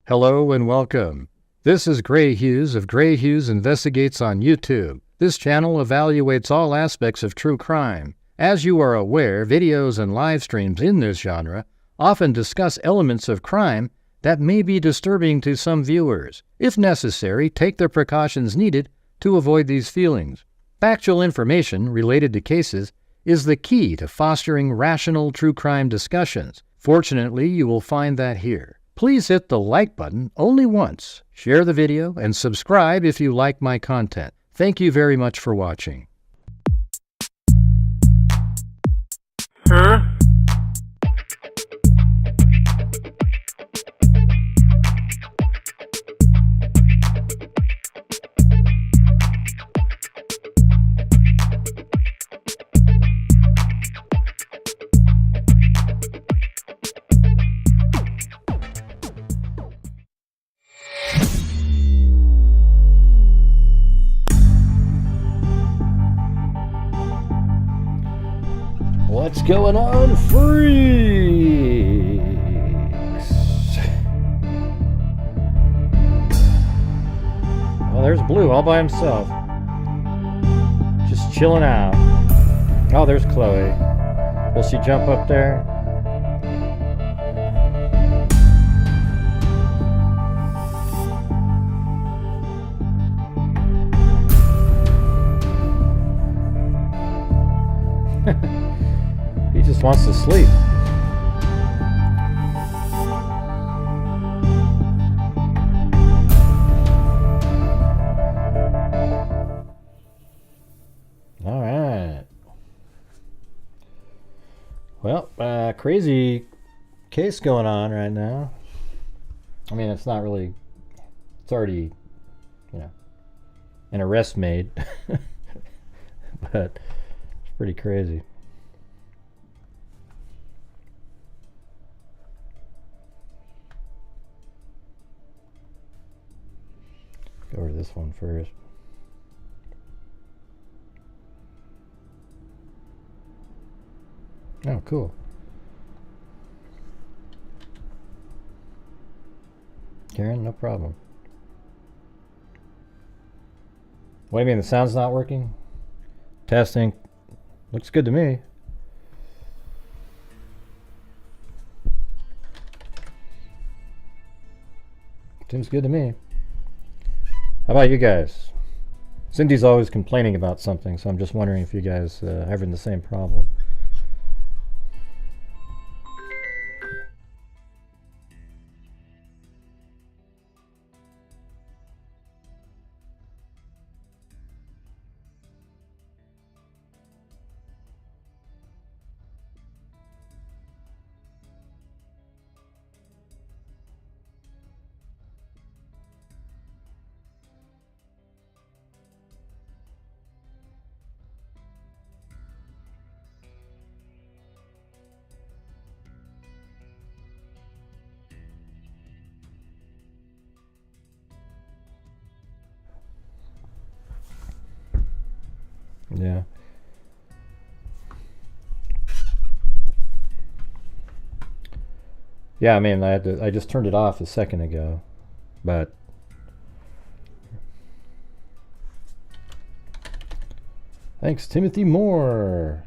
Hello and welcome. This is Grant Hughes of Grant Hughes Investigates on YouTube. This channel evaluates all aspects of true crime. As you are aware, videos and live streams in this genre often discuss elements of crime that may be disturbing to some viewers. If necessary, take the precautions needed to avoid these feelings. Factual information related to cases is the key to fostering rational true crime discussions. Fortunately, you will find that here. Please hit the like button only once, share the video, and subscribe if you like my content. Thank you very much for watching. Huh? What's going on, freaks? Oh, there's Blue all by himself. Just chilling out. Oh, there's Chloe. Will she jump up there? He just wants to sleep. All right. Well, crazy case going on right now. I mean, it's not really, it's already, an arrest made. But it's pretty crazy. Go over this one first. Oh, cool. Karen, no problem. What do you mean, the sound's not working? Testing. Looks good to me. Seems good to me. How about you guys? Cindy's always complaining about something, so I'm just wondering if you guys are having the same problem. Yeah. Yeah, I mean, I just turned it off a second ago, but thanks, Timothy Moore.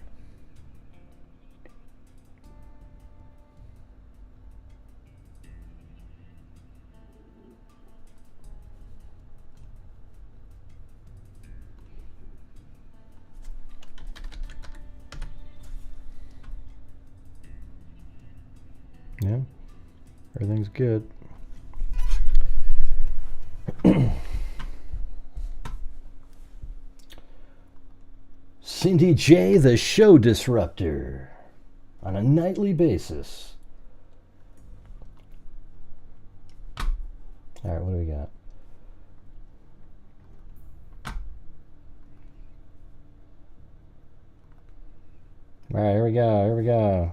Yeah, everything's good. Cindy J, the show disruptor, on a nightly basis. All right, what do we got? All right, here we go.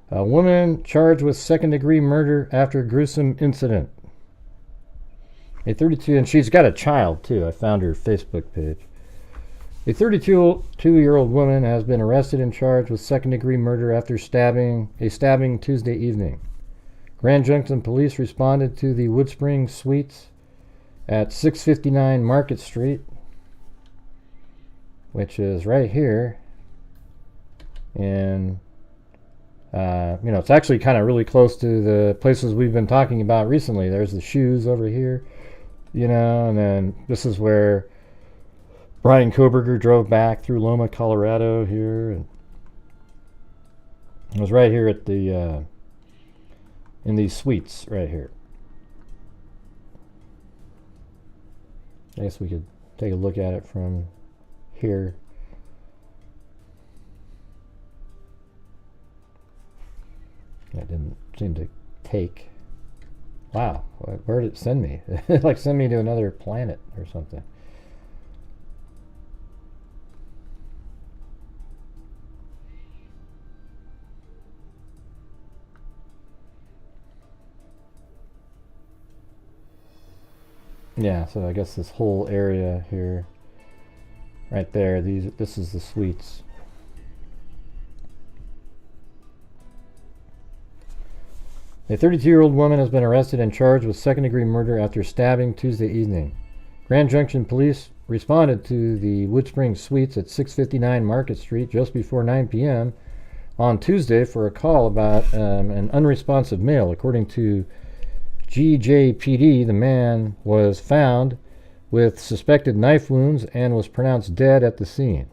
A woman charged with second-degree murder after gruesome incident. A 32, and she's got a child too. I found her Facebook page. A 32-year-old woman has been arrested and charged with second-degree murder after stabbing Tuesday evening. Grand Junction Police responded to the Woodspring Suites at 659 Market Street, which is right here. And, it's actually kind of really close to the places we've been talking about recently. There's the shoes over here, and then this is where Brian Koberger drove back through Loma, Colorado here. And it was right here at the, in these suites right here. I guess we could take a look at it from here. That didn't seem to take. Wow, where did it send me? Like send me to another planet or something. Yeah, so I guess this whole area here, right there, this is the suites. A 32-year-old woman has been arrested and charged with second-degree murder after stabbing Tuesday evening. Grand Junction Police responded to the Woodspring Suites at 659 Market Street just before 9 p.m. on Tuesday for a call about an unresponsive male. According to GJPD, the man was found with suspected knife wounds and was pronounced dead at the scene.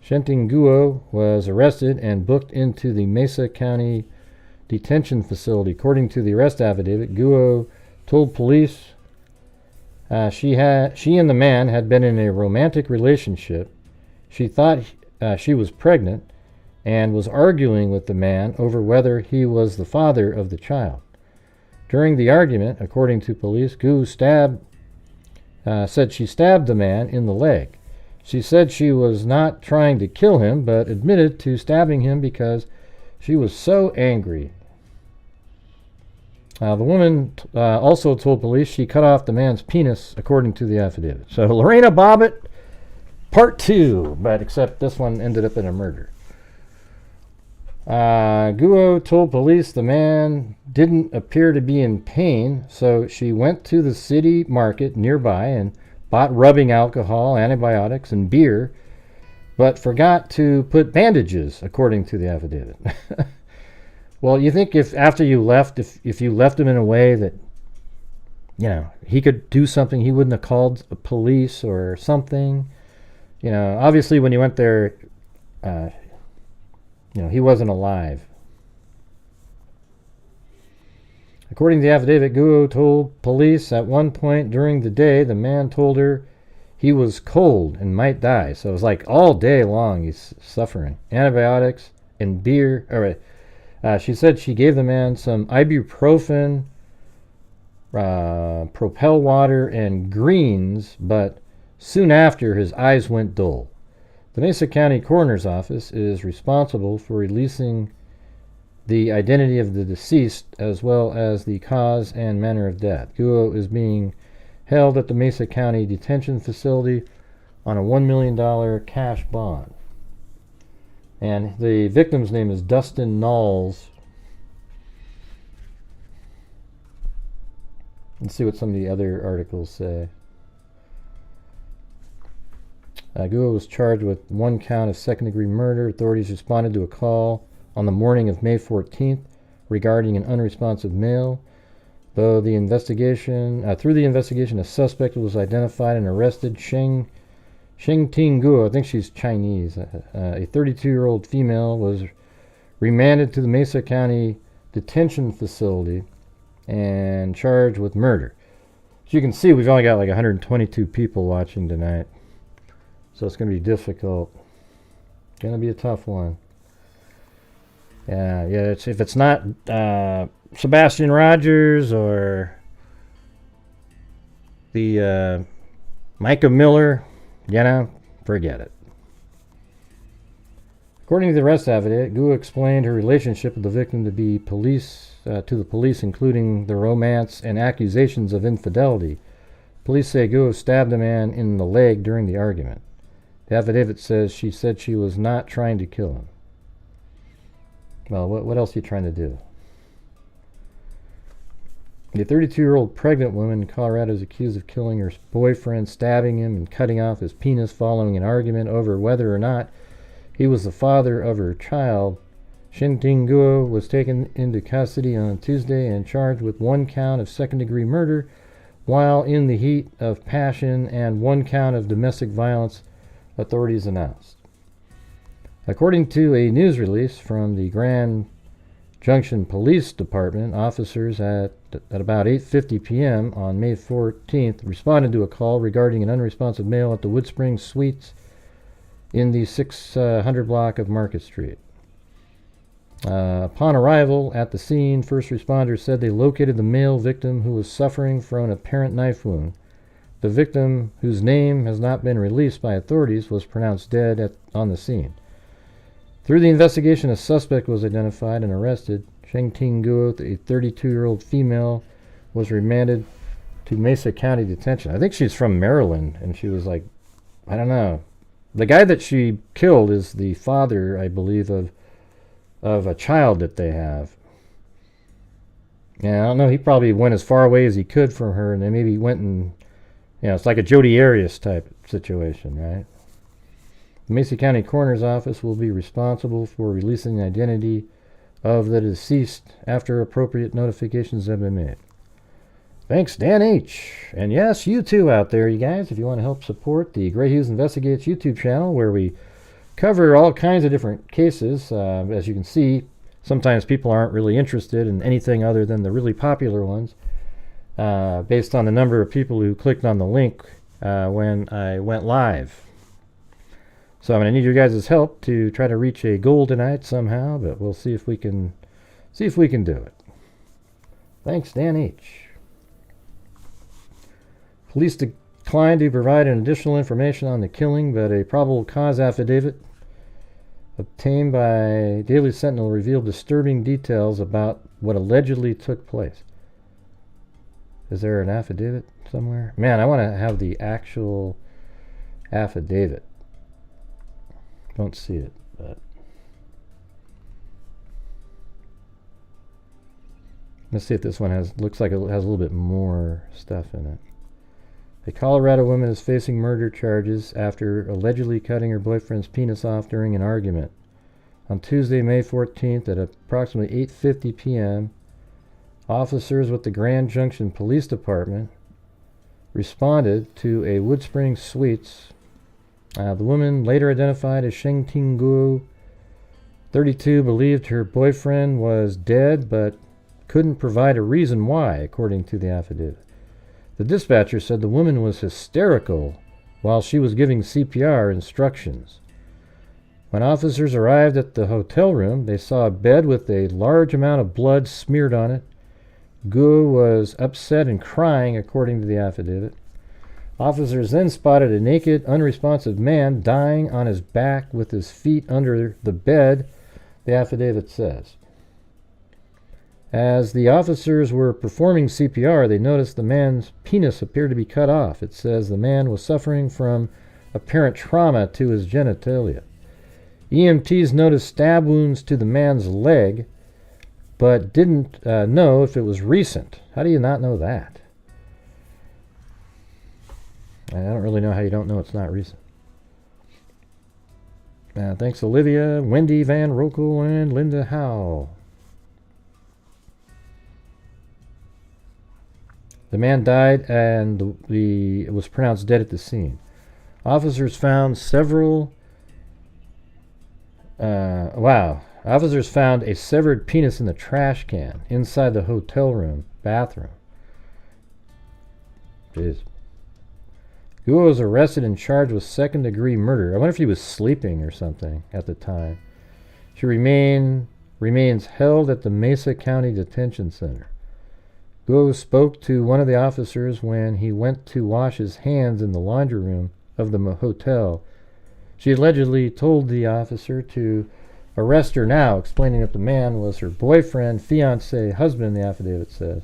Shenting Guo was arrested and booked into the Mesa County Detention Facility. According to the arrest affidavit, Guo told police she and the man had been in a romantic relationship. She thought she was pregnant and was arguing with the man over whether he was the father of the child. During the argument, according to police, Guo said she stabbed the man in the leg. She said she was not trying to kill him, but admitted to stabbing him because she was so angry. The woman also told police she cut off the man's penis, according to the affidavit. So Lorena Bobbitt, part 2, but except this one ended up in a murder. Guo told police the man didn't appear to be in pain, so she went to the city market nearby and bought rubbing alcohol, antibiotics, and beer, but forgot to put bandages, according to the affidavit. Well, you think if after you left, if you left him in a way that, he could do something, he wouldn't have called police or something. Obviously when you went there, he wasn't alive. According to the affidavit, Guo told police at one point during the day the man told her he was cold and might die. So it was like all day long he's suffering. Antibiotics and beer. She said she gave the man some ibuprofen, Propel water, and greens, but soon after his eyes went dull. The Mesa County Coroner's Office is responsible for releasing the identity of the deceased as well as the cause and manner of death. Guo is being held at the Mesa County Detention Facility on a $1 million cash bond. And the victim's name is Dustin Knowles. Let's see what some of the other articles say. Guo was charged with one count of second-degree murder. Authorities responded to a call on the morning of May 14th regarding an unresponsive male. Through the investigation, a suspect was identified and arrested. Shenting Guo, I think she's Chinese, a 32-year-old female, was remanded to the Mesa County Detention Facility and charged with murder. As you can see, we've only got like 122 people watching tonight. So it's going to be difficult. It's going to be a tough one. Yeah. If it's not Sebastian Rogers or the Micah Miller, forget it. According to the arrest affidavit, Guo explained her relationship with the victim to the police, including the romance and accusations of infidelity. Police say Guo stabbed the man in the leg during the argument. The affidavit says she said she was not trying to kill him. Well, what else are you trying to do? The 32-year-old pregnant woman in Colorado is accused of killing her boyfriend, stabbing him, and cutting off his penis following an argument over whether or not he was the father of her child. Shenting Guo was taken into custody on Tuesday and charged with 1 count of second-degree murder while in the heat of passion and 1 count of domestic violence, authorities announced. According to a news release from the Junction Police Department, officers at about 8:50 p.m. on May 14th responded to a call regarding an unresponsive male at the Woodspring Suites in the 600 block of Market Street. Upon arrival at the scene, first responders said they located the male victim who was suffering from an apparent knife wound. The victim, whose name has not been released by authorities, was pronounced dead on the scene. Through the investigation, a suspect was identified and arrested. Shenting Guo, a 32-year-old female, was remanded to Mesa County Detention. I think she's from Maryland, and she was like, I don't know. The guy that she killed is the father, I believe, of a child that they have. Yeah, I don't know. He probably went as far away as he could from her, and then maybe went and, it's like a Jodi Ragsdale type situation, right? The Mesa County Coroner's Office will be responsible for releasing the identity of the deceased after appropriate notifications have been made. Thanks, Dan H. And yes, you too out there, you guys, if you want to help support the Grant Hughes Investigates YouTube channel, where we cover all kinds of different cases. As you can see, sometimes people aren't really interested in anything other than the really popular ones, based on the number of people who clicked on the link when I went live. So I'm going to need your guys' help to try to reach a goal tonight somehow, but we'll see if we can do it. Thanks, Dan H. Police declined to provide an additional information on the killing, but a probable cause affidavit obtained by Daily Sentinel revealed disturbing details about what allegedly took place. Is there an affidavit somewhere? Man, I want to have the actual affidavit. Don't see it, but let's see if this one looks like it has a little bit more stuff in it. A Colorado woman is facing murder charges after allegedly cutting her boyfriend's penis off during an argument. On Tuesday, May 14th at approximately 8:50 p.m., officers with the Junction Police Department responded to a Woodspring Suites. The woman, later identified as Shenting Guo, 32, believed her boyfriend was dead but couldn't provide a reason why, according to the affidavit. The dispatcher said the woman was hysterical while she was giving CPR instructions. When officers arrived at the hotel room, they saw a bed with a large amount of blood smeared on it. Guo was upset and crying, according to the affidavit. Officers then spotted a naked, unresponsive man dying on his back with his feet under the bed, the affidavit says. As the officers were performing CPR, they noticed the man's penis appeared to be cut off. It says the man was suffering from apparent trauma to his genitalia. EMTs noticed stab wounds to the man's leg, but didn't know if it was recent. How do you not know that? I don't really know how you don't know it's not recent. Thanks, Olivia, Wendy Van Rokel, and Linda Howe. The man died and was pronounced dead at the scene. Officers found Officers found a severed penis in the trash can inside the hotel room bathroom. Jeez. Guo was arrested and charged with second-degree murder. I wonder if he was sleeping or something at the time. She remains held at the Mesa County Detention Center. Guo spoke to one of the officers when he went to wash his hands in the laundry room of the hotel. She allegedly told the officer to arrest her now, explaining that the man was her boyfriend, fiance, husband, the affidavit says.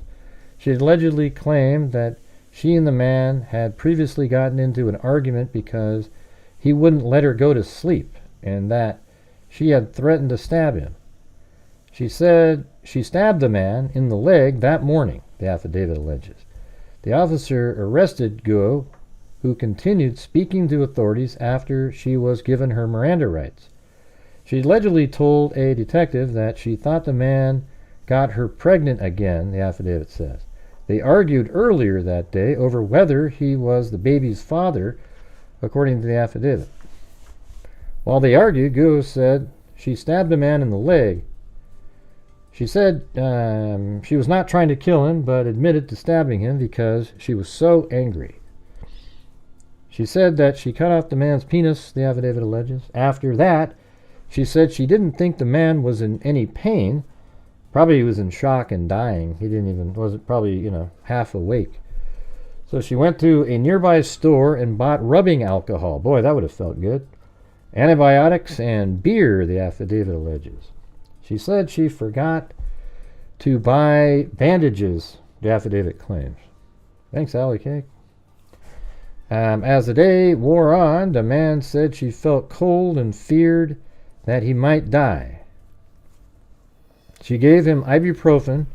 She allegedly claimed that she and the man had previously gotten into an argument because he wouldn't let her go to sleep and that she had threatened to stab him. She said she stabbed the man in the leg that morning, the affidavit alleges. The officer arrested Guo, who continued speaking to authorities after she was given her Miranda rights. She allegedly told a detective that she thought the man got her pregnant again, the affidavit says. They argued earlier that day over whether he was the baby's father, according to the affidavit. While they argued, Guo said she stabbed the man in the leg. She said she was not trying to kill him, but admitted to stabbing him because she was so angry. She said that she cut off the man's penis, the affidavit alleges. After that, she said she didn't think the man was in any pain. Probably he was in shock and dying. He wasn't probably, half awake. So she went to a nearby store and bought rubbing alcohol. Boy, that would have felt good. Antibiotics and beer, the affidavit alleges. She said she forgot to buy bandages, the affidavit claims. Thanks, Allie Cake. As the day wore on, the man said she felt cold and feared that he might die. She gave him ibuprofen,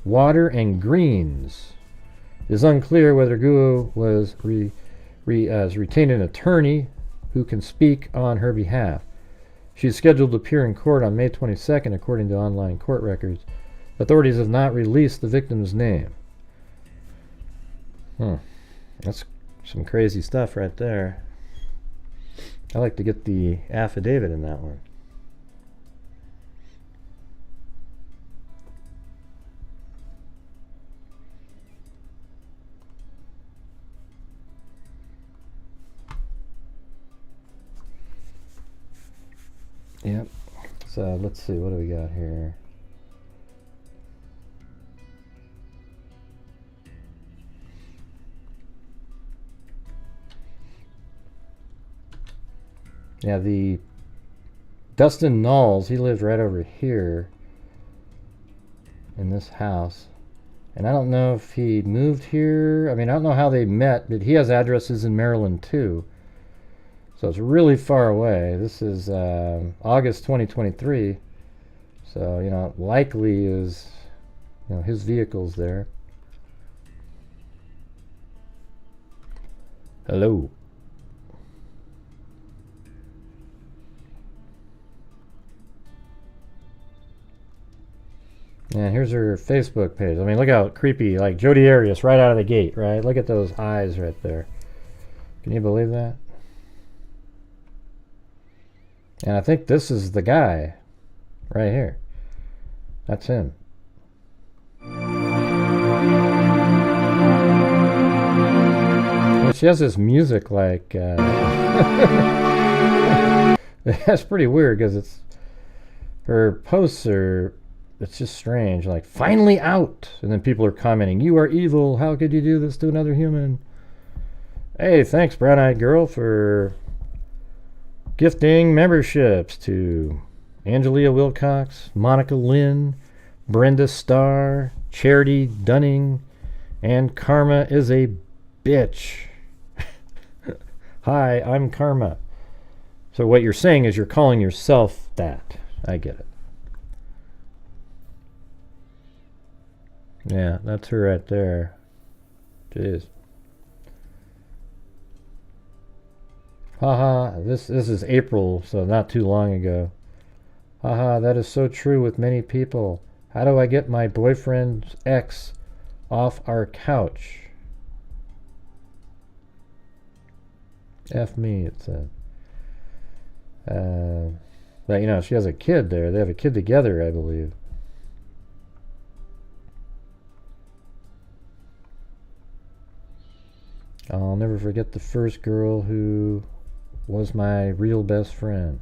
water, and greens. It is unclear whether Guo was retained an attorney who can speak on her behalf. She is scheduled to appear in court on May 22nd, according to online court records. Authorities have not released the victim's name. That's some crazy stuff right there. I like to get the affidavit in that one. Yep. So let's see, what do we got here? Yeah, the Dustin Knowles, he lived right over here in this house. And I don't know if he moved here. I don't know how they met, but he has addresses in Maryland too. So it's really far away. This is August 2023. So, likely is, his vehicle's there. Hello. And here's her Facebook page. Look how creepy, like Jodi Arias right out of the gate, right? Look at those eyes right there. Can you believe that? And I think this is the guy right here. That's him. Well, she has this music like... that's pretty weird because her posts are... It's just strange. Like, finally out! And then people are commenting, you are evil. How could you do this to another human? Hey, thanks, Brown-Eyed Girl, for... gifting memberships to Angelia Wilcox, Monica Lynn, Brenda Starr, Charity Dunning, and Karma is a bitch. Hi, I'm Karma. So what you're saying is you're calling yourself that. I get it. Yeah, that's her right there. Jeez. Haha, this is April, so not too long ago. Haha, that is so true with many people. How do I get my boyfriend's ex off our couch? F me, it said. But, she has a kid there. They have a kid together, I believe. I'll never forget the first girl who was my real best friend.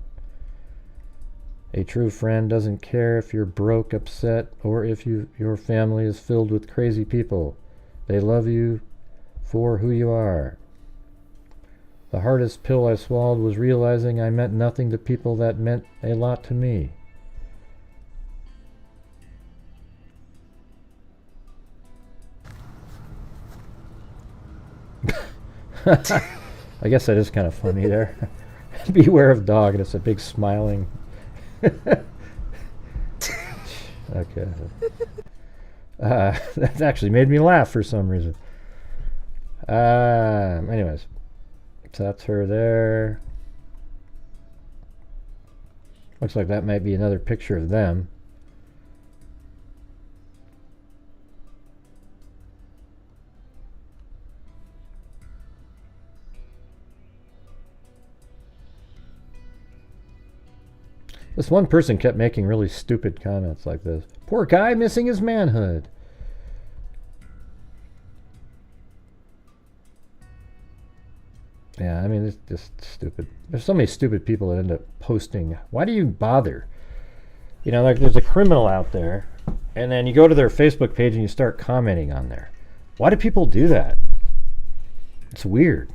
A true friend doesn't care if you're broke, upset, or if your family is filled with crazy people. They love you for who you are. The hardest pill I swallowed was realizing I meant nothing to people that meant a lot to me. I guess that is kind of funny there. Beware of dog, and it's a big smiling. Okay. That actually made me laugh for some reason. Anyways, so that's her there. Looks like that might be another picture of them. This one person kept making really stupid comments like this. Poor guy missing his manhood. Yeah, I mean, it's just stupid. There's so many stupid people that end up posting. Why do you bother? You know, like there's a criminal out there, and then you go to their Facebook page and you start commenting on there. Why do people do that? It's weird.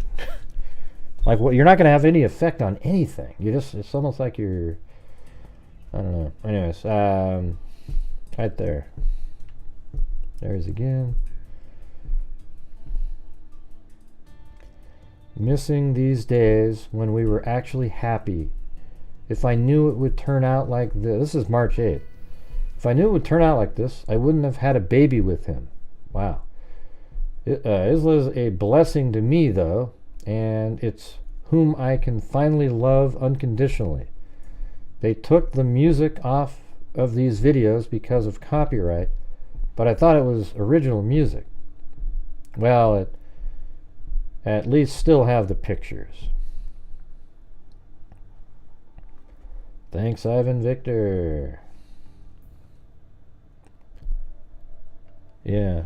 Like, well, you're not going to have any effect on anything. It's almost like you're, I don't know. Anyways, right there. There's again. Missing these days when we were actually happy. If I knew it would turn out like this. This is March 8th. If I knew it would turn out like this, I wouldn't have had a baby with him. Wow. Isla is a blessing to me, though, and it's whom I can finally love unconditionally. They took the music off of these videos because of copyright, but I thought it was original music. Well, it at least still have the pictures. Thanks, Ivan Victor. Yeah.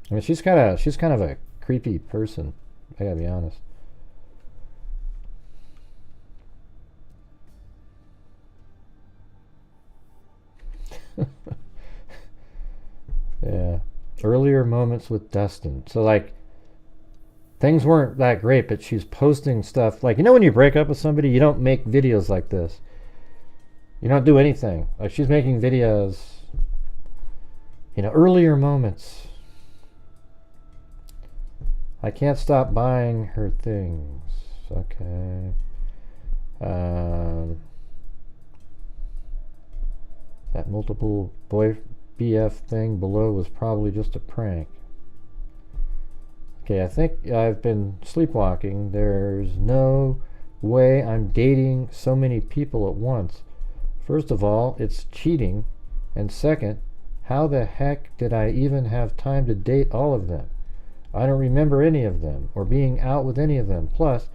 I mean, she's kind of a creepy person. I gotta be honest. Yeah. Earlier moments with Dustin. So, like, things weren't that great, but she's posting stuff. Like, you know when you break up with somebody, you don't make videos like this. You don't do anything. Like, she's making videos, you know, earlier moments. I can't stop buying her things. Okay. That multiple boy BF thing below was probably just a prank. Okay, I think I've been sleepwalking. There's no way I'm dating so many people at once. First of all, it's cheating. And second, how the heck did I even have time to date all of them? I don't remember any of them or being out with any of them. Plus,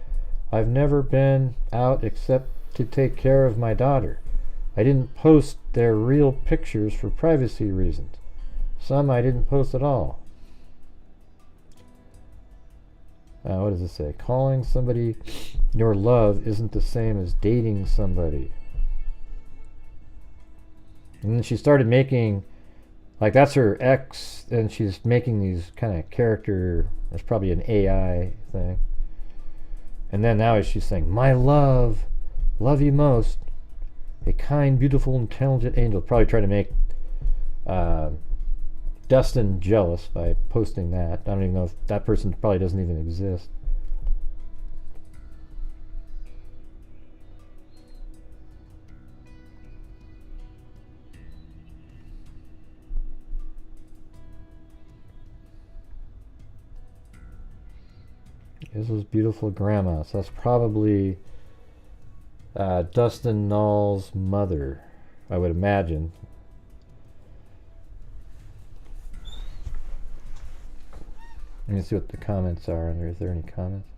I've never been out except to take care of my daughter. I didn't post their real pictures for privacy reasons. Some I didn't post at all. What does it say? Calling somebody your love isn't the same as dating somebody. And then she started making, like, that's her ex, and she's making these kind of character, there's probably an AI thing. And then now she's saying, my love, love you most. A kind, beautiful, intelligent angel. Probably try to make Dustin jealous by posting that. I don't even know if that person probably doesn't even exist. This was beautiful grandma. So that's probably Dustin Null's mother, I would imagine. Let me see what the comments are. Is there any comments?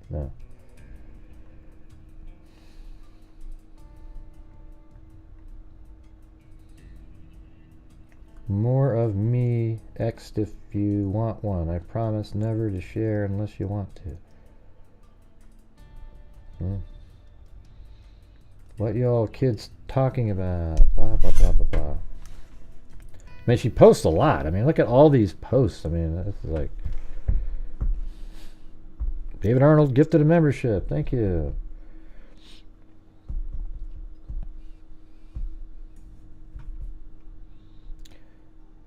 No. More of me, X'd if you want one. I promise never to share unless you want to. What y'all kids talking about? Blah, blah, blah, blah, blah. I mean, she posts a lot. I mean, look at all these posts. I mean, this is like... David Arnold gifted a membership. Thank you.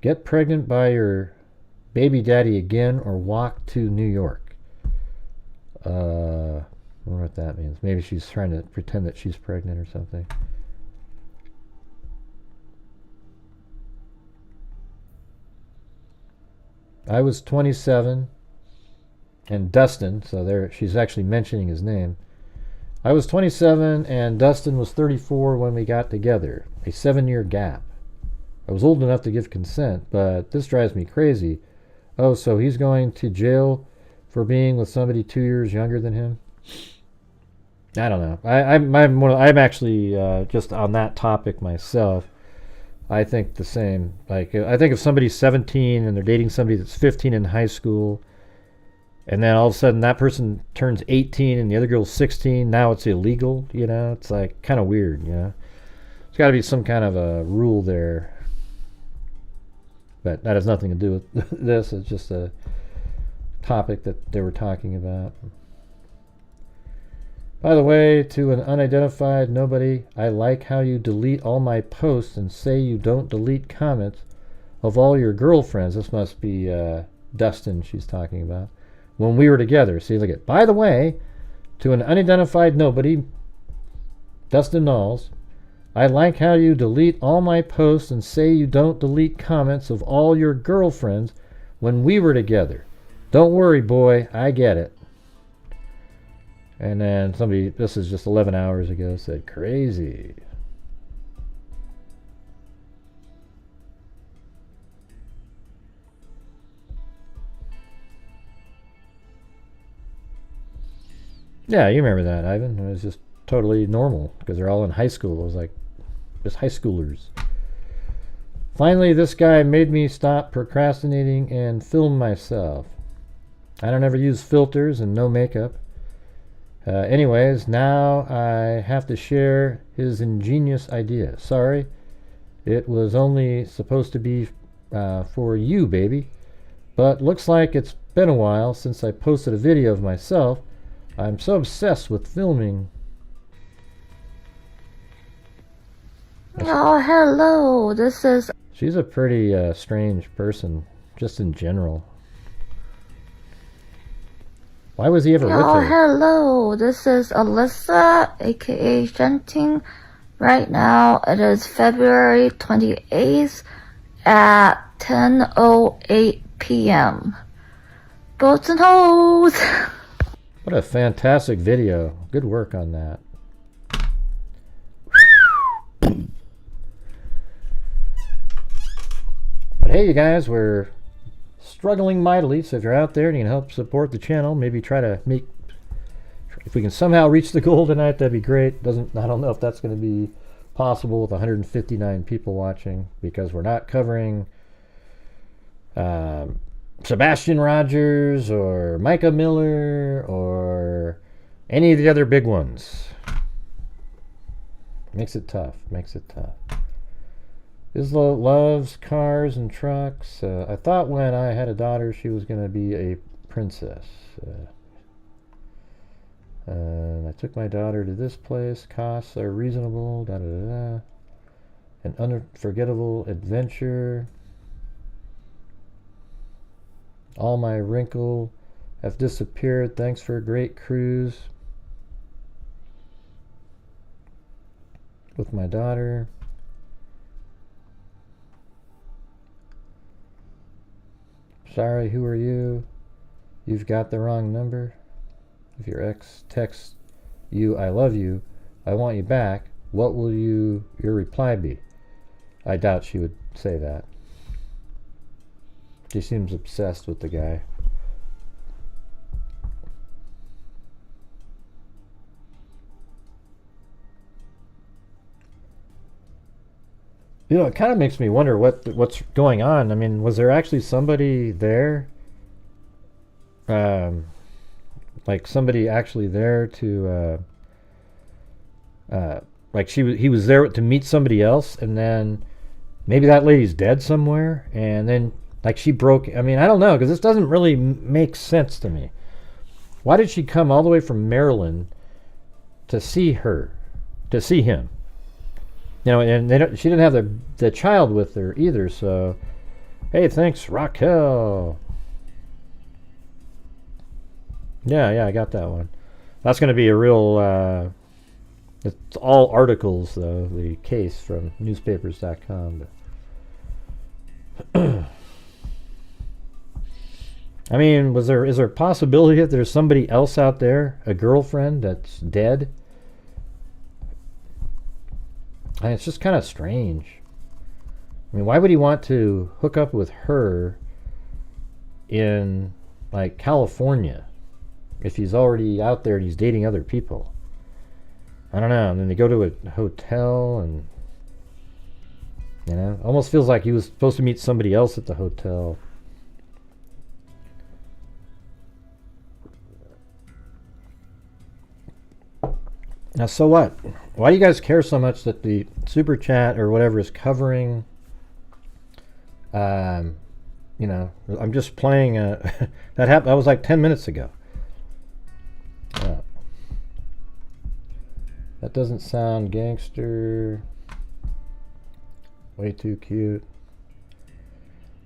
Get pregnant by your baby daddy again or walk to New York. I wonder what that means. Maybe she's trying to pretend that she's pregnant or something. I was 27, and Dustin, so there she's actually mentioning his name. I was 27, and Dustin was 34 when we got together. A 7-year gap. I was old enough to give consent, but this drives me crazy. Oh, so he's going to jail for being with somebody 2 years younger than him? I don't know. I'm actually just on that topic myself. I think the same. Like, I think if somebody's 17 and they're dating somebody that's 15 in high school, and then all of a sudden that person turns 18 and the other girl's 16, now it's illegal, you know? It's like kind of weird, you know? There's got to be some kind of a rule there. But that has nothing to do with this. It's just a topic that they were talking about. By the way, to an unidentified nobody, I like how you delete all my posts and say you don't delete comments of all your girlfriends. This must be Dustin she's talking about. When we were together. See, look at. By the way, to an unidentified nobody, Dustin Knowles, I like how you delete all my posts and say you don't delete comments of all your girlfriends when we were together. Don't worry, boy, I get it. And then somebody, this is just 11 hours ago, said, crazy. Yeah, you remember that, Ivan. It was just totally normal because they're all in high school. It was like just high schoolers. Finally, this guy made me stop procrastinating and film myself. I don't ever use filters and no makeup. Anyways, now I have to share his ingenious idea. Sorry, it was only supposed to be for you, baby. But looks like it's been a while since I posted a video of myself. I'm so obsessed with filming. Oh, hello. This is... She's a pretty strange person, just in general. Why was he ever with Oh, her? hello. This is Alyssa, aka Shenting. Right now, it is February 28th at 10:08 p.m. Boats and hoes! What a fantastic video. Good work on that. But hey, you guys, we're struggling mightily, so if you're out there and you can help support the channel, maybe try to make, if we can somehow reach the goal tonight, that'd be great. I don't know if that's going to be possible with 159 people watching, because we're not covering Sebastian Rogers or Micah Miller or any of the other big ones. Makes it tough. Isla loves cars and trucks. I thought when I had a daughter she was going to be a princess. I took my daughter to this place. Costs are reasonable. Da da da da. An unforgettable adventure. All my wrinkle have disappeared. Thanks for a great cruise with my daughter. Sorry, who are you? You've got the wrong number. If your ex texts you, I love you, I want you back, what will your reply be? I doubt she would say that. She seems obsessed with the guy. You know, it kind of makes me wonder what's going on. I mean, was there actually somebody there? Like somebody actually there to, like he was there to meet somebody else, and then maybe that lady's dead somewhere, and then like she broke. I mean, I don't know, because this doesn't really make sense to me. Why did she come all the way from Maryland to see him? You know, and she didn't have the child with her either, so... Hey, thanks, Raquel. Yeah, I got that one. That's going to be a real. It's all articles, though. The case from newspapers.com. But I mean, is there a possibility that there's somebody else out there, a girlfriend that's dead? I mean, it's just kind of strange. I mean, why would he want to hook up with her in, like, California if he's already out there and he's dating other people? I don't know. And then they go to a hotel and, you know, almost feels like he was supposed to meet somebody else at the hotel. Now, so what? Why do you guys care so much that the super chat or whatever is covering? You know, I'm just playing. That happened. That was like 10 minutes ago. That doesn't sound gangster. Way too cute.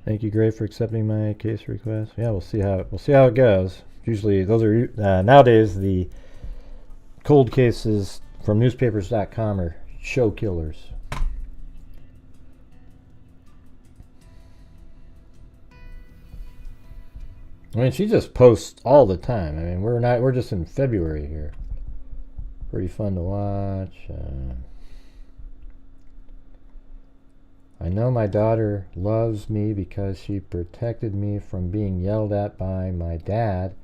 Thank you, Gray, for accepting my case request. Yeah, we'll see how it goes. Usually, those are nowadays the cold cases from newspapers.com are show killers. I mean, she just posts all the time. I mean, we're just in February here. Pretty fun to watch. I know my daughter loves me because she protected me from being yelled at by my dad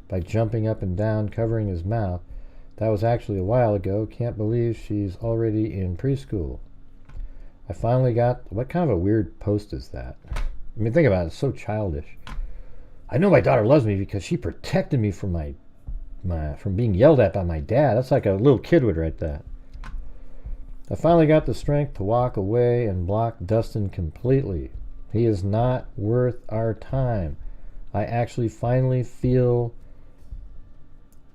by jumping up and down, covering his mouth. That was actually a while ago. Can't believe she's already in preschool. I finally got... What kind of a weird post is that? I mean, think about it. It's so childish. I know my daughter loves me because she protected me from from being yelled at by my dad. That's like a little kid would write that. I finally got the strength to walk away and block Dustin completely. He is not worth our time. I actually finally feel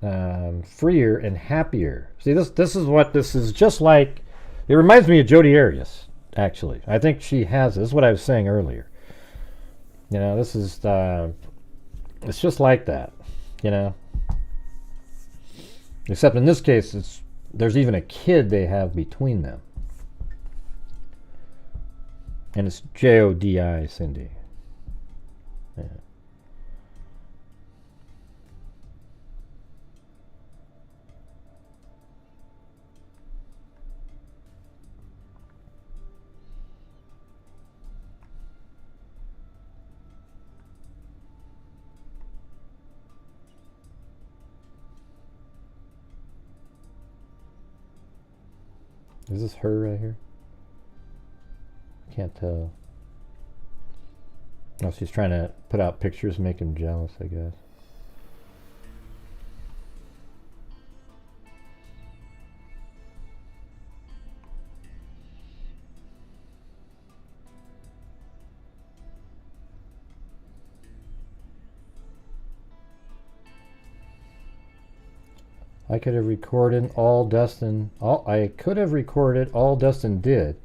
freer and happier. See, this is what this is just like. It reminds me of Jodi Arias, actually. I think she has this is what I was saying earlier. You know, this is it's just like that, you know. Except in this case, there's even a kid they have between them. And it's Jodi, Cindy. Yeah. Is this her right here? Can't tell. Oh, she's trying to put out pictures, make him jealous, I guess. I could have recorded all Dustin did,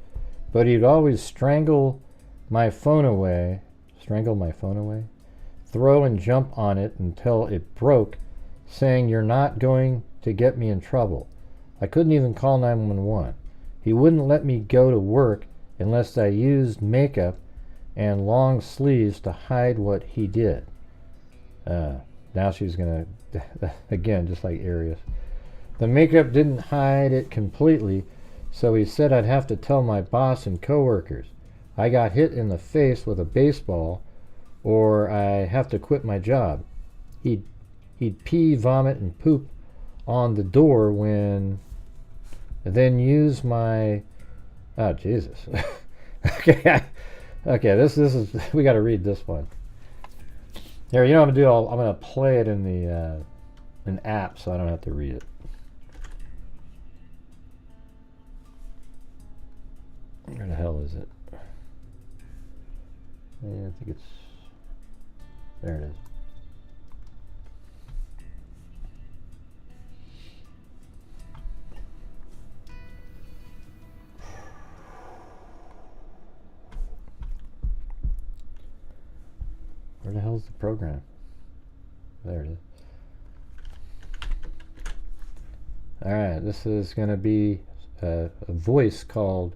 but he'd always strangle my phone away, throw and jump on it until it broke, saying you're not going to get me in trouble. I couldn't even call 911. He wouldn't let me go to work unless I used makeup and long sleeves to hide what he did. Now she's gonna, again, just like Arias. The makeup didn't hide it completely, so he said I'd have to tell my boss and coworkers. I got hit in the face with a baseball, or I have to quit my job. He'd pee, vomit, and poop on the door then use my... Oh, Jesus. Okay, this is... We got to read this one. Here, you know what I'm going to do? I'm going to play it in the an app so I don't have to read it. Where the hell is it? Yeah, I think it's... There it is. Where the hell is the program? There it is. Alright, this is going to be a voice called...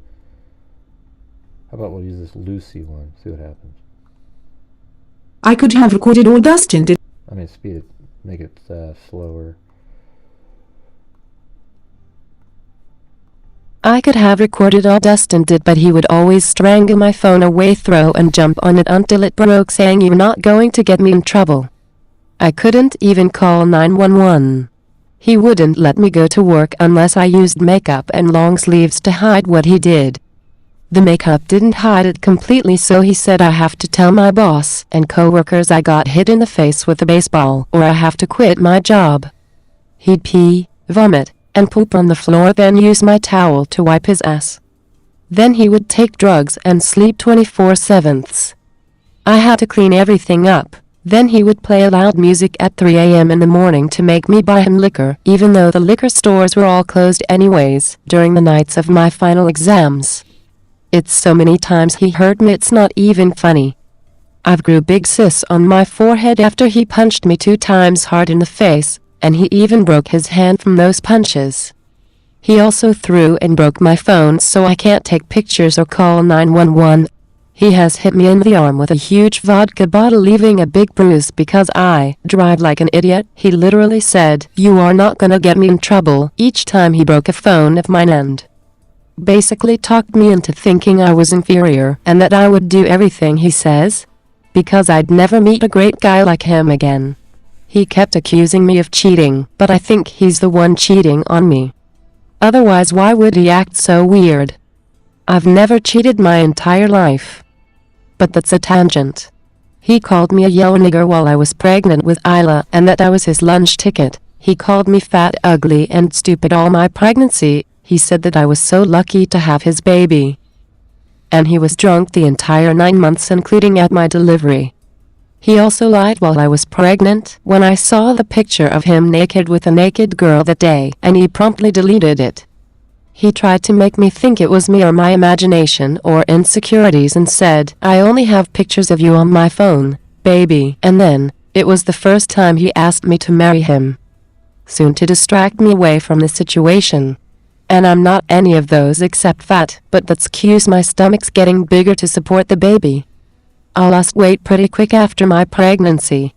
How about we'll use this Lucy one, see what happens. I could have recorded all Dustin did. I mean, speed it, make it slower. I could have recorded all Dustin did, but he would always strangle my phone away, throw and jump on it until it broke, saying you're not going to get me in trouble. I couldn't even call 911. He wouldn't let me go to work unless I used makeup and long sleeves to hide what he did. The makeup didn't hide it completely, so he said I have to tell my boss and coworkers I got hit in the face with a baseball or I have to quit my job. He'd pee, vomit, and poop on the floor, then use my towel to wipe his ass. Then he would take drugs and sleep 24/7. I had to clean everything up. Then he would play loud music at 3 a.m. in the morning to make me buy him liquor, even though the liquor stores were all closed anyways, during the nights of my final exams. It's so many times he hurt me it's not even funny. I've grew big cysts on my forehead after he punched me 2 times hard in the face, and he even broke his hand from those punches. He also threw and broke my phone so I can't take pictures or call 911. He has hit me in the arm with a huge vodka bottle, leaving a big bruise because I drive like an idiot. He literally said, "You are not gonna get me in trouble," each time he broke a phone of mine and basically talked me into thinking I was inferior and that I would do everything he says, because I'd never meet a great guy like him again. He kept accusing me of cheating, but I think he's the one cheating on me. Otherwise, why would he act so weird? I've never cheated my entire life. But that's a tangent. He called me a yellow nigger while I was pregnant with Isla, and that I was his lunch ticket. He called me fat, ugly, and stupid all my pregnancy. He said that I was so lucky to have his baby. And he was drunk the entire 9 months, including at my delivery. He also lied while I was pregnant when I saw the picture of him naked with a naked girl that day, and he promptly deleted it. He tried to make me think it was me or my imagination or insecurities and said, "I only have pictures of you on my phone, baby," and then, it was the first time he asked me to marry him. Soon to distract me away from the situation. And I'm not any of those except fat, but that's cause my stomach's getting bigger to support the baby. I lost weight pretty quick after my pregnancy.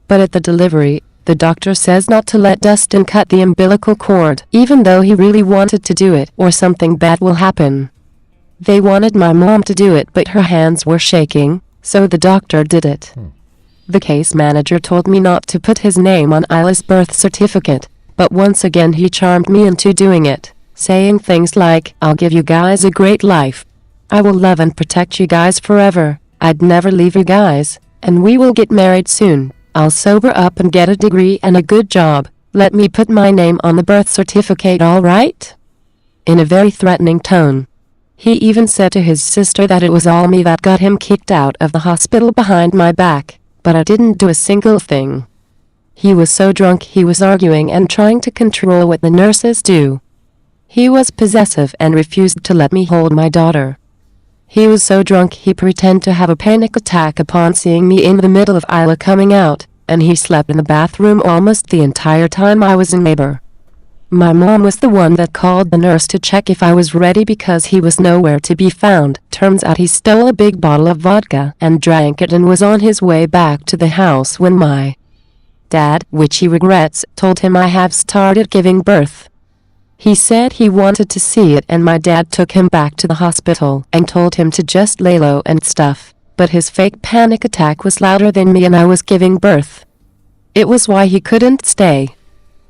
But at the delivery, the doctor says not to let Dustin cut the umbilical cord, even though he really wanted to do it, or something bad will happen. They wanted my mom to do it, but her hands were shaking, so the doctor did it. The case manager told me not to put his name on Isla's birth certificate, but once again he charmed me into doing it, saying things like, "I'll give you guys a great life. I will love and protect you guys forever. I'd never leave you guys, and we will get married soon. I'll sober up and get a degree and a good job. Let me put my name on the birth certificate, all right?" In a very threatening tone. He even said to his sister that it was all me that got him kicked out of the hospital behind my back, but I didn't do a single thing. He was so drunk he was arguing and trying to control what the nurses do. He was possessive and refused to let me hold my daughter. He was so drunk he pretended to have a panic attack upon seeing me in the middle of Isla coming out, and he slept in the bathroom almost the entire time I was in labor. My mom was the one that called the nurse to check if I was ready because he was nowhere to be found. Turns out he stole a big bottle of vodka and drank it and was on his way back to the house when my dad, which he regrets, told him I have started giving birth. He said he wanted to see it, and my dad took him back to the hospital and told him to just lay low and stuff, but his fake panic attack was louder than me and I was giving birth. It was why he couldn't stay.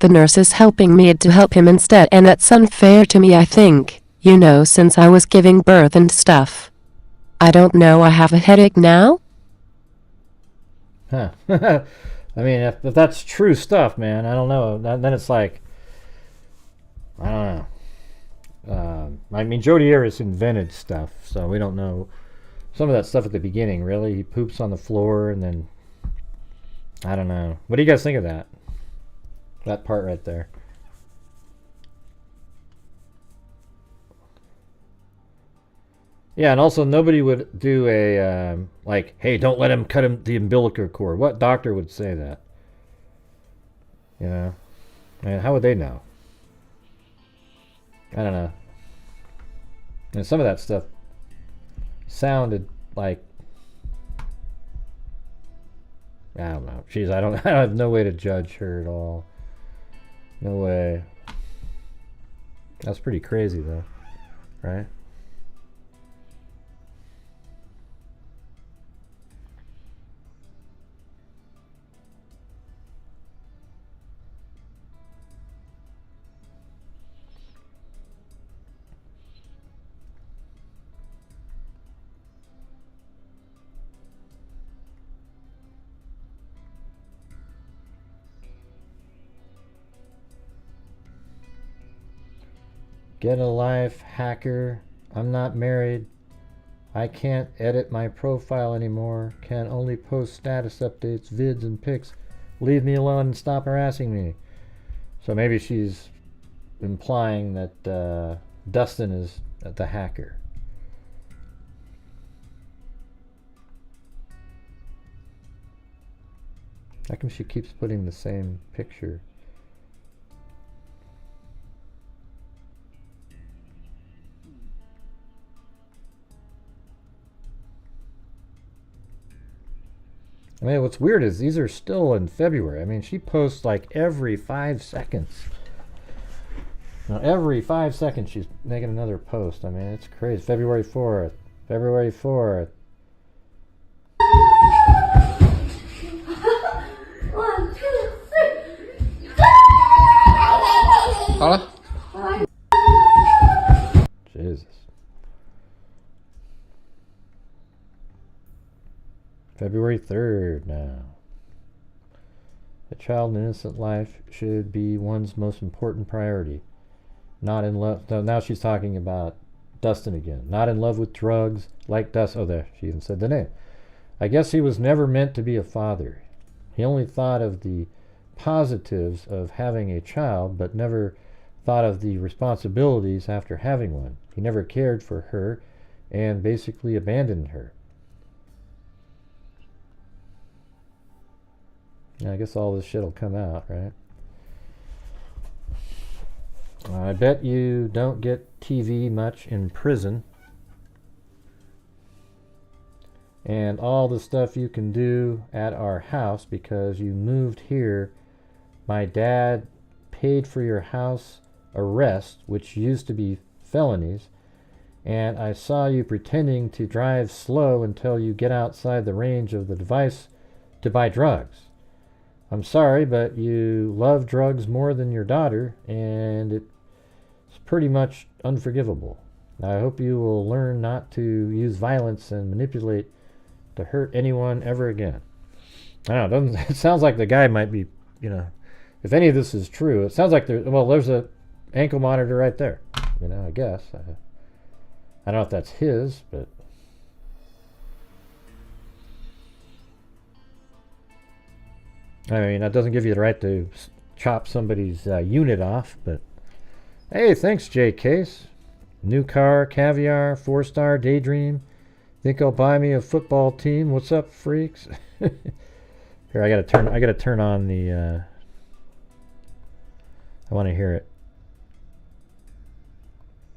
The nurse is helping me to help him instead, and that's unfair to me, I think, since I was giving birth and stuff. I don't know, I have a headache now? Huh. I mean, if that's true stuff, man, I don't know. Then it's like, I don't know. I mean, Jodi Ragsdale invented stuff, so we don't know some of that stuff at the beginning, really. He poops on the floor, and then, I don't know. What do you guys think of that? That part right there. Yeah, and also nobody would do a, like, hey, don't let him cut him the umbilical cord. What doctor would say that? I mean, how would they know? I don't know. And some of that stuff sounded like, I don't know. Jeez, I have no way to judge her at all. No way. That's pretty crazy though, right? Get a life, hacker. I'm not married. I can't edit my profile anymore. Can only post status updates, vids, and pics. Leave me alone and stop harassing me. So maybe she's implying that Dustin is the hacker. How come she keeps putting the same picture? I mean, what's weird is these are still in February. I mean, she posts like every 5 seconds. Now, every 5 seconds she's making another post. I mean, it's crazy. February 4th. February 4th. Jesus. February 3rd now. A child and innocent life should be one's most important priority. Not in love. Now she's talking about Dustin again. Not in love with drugs, like Dustin. Oh, there, she even said the name. I guess he was never meant to be a father. He only thought of the positives of having a child, but never thought of the responsibilities after having one. He never cared for her and basically abandoned her. I guess all this shit will come out, right? I bet you don't get TV much in prison. And all the stuff you can do at our house because you moved here. My dad paid for your house arrest, which used to be felonies. And I saw you pretending to drive slow until you get outside the range of the device to buy drugs. I'm sorry, but you love drugs more than your daughter, and it's pretty much unforgivable. I hope you will learn not to use violence and manipulate to hurt anyone ever again. I don't know, it sounds like the guy might be, if any of this is true, it sounds like there's a ankle monitor right there, I guess. I don't know if that's his, but... I mean, that doesn't give you the right to chop somebody's unit off, but... Hey, thanks, J Case. New car, caviar, 4-star, daydream. Think I'll buy me a football team? What's up, freaks? Here, I gotta turn on the... I want to hear it.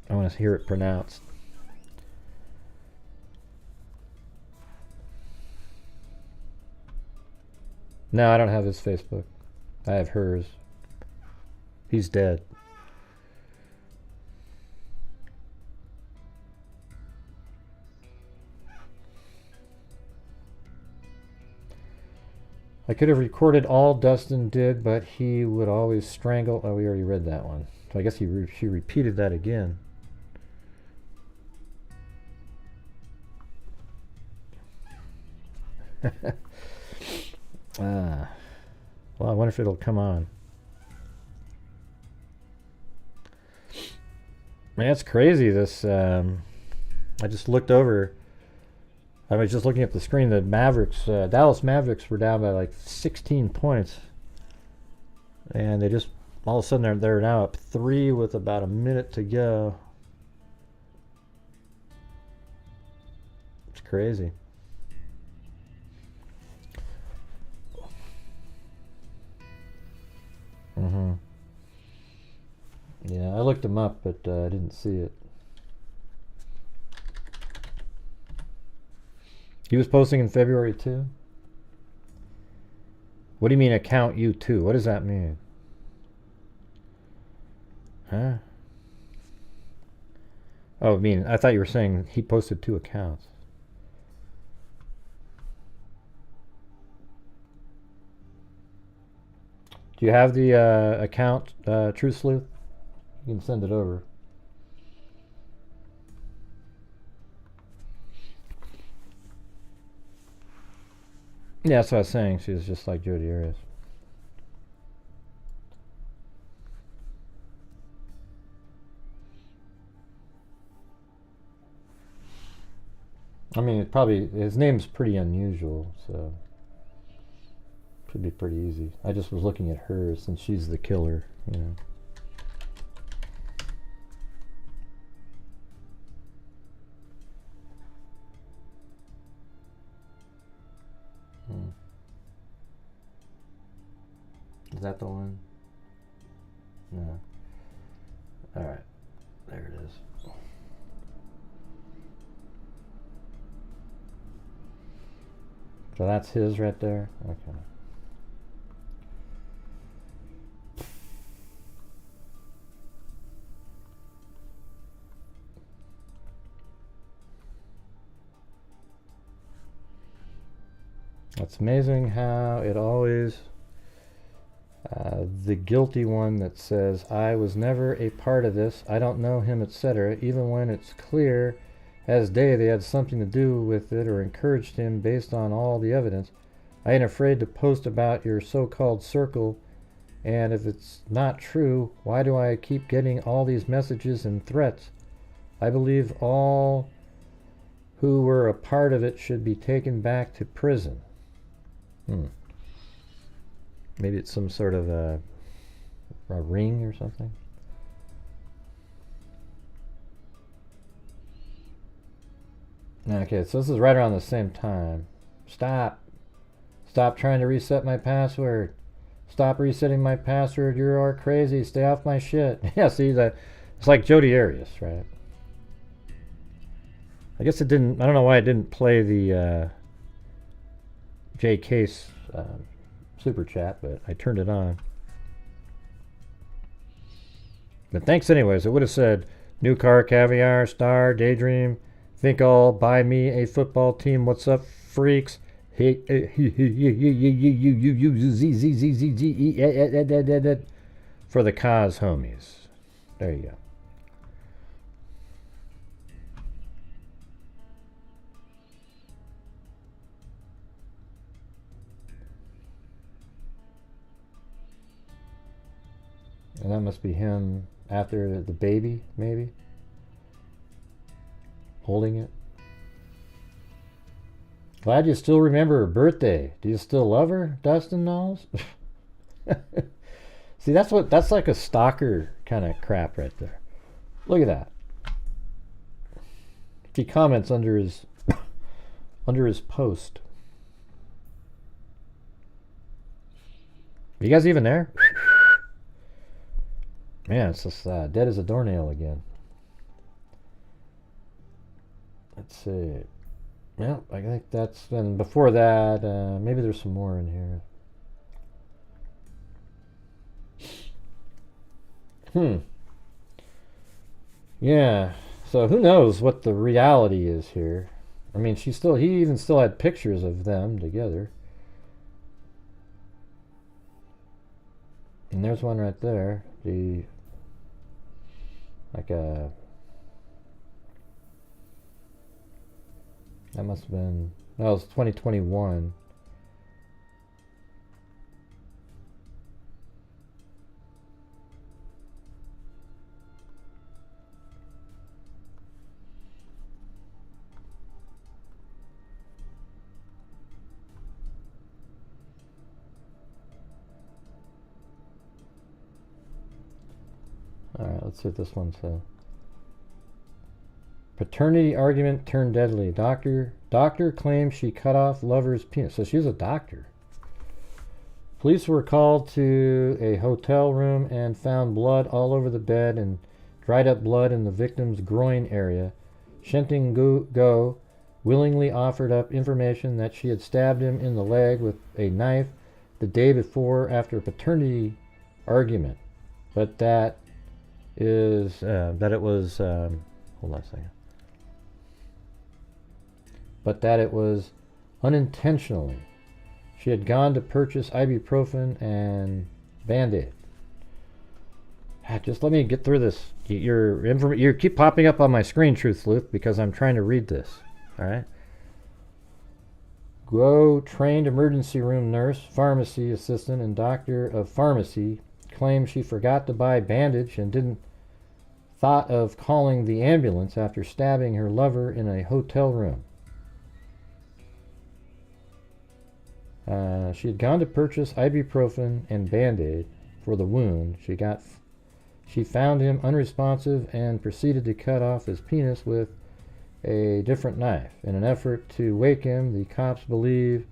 I want to hear it pronounced. No, I don't have his Facebook. I have hers. He's dead. I could have recorded all Dustin did, but he would always strangle... Oh, we already read that one. So I guess she repeated that again. Well, I wonder if it'll come on. Man, that's crazy. This, I just looked over. I was just looking at the screen. The Mavericks, Dallas Mavericks, were down by like 16 points, and they just all of a sudden they're now up 3 with about a minute to go. It's crazy. Yeah, I looked them come up, but I didn't see it. He was posting in February too? What do you mean account you too? What does that mean? Huh? Oh, I mean, I thought you were saying he posted 2 accounts. Do you have the account, True Sleuth? You can send it over. Yeah, that's what I was saying. She was just like Jodi Arias. I mean, it probably, his name's pretty unusual, so should be pretty easy. I just was looking at her since she's the killer, you know. Is that the one? No. Alright. There it is. So that's his right there? Okay. It's amazing how it always, the guilty one that says, I was never a part of this, I don't know him, etc., even when it's clear as day they had something to do with it or encouraged him based on all the evidence. I ain't afraid to post about your so-called circle, and if it's not true, why do I keep getting all these messages and threats? I believe all who were a part of it should be taken back to prison. Maybe it's some sort of a ring or something. Okay, so this is right around the same time. Stop trying to reset my password. Stop resetting my password. You are crazy. Stay off my shit. Yeah, see that? It's like Jodi Arias, right? I guess it didn't. I don't know why it didn't play the J Case super chat, but I turned it on. But thanks anyways. It would have said new car, caviar, star, daydream, think all, buy me a football team. What's up, freaks? Hey, for the cause, homies. There you go. And that must be him after the baby, maybe? Holding it. Glad you still remember her birthday. Do you still love her, Dustin Knowles? See, that's like a stalker kind of crap right there. Look at that. He comments under his post. You guys even there? Man, it's just dead as a doornail again. Let's see. Well, I think that's... And before that, maybe there's some more in here. Yeah. So who knows what the reality is here. I mean, he even still had pictures of them together. And there's one right there. That must have been, that was 2021. All right, let's see what this one says. Paternity argument turned deadly. Doctor claims she cut off lover's penis. So she was a doctor. Police were called to a hotel room and found blood all over the bed and dried up blood in the victim's groin area, Shenting Guo willingly offered up information that she had stabbed him in the leg with a knife the day before after a paternity argument, but that it was unintentionally. She had gone to purchase ibuprofen and Band-Aid. Just let me get through this. You keep popping up on my screen, Truth Sleuth, because I'm trying to read this. All right. Guo, trained emergency room nurse, pharmacy assistant, and doctor of pharmacy, claimed she forgot to buy bandage and didn't thought of calling the ambulance after stabbing her lover in a hotel room. She had gone to purchase ibuprofen and Band-Aid for the wound. She found him unresponsive and proceeded to cut off his penis with a different knife. In an effort to wake him, the cops believe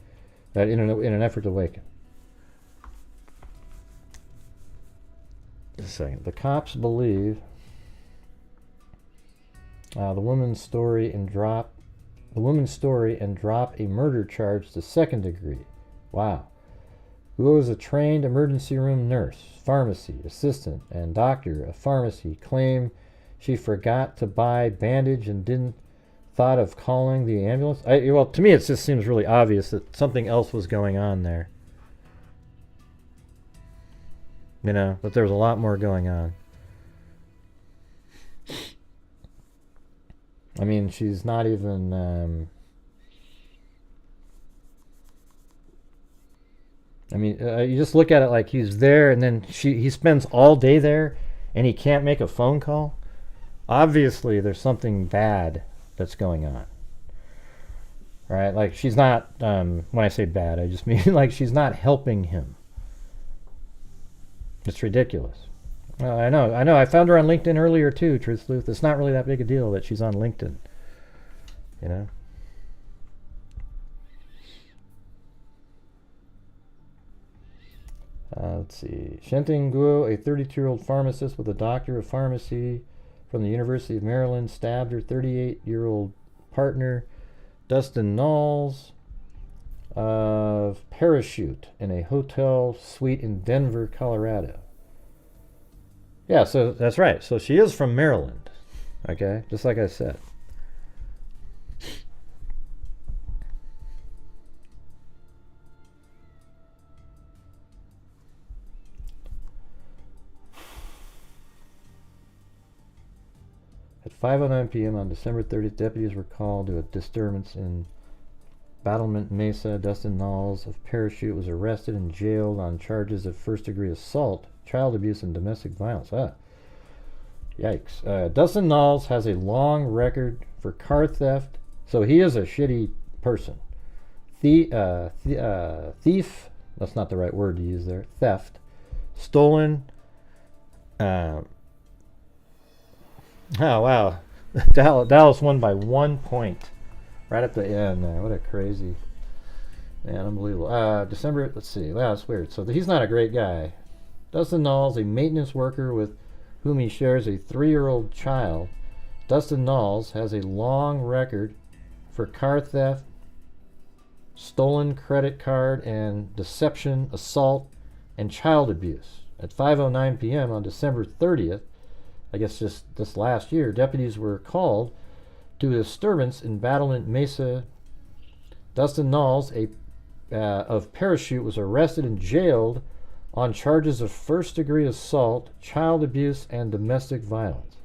that in an effort to wake him. Just a second. The cops believe the woman's story and drop a murder charge to second degree. Wow. Who was a trained emergency room nurse, pharmacy assistant, and doctor of pharmacy, claimed she forgot to buy bandage and didn't thought of calling the ambulance. Well, to me, it just seems really obvious that something else was going on there. You know, but there was a lot more going on. I mean, she's not even. You just look at it like he's there, and then he spends all day there, and he can't make a phone call. Obviously, there's something bad that's going on. Right? Like, she's not. When I say bad, I just mean like she's not helping him. It's ridiculous. Well, I know. I found her on LinkedIn earlier too, Truth Sleuth. It's not really that big a deal that she's on LinkedIn. You know? Let's see. Shenting Guo, a 32-year-old pharmacist with a doctor of pharmacy from the University of Maryland, stabbed her 38-year-old partner, Dustin Knowles, of Parachute in a hotel suite in Denver, Colorado. Yeah, so that's right. So she is from Maryland. Okay? Just like I said. At 5:09 p.m. on December 30th, deputies were called to a disturbance in Battlement Mesa. Dustin Knowles of Parachute was arrested and jailed on charges of first-degree assault, child abuse, and domestic violence. Yikes. Dustin Knowles has a long record for car theft, so he is a shitty person. Thief, that's not the right word to use there, theft, stolen, oh, wow. Dallas won by 1 point. Right at the end there. What a crazy. Man, unbelievable. December, let's see. Wow, that's weird. So he's not a great guy. Dustin Knowles, a maintenance worker with whom he shares a 3-year-old child. Dustin Knowles has a long record for car theft, stolen credit card, and deception, assault, and child abuse. At 5:09 p.m. on December 30th, I guess just this last year, deputies were called to a disturbance in Battlement Mesa. Dustin Knowles, of Parachute, was arrested and jailed on charges of first-degree assault, child abuse, and domestic violence.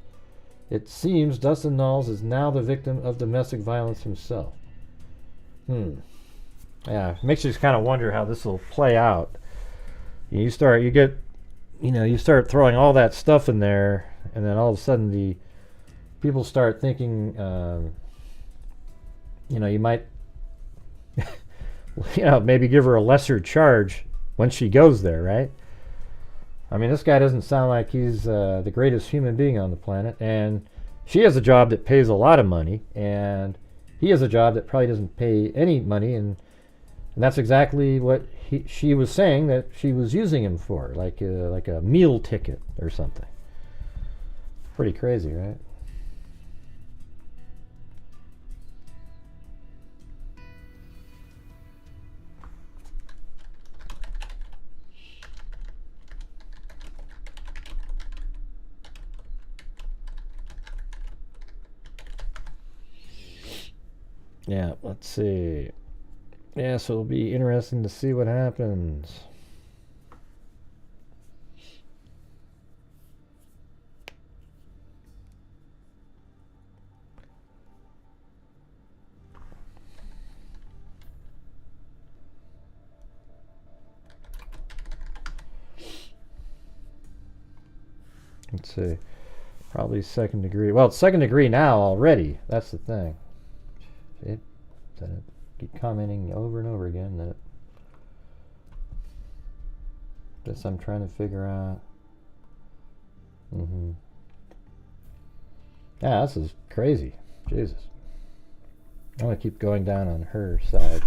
It seems Dustin Knowles is now the victim of domestic violence himself. Yeah, it makes you just kind of wonder how this will play out. You start throwing all that stuff in there, and then all of a sudden the people start thinking, you might, maybe give her a lesser charge when she goes there, right? I mean, this guy doesn't sound like he's the greatest human being on the planet, and she has a job that pays a lot of money, and he has a job that probably doesn't pay any money, and that's exactly what she was saying that she was using him for, like a meal ticket or something. Pretty crazy, right? Yeah, let's see. Yeah, so it'll be interesting to see what happens. Let's see. Probably second degree. Well, it's second degree now already. That's the thing. It keep commenting over and over again that this I'm trying to figure out. Yeah, this is crazy. Jesus. I'm gonna keep going down on her side.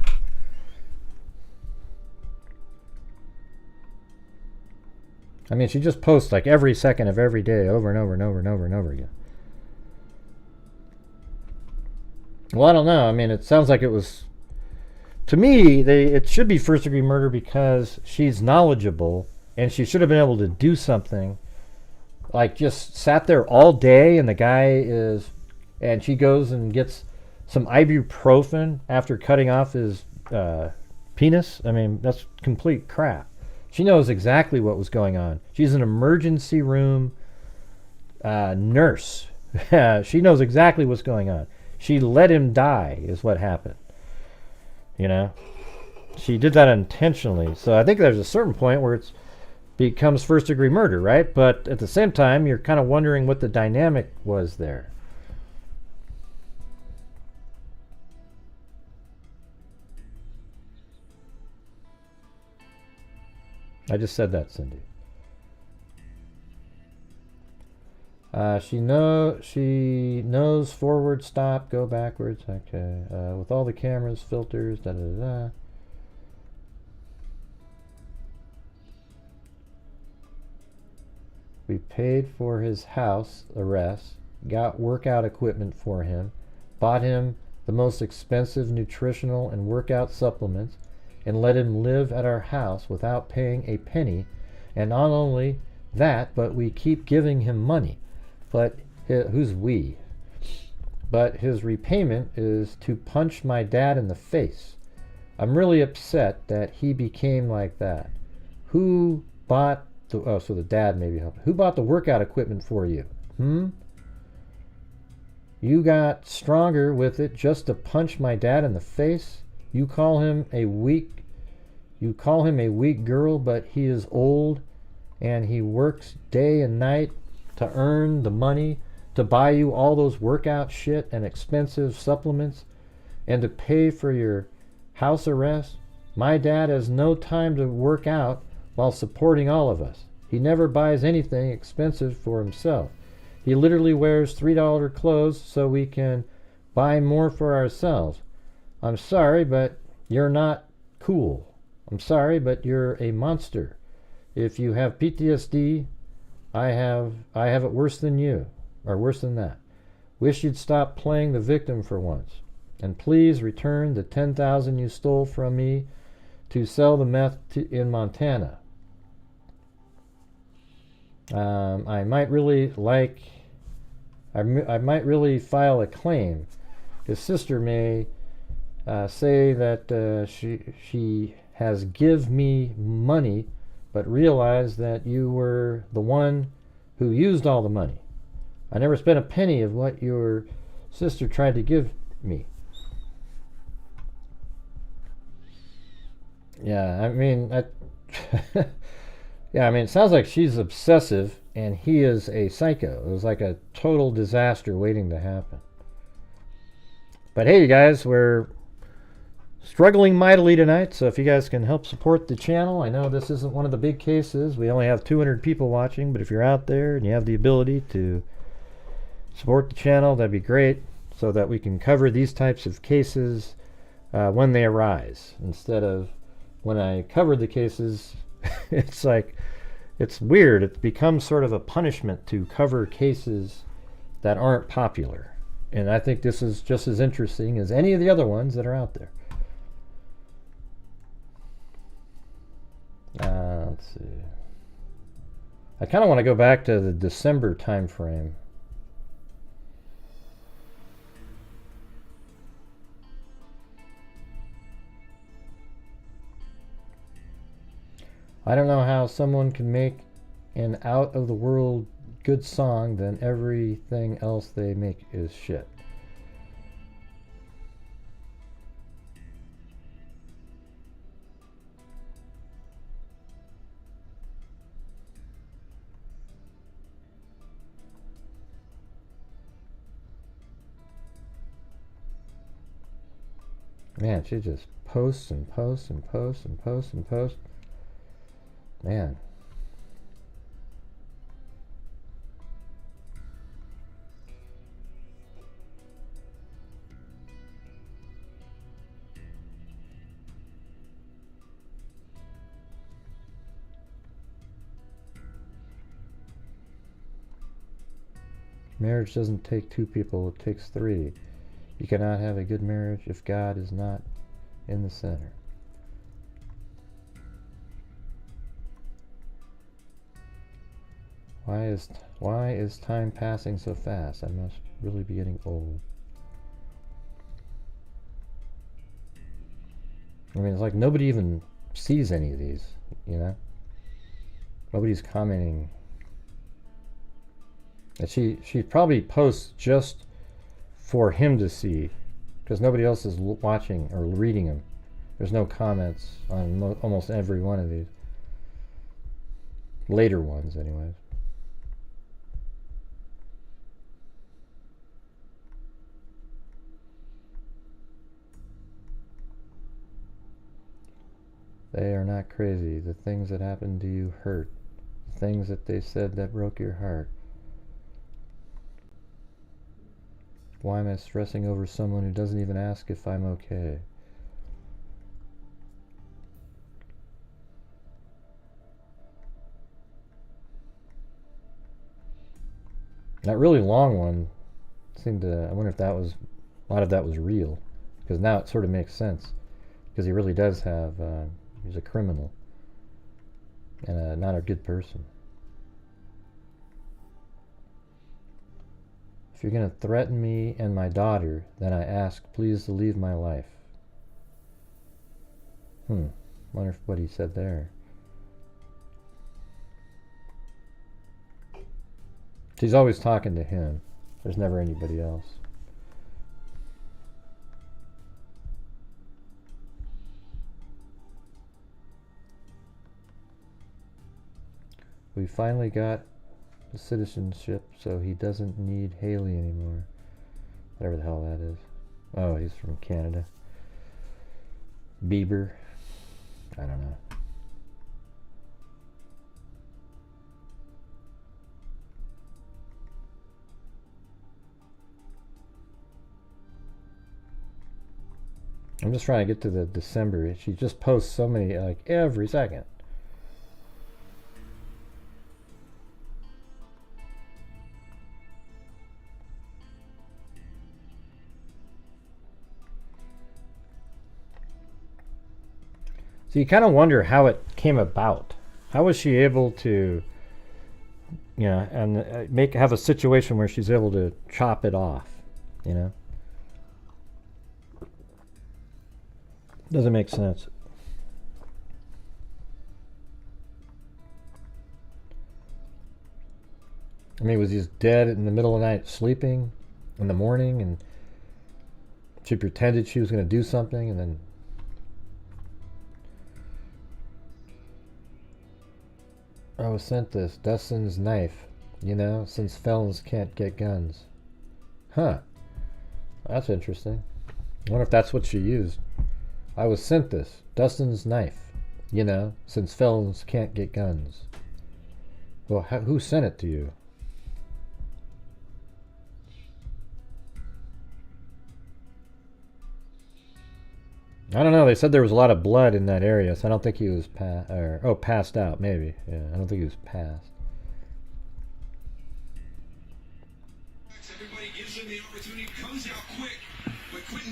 I mean, she just posts like every second of every day over and over and over and over and over again. Well, I don't know. I mean, it sounds like it was, to me, it should be first degree murder because she's knowledgeable and she should have been able to do something. Like just sat there all day and the guy is, and she goes and gets some ibuprofen after cutting off his penis. I mean, that's complete crap. She knows exactly what was going on. She's an emergency room nurse. She knows exactly what's going on. She let him die is what happened. You know? She did that intentionally. So I think there's a certain point where it becomes first degree murder, right? But at the same time, you're kind of wondering what the dynamic was there. I just said that, Cindy. She knows forward, stop, go backwards. Okay. With all the cameras, filters, da da da. We paid for his house arrest, got workout equipment for him, bought him the most expensive nutritional and workout supplements, and let him live at our house without paying a penny. And not only that, but we keep giving him money. But who's we? But his repayment is to punch my dad in the face. I'm really upset that he became like that. Who bought the, oh, so the dad maybe helped. Who bought the workout equipment for you? You got stronger with it just to punch my dad in the face? You call him a weak girl, but he is old and he works day and night to earn the money to buy you all those workout shit and expensive supplements and to pay for your house arrest. My dad has no time to work out while supporting all of us. He never buys anything expensive for himself. He literally wears $3 clothes so we can buy more for ourselves. I'm sorry, but you're not cool. I'm sorry, but you're a monster. If you have PTSD, I have it worse than you, or worse than that. Wish you'd stop playing the victim for once. And please return the $10,000 you stole from me to sell the meth in Montana. I might really file a claim. His sister may say that she has give me money, but realize that you were the one who used all the money. I never spent a penny of what your sister tried to give me. Yeah, I mean, yeah, I mean, it sounds like she's obsessive and he is a psycho. It was like a total disaster waiting to happen. But hey, you guys, we're struggling mightily tonight, so if you guys can help support the channel. I know this isn't one of the big cases. We only have 200 people watching, but if you're out there and you have the ability to support the channel, that'd be great, so that we can cover these types of cases when they arise, instead of when I cover the cases it's like it's weird. It becomes sort of a punishment to cover cases that aren't popular. And I think this is just as interesting as any of the other ones that are out there. Let's see. I kind of want to go back to the December time frame. I don't know how someone can make an out-of-the-world good song, then everything else they make is shit. Man, she just posts and posts and posts and posts and posts. Man. Marriage doesn't take two people, it takes three. You cannot have a good marriage if God is not in the center. Why is time passing so fast? I must really be getting old. I mean, it's like nobody even sees any of these, you know? Nobody's commenting. And she probably posts just for him to see, because nobody else is watching or reading them. There's no comments on almost every one of these. Later ones, anyways. They are not crazy. The things that happened to you hurt. The things that they said that broke your heart. Why am I stressing over someone who doesn't even ask if I'm okay? That really long one seemed to, I wonder if that was, a lot of that was real. Because now it sort of makes sense. Because he really does have, he's a criminal. And not a good person. If you're going to threaten me and my daughter, then I ask, please to leave my life. Wonder what he said there. She's always talking to him. There's never anybody else. We finally got the citizenship, so he doesn't need Haley anymore. Whatever the hell that is. Oh, he's from Canada. Bieber. I don't know. I'm just trying to get to the December. She just posts so many, like, every second. So you kind of wonder how it came about. How was she able to, you know, and have a situation where she's able to chop it off, you know? Doesn't make sense. I mean, was he dead in the middle of the night, sleeping in the morning, and she pretended she was going to do something, and then I was sent this, Dustin's knife, you know, since felons can't get guns. Huh. That's interesting. I wonder if that's what she used. I was sent this, Dustin's knife, you know, since felons can't get guns. Well, who sent it to you? I don't know. They said there was a lot of blood in that area, so I don't think he was passed out. Maybe. Yeah, I don't think he was passed.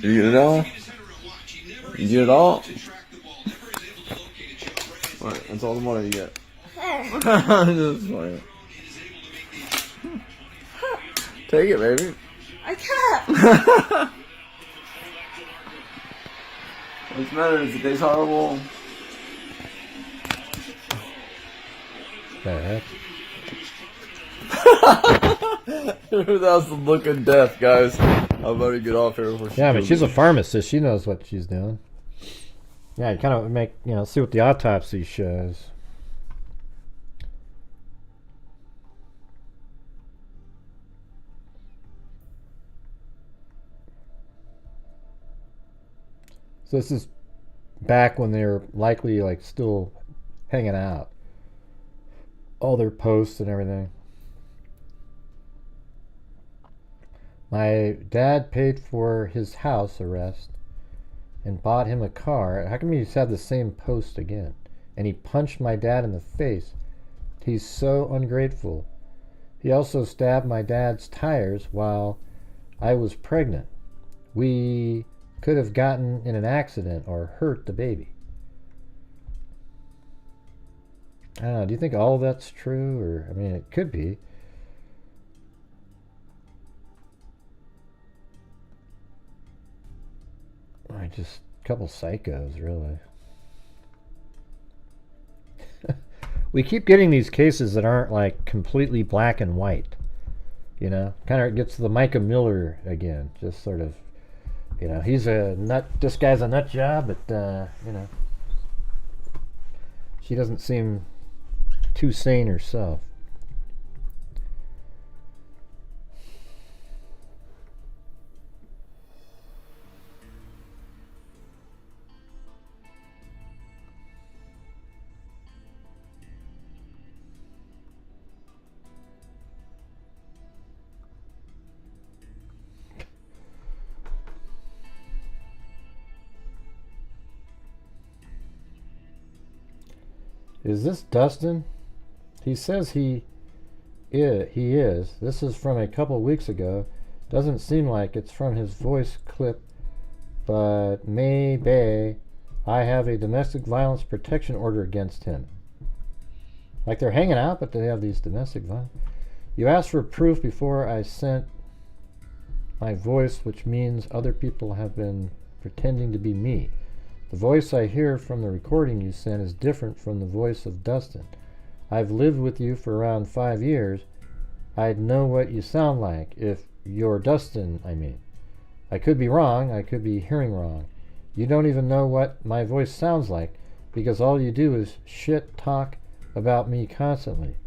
You get it all? You get it all? Alright, that's all the money you get. That's funny. Take it, baby. I can't. What's the matter? Is it taste horrible? The heck? That's the look of death, guys. I'm about to get off here. Yeah, but she's a pharmacist. She knows what she's doing. Yeah, you kind of make, see what the autopsy shows. So this is back when they're likely like still hanging out. All their posts and everything. My dad paid for his house arrest and bought him a car. How come he's had the same post again? And he punched my dad in the face. He's so ungrateful. He also stabbed my dad's tires while I was pregnant. We could have gotten in an accident or hurt the baby. I don't know. Do you think all of that's true? Or, I mean, it could be. Just a couple psychos, really. We keep getting these cases that aren't like completely black and white. Kind of gets to the Micah Miller again. Just sort of, he's a nut. This guy's a nut job, but she doesn't seem too sane herself. Is this Dustin? He says he is. This is from a couple weeks ago. Doesn't seem like it's from his voice clip, but maybe I have a domestic violence protection order against him. Like they're hanging out, but they have these domestic violence. You asked for proof before I sent my voice, which means other people have been pretending to be me. The voice I hear from the recording you sent is different from the voice of Dustin. I've lived with you for around 5 years. I'd know what you sound like if you're Dustin, I mean. I could be wrong. I could be hearing wrong. You don't even know what my voice sounds like because all you do is shit talk about me constantly.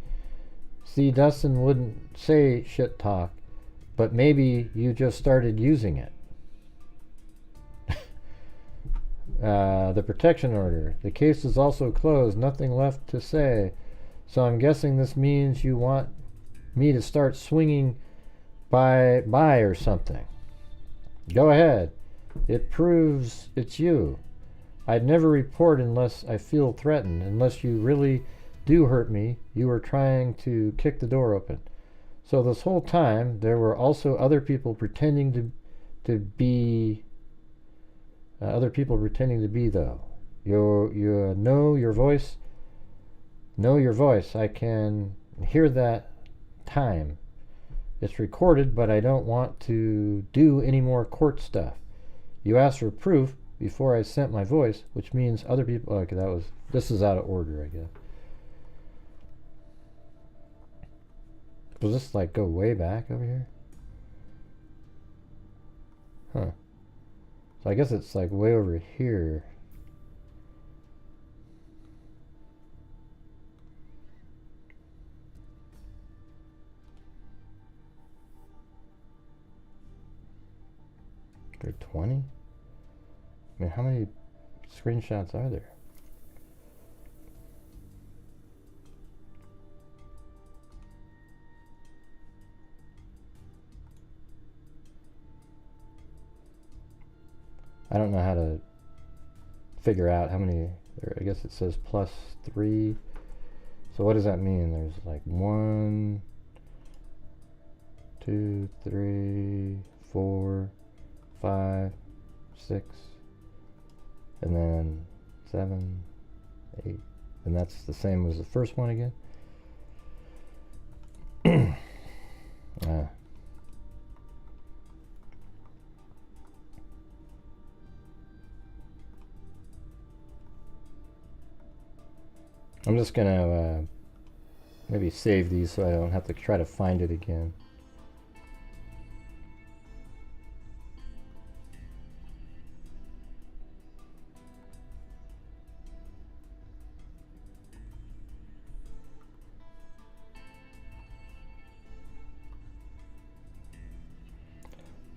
See, Dustin wouldn't say shit talk, but maybe you just started using it. The protection order. The case is also closed. Nothing left to say. So I'm guessing this means you want me to start swinging by or something. Go ahead. It proves it's you. I'd never report unless I feel threatened. Unless you really do hurt me, you were trying to kick the door open. So this whole time, there were also other people pretending to be... other people pretending to be, though. You know your voice. Know your voice. I can hear that time. It's recorded, but I don't want to do any more court stuff. You asked for proof before I sent my voice, which means other people... Okay, this is out of order, I guess. Does this, like, go way back over here? Huh. So I guess it's, like, way over here. There are 20? I mean, how many screenshots are there? I don't know how to figure out how many. I guess it says +3. So what does that mean? There's like 1, 2, 3, 4, 5, 6, and then 7, 8, and that's the same as the first one again. I'm just gonna maybe save these so I don't have to try to find it again.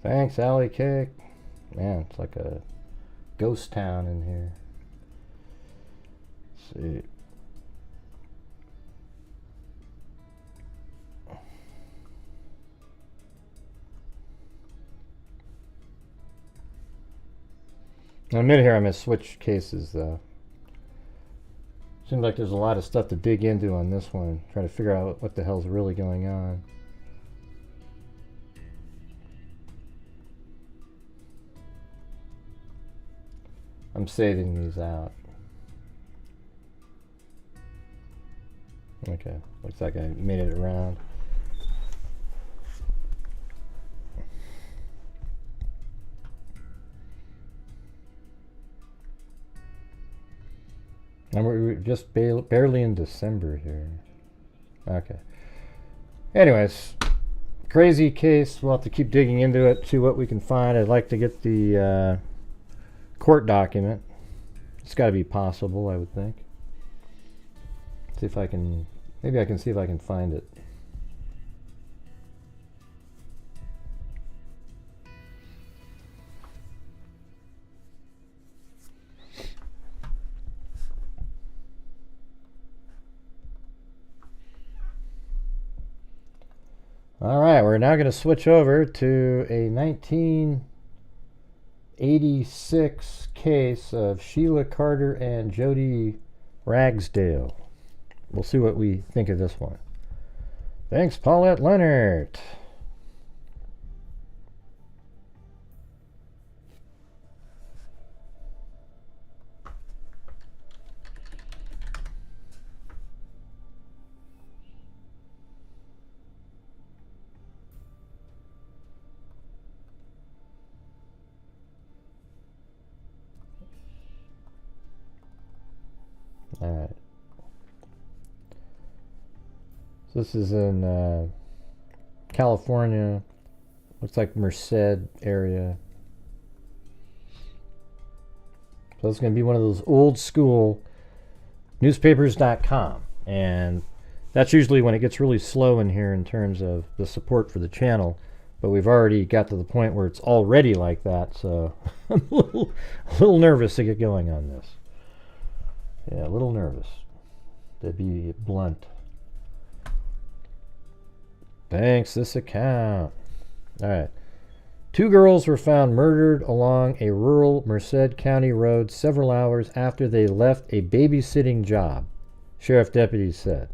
Thanks, Alley Cake. Man, it's like a ghost town in here. Let's see. In a minute here, I'm going to switch cases, though. Seems like there's a lot of stuff to dig into on this one. Try to figure out what the hell's really going on. I'm saving these out. Okay, looks like I made it around. And we're just barely in December here. Okay. Anyways, crazy case. We'll have to keep digging into it, see what we can find. I'd like to get the court document. It's got to be possible, I would think. See if I can. Maybe I can see if I can find it. All right, we're now going to switch over to a 1986 case of Sheila Carter and Jodi Ragsdale. We'll see what we think of this one. Thanks, Paulette Leonard. All right. So this is in California. Looks like Merced area. So it's going to be one of those old school newspapers.com. And that's usually when it gets really slow in here in terms of the support for the channel. But we've already got to the point where it's already like that. So I'm a little nervous to get going on this. Yeah, a little nervous, to be blunt. Thanks, this account. All right. 2 girls were found murdered along a rural Merced County road several hours after they left a babysitting job, sheriff deputies said.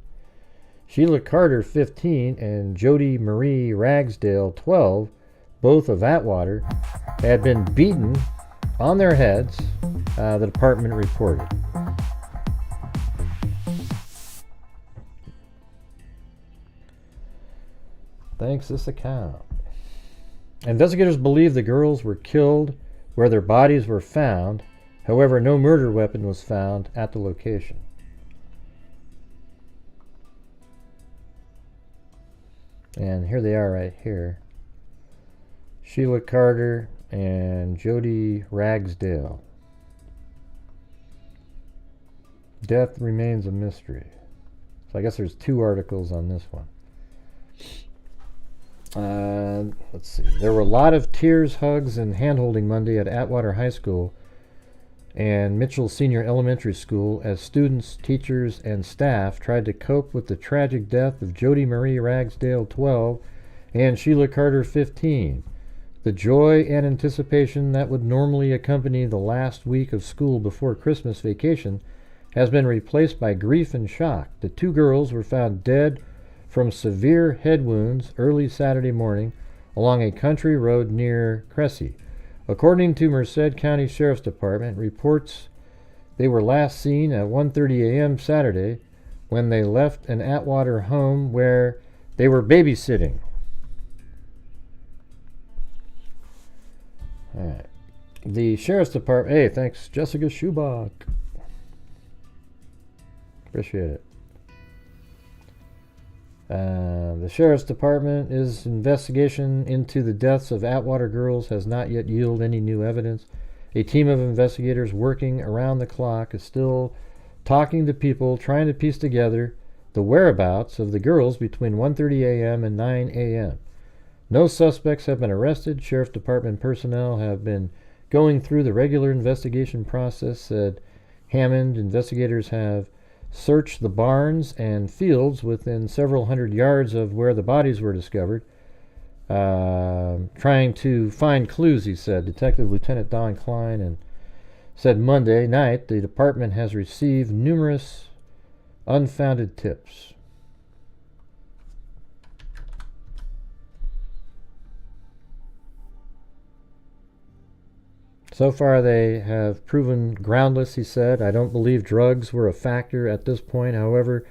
Sheila Carter, 15, and Jodi Marie Ragsdale, 12, both of Atwater, had been beaten on their heads, the department reported. Thanks, this account. Investigators believe the girls were killed where their bodies were found. However, no murder weapon was found at the location. And here they are right here. Sheila Carter and Jodi Ragsdale. Death remains a mystery. So I guess there's 2 articles on this one. Let's see. There were a lot of tears, hugs, and hand-holding Monday at Atwater High School and Mitchell Senior Elementary School as students, teachers, and staff tried to cope with the tragic death of Jodi Marie Ragsdale, 12, and Sheila Carter, 15. The joy and anticipation that would normally accompany the last week of school before Christmas vacation has been replaced by grief and shock. The 2 girls were found dead from severe head wounds early Saturday morning along a country road near Cressy. According to Merced County Sheriff's Department, reports they were last seen at 1:30 a.m. Saturday when they left an Atwater home where they were babysitting. All right. The Sheriff's Department... Hey, thanks, Jessica Schubach. Appreciate it. The Sheriff's Department's investigation into the deaths of Atwater girls has not yet yielded any new evidence. A team of investigators working around the clock is still talking to people, trying to piece together the whereabouts of the girls between 1:30 a.m. and 9 a.m. No suspects have been arrested. Sheriff's Department personnel have been going through the regular investigation process, said Hammond. Investigators have searched the barns and fields within several hundred yards of where the bodies were discovered, trying to find clues, he said. Detective Lieutenant Don Klein and said Monday night the department has received numerous unfounded tips. So far they have proven groundless, he said. I don't believe drugs were a factor at this point. However,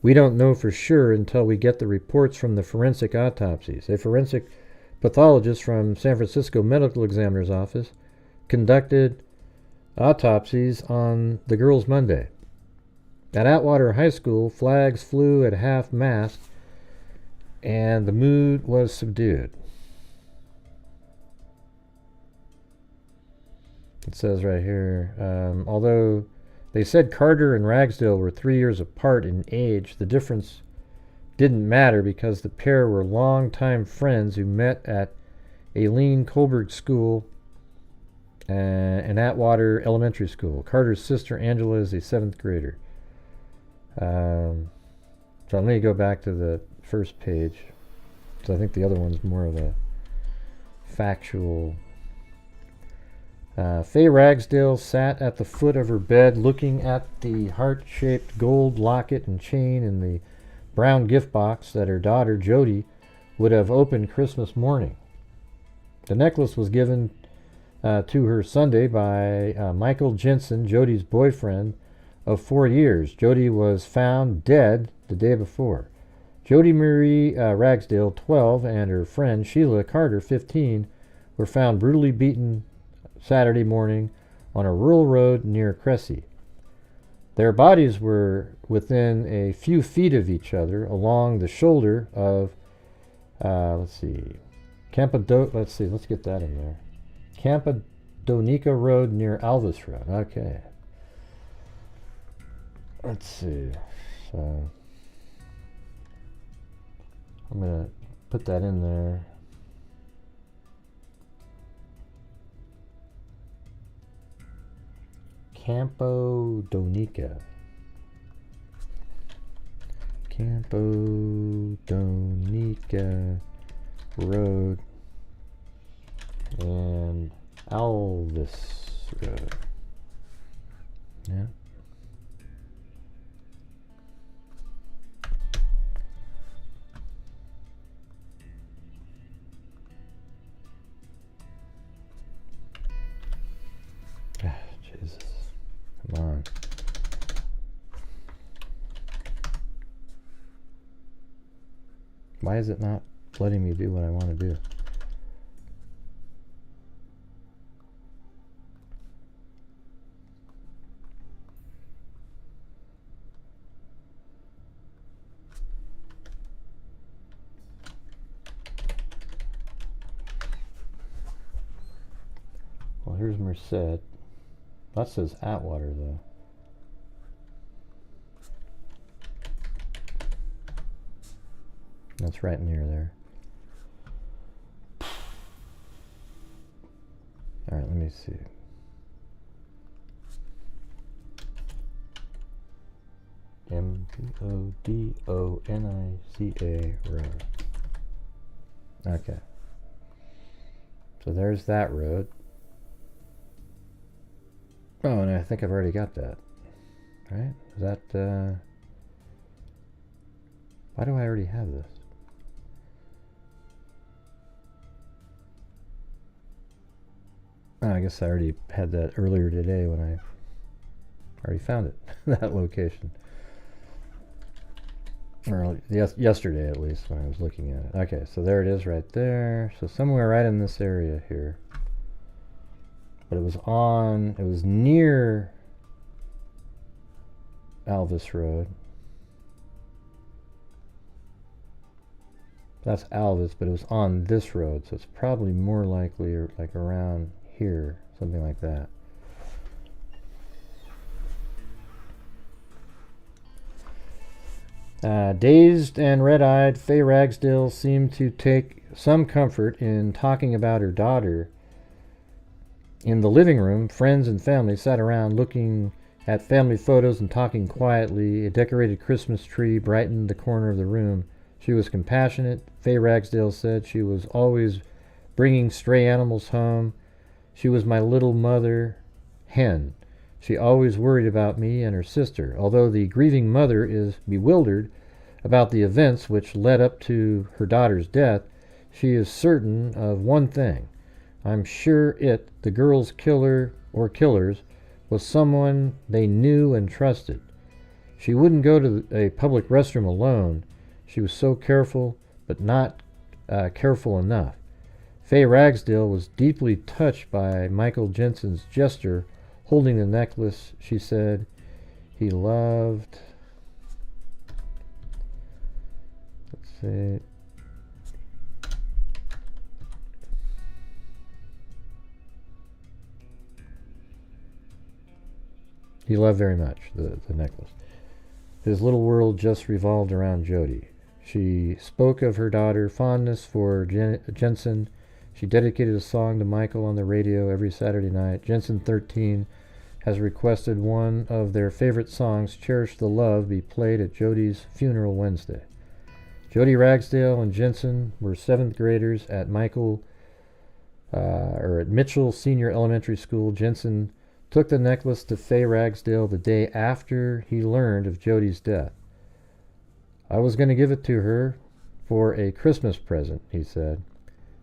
we don't know for sure until we get the reports from the forensic autopsies. A forensic pathologist from San Francisco Medical Examiner's Office conducted autopsies on the girls Monday. At Atwater High School, flags flew at half-mast and the mood was subdued. It says right here, although they said Carter and Ragsdale were 3 years apart in age, the difference didn't matter because the pair were longtime friends who met at Aileen Colberg School and Atwater Elementary School. Carter's sister Angela is a 7th grader. So let me go back to the first page. So I think the other one's more of a factual. Faye Ragsdale sat at the foot of her bed looking at the heart-shaped gold locket and chain in the brown gift box that her daughter Jodi would have opened Christmas morning. The necklace was given to her Sunday by Michael Jensen, Jodi's boyfriend of 4 years. Jodi was found dead the day before. Jodi Marie Ragsdale, 12, and her friend Sheila Carter, 15, were found brutally beaten Saturday morning on a rural road near Cressy. Their bodies were within a few feet of each other along the shoulder of, let's get that in there. Campadonica Road near Alvis Road. Okay. Let's see. So I'm going to put that in there. Campadonica Road and Alvis Road. Yeah. Jesus. Come on. Why is it not letting me do what I want to do? Well, here's Merced. That says Atwater, though. That's right near there. All right, let me see. Mbodonica Road. Okay. So there's that road. Oh, and I think I've already got that. Right? Is that, why do I already have this? Oh, I guess I already had that earlier today when I already found it, that location. Or yesterday at least when I was looking at it. Okay, so there it is right there. So somewhere right in this area here. But it was near Alvis Road. That's Alvis, but it was on this road, so it's probably more likely like around here, something like that. Dazed and red-eyed, Faye Ragsdale seemed to take some comfort in talking about her daughter. In the living room, friends and family sat around looking at family photos and talking quietly. A decorated Christmas tree brightened the corner of the room. She was compassionate. Faye Ragsdale said she was always bringing stray animals home. She was my little mother hen. She always worried about me and her sister. Although the grieving mother is bewildered about the events which led up to her daughter's death, she is certain of one thing. I'm sure the girl's killer or killers, was someone they knew and trusted. She wouldn't go to a public restroom alone. She was so careful, but not careful enough. Faye Ragsdale was deeply touched by Michael Jensen's gesture holding the necklace. She said he loved... Let's see... He loved very much the necklace. His little world just revolved around Jodi. She spoke of her daughter, fondness for Jensen. She dedicated a song to Michael on the radio every Saturday night. Jensen 13 has requested one of their favorite songs, Cherish the Love, be played at Jodi's funeral Wednesday. Jodi Ragsdale and Jensen were 7th graders at Mitchell Senior Elementary School. Jensen took the necklace to Faye Ragsdale the day after he learned of Jodi's death. I was going to give it to her for a Christmas present, he said.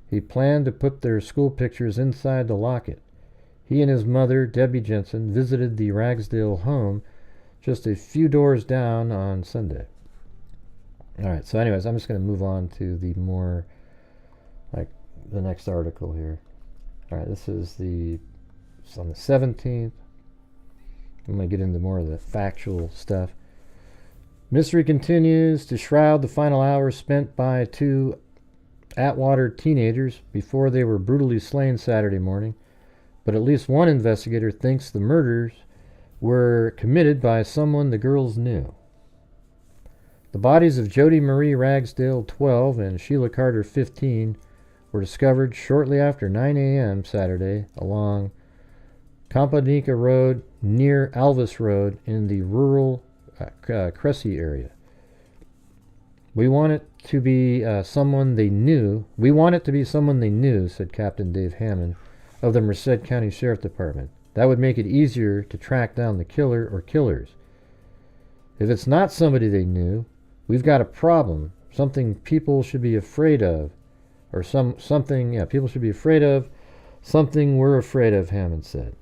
He planned to put their school pictures inside the locket. He and his mother, Debbie Jensen, visited the Ragsdale home just a few doors down on Sunday. All right, so anyways, I'm just going to move on to the more, like, the next article here. All right, this is on the 17th. I'm going to get into more of the factual stuff. Mystery continues to shroud the final hours spent by 2 Atwater teenagers before they were brutally slain Saturday morning, but at least one investigator thinks the murders were committed by someone the girls knew. The bodies of Jodi Marie Ragsdale, 12, and Sheila Carter, 15, were discovered shortly after 9 a.m. Saturday along Campanica Road near Alvis Road in the rural Cressy area. We want it to be someone they knew, said Captain Dave Hammond of the Merced County Sheriff Department. That would make it easier to track down the killer or killers. If it's not somebody they knew, we've got a problem, something people should be afraid of, or people should be afraid of, something we're afraid of, Hammond said.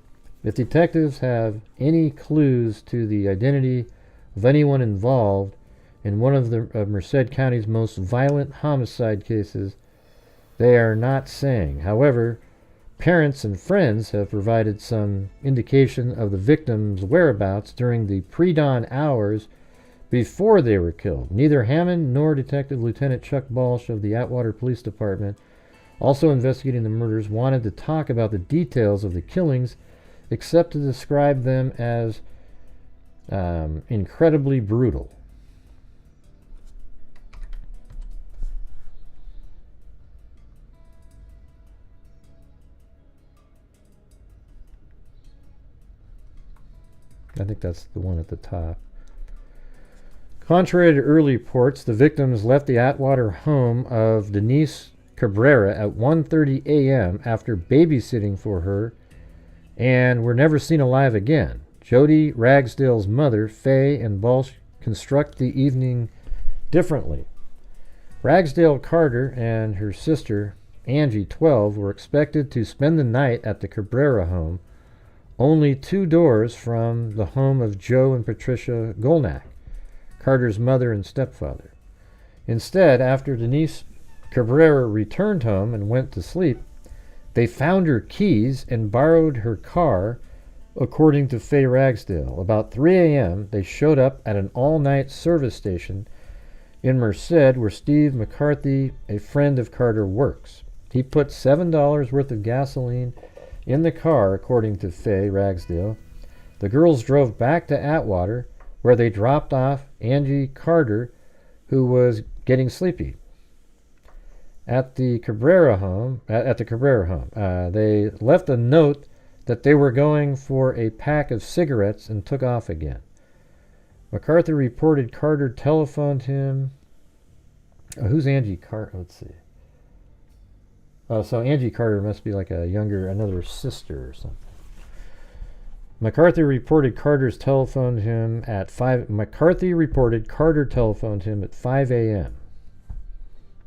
If detectives have any clues to the identity of anyone involved in one of Merced County's most violent homicide cases, they are not saying. However, parents and friends have provided some indication of the victims' whereabouts during the pre-dawn hours before they were killed. Neither Hammond nor Detective Lieutenant Chuck Balch of the Atwater Police Department, also investigating the murders, wanted to talk about the details of the killings except to describe them as incredibly brutal. I think that's the one at the top. Contrary to early reports, the victims left the Atwater home of Denise Cabrera at 1:30 a.m. after babysitting for her and were never seen alive again. Jodi Ragsdale's mother, Faye, and Balch construct the evening differently. Ragsdale Carter and her sister, Angie, 12, were expected to spend the night at the Cabrera home, only 2 doors from the home of Joe and Patricia Golnack, Carter's mother and stepfather. Instead, after Denise Cabrera returned home and went to sleep, they found her keys and borrowed her car, according to Faye Ragsdale. About 3 a.m., they showed up at an all-night service station in Merced, where Steve McCarthy, a friend of Carter, works. He put $7 worth of gasoline in the car, according to Faye Ragsdale. The girls drove back to Atwater, where they dropped off Angie Carter, who was getting sleepy. At the Cabrera home, they left a note that they were going for a pack of cigarettes and took off again. McCarthy reported Carter telephoned him. Who's Angie Carter? Let's see. So Angie Carter must be like another sister or something. McCarthy reported Carter telephoned him at 5 a.m.,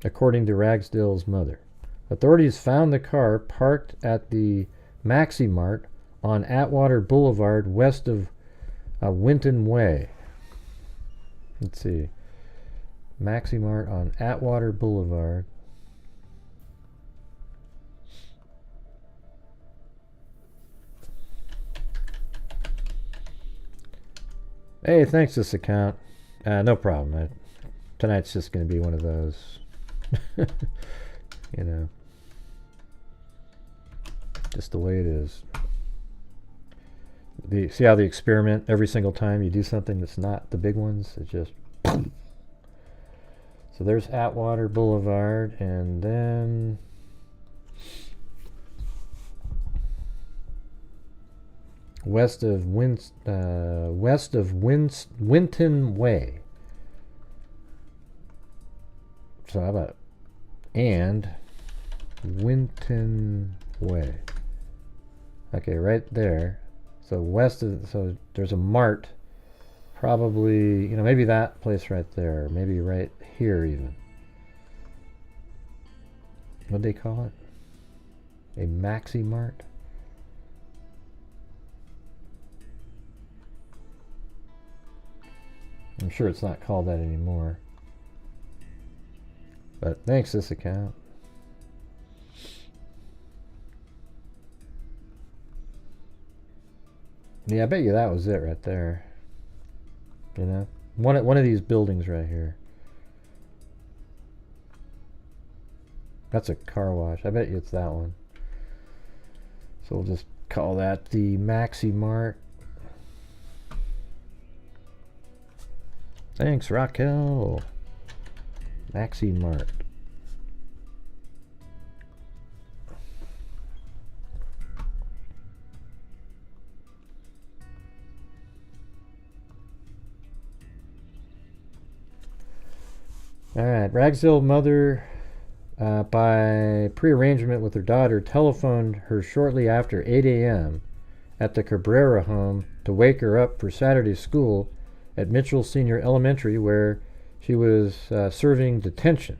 according to Ragsdale's mother. Authorities found the car parked at the Maxi Mart on Atwater Boulevard west of Winton Way. Let's see. Maxi Mart on Atwater Boulevard. Hey, thanks this account. No problem. Tonight's just going to be one of those. You know. Just the way it is. See how the experiment, every single time you do something that's not the big ones, it just... So there's Atwater Boulevard, and then... west of Winton Way. So how about... and Winton Way. Okay, right there. So so there's a mart, probably, maybe that place right there, maybe right here even. What'd they call it? A Maxi Mart? I'm sure it's not called that anymore. But thanks, this account. Yeah, I bet you that was it right there. One of these buildings right here. That's a car wash. I bet you it's that one. So we'll just call that the Maxi Mart. Thanks, Raquel. Maxi Mart. All right, Ragsdale mother, by prearrangement with her daughter, telephoned her shortly after 8 a.m. at the Cabrera home to wake her up for Saturday school at Mitchell Senior Elementary, where she was serving detention.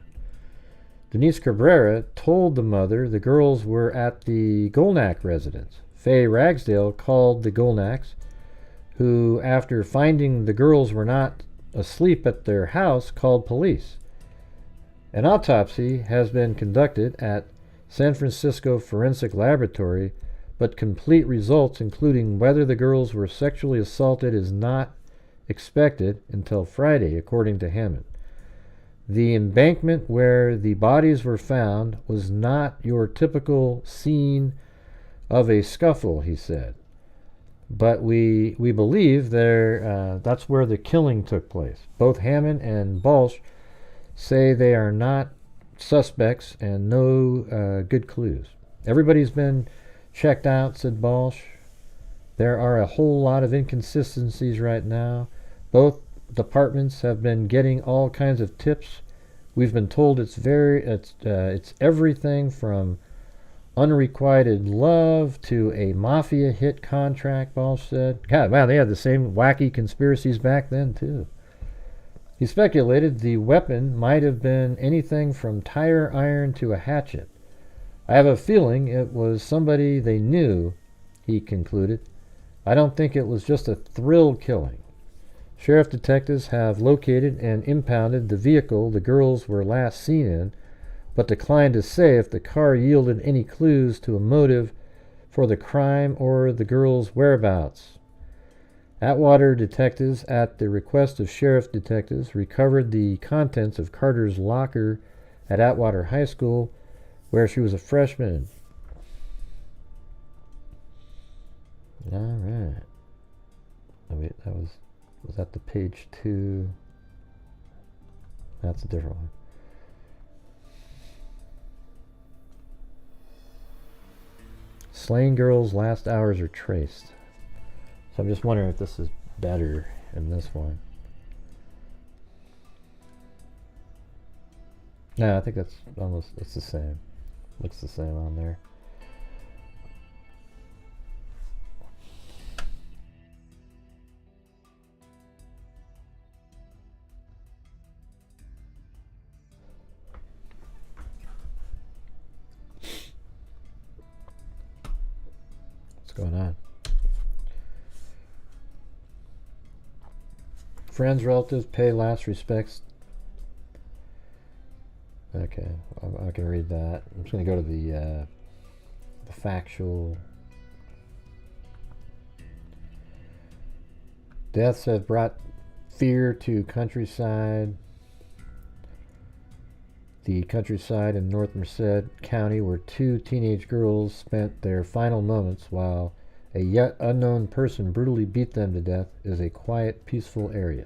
Denise Cabrera told the mother the girls were at the Golnack residence. Faye Ragsdale called the Golnacks, who, after finding the girls were not asleep at their house, called police. An autopsy has been conducted at San Francisco Forensic Laboratory, but complete results, including whether the girls were sexually assaulted, is not expected until Friday, according to Hammond. The embankment where the bodies were found was not your typical scene of a scuffle, he said. But we believe that's where the killing took place. Both Hammond and Balch say they are not suspects and no good clues. Everybody's been checked out, said Balch. There are a whole lot of inconsistencies right now. Both departments have been getting all kinds of tips. We've been told it's everything from unrequited love to a mafia hit contract, Balch said. God, wow, they had the same wacky conspiracies back then, too. He speculated the weapon might have been anything from tire iron to a hatchet. I have a feeling it was somebody they knew, he concluded. I don't think it was just a thrill killing. Sheriff detectives have located and impounded the vehicle the girls were last seen in, but declined to say if the car yielded any clues to a motive for the crime or the girls' whereabouts. Atwater detectives, at the request of sheriff detectives, recovered the contents of Carter's locker at Atwater High School, where she was a freshman. All right. Oh, wait, was that the page 2? That's a different one. Slain girls' last hours are traced. So I'm just wondering if this is better in this one. No, I think that's almost, it's the same. Looks the same on there. What's going on? Friends, relatives pay last respects. Okay, I can read that. I'm just going to go to the factual. Deaths have brought fear to countryside. The countryside in North Merced County, where 2 teenage girls spent their final moments while a yet unknown person brutally beat them to death, is a quiet, peaceful area.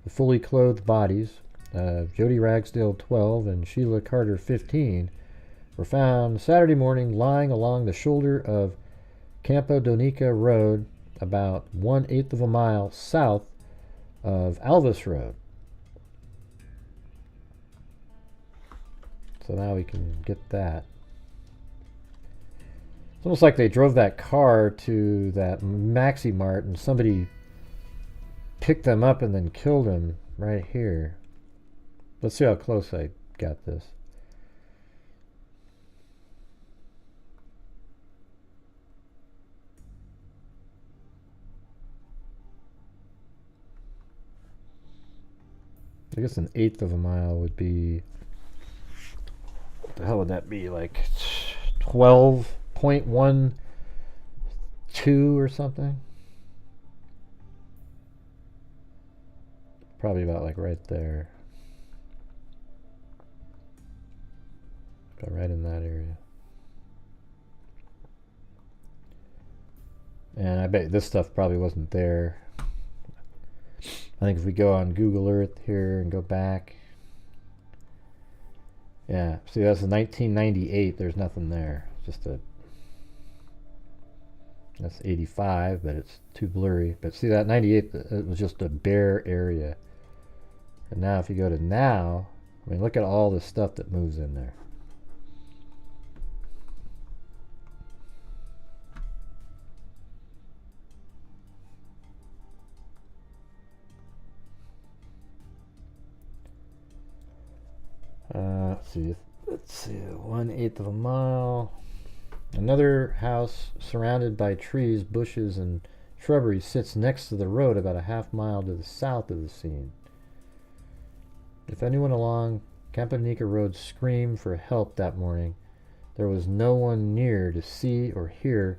The fully clothed bodies of Jodi Ragsdale, 12, and Sheila Carter, 15, were found Saturday morning lying along the shoulder of Campo Donica Road, about 1/8 of a mile south of Alvis Road. So now we can get that. It's almost like they drove that car to that Maxi Mart and somebody picked them up and then killed them right here. Let's see how close I got this. I guess 1/8 of a mile would be, what the hell would that be, like 12.12 or something? Probably about like right there. About right in that area. And I bet this stuff probably wasn't there. I think if we go on Google Earth here and go back. Yeah, see, that's 1998. There's nothing there. Just that's 85, but it's too blurry. But see, that 98, it was just a bare area. And now if you go to now, I mean, look at all the stuff that moves in there. Let's see, 1/8 of a mile. Another house surrounded by trees, bushes, and shrubbery sits next to the road about a half mile to the south of the scene. If anyone along Campanica Road screamed for help that morning, there was no one near to see or hear.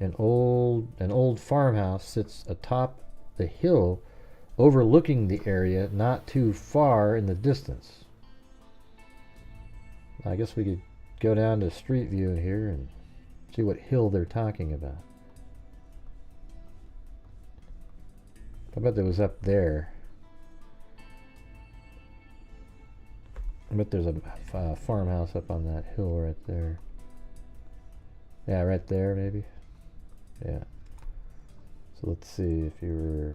An old farmhouse sits atop the hill overlooking the area not too far in the distance. I guess we could go down to Street View here and see what hill they're talking about. I bet that was up there. I bet there's a farmhouse up on that hill right there. Yeah, right there maybe. Yeah. So let's see if you were...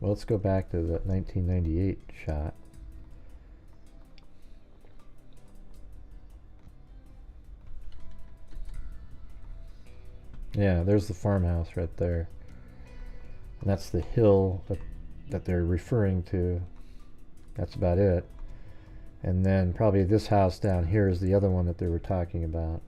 Well, let's go back to the 1998 shot. Yeah, there's the farmhouse right there. And that's the hill that they're referring to. That's about it. And then probably this house down here is the other one that they were talking about.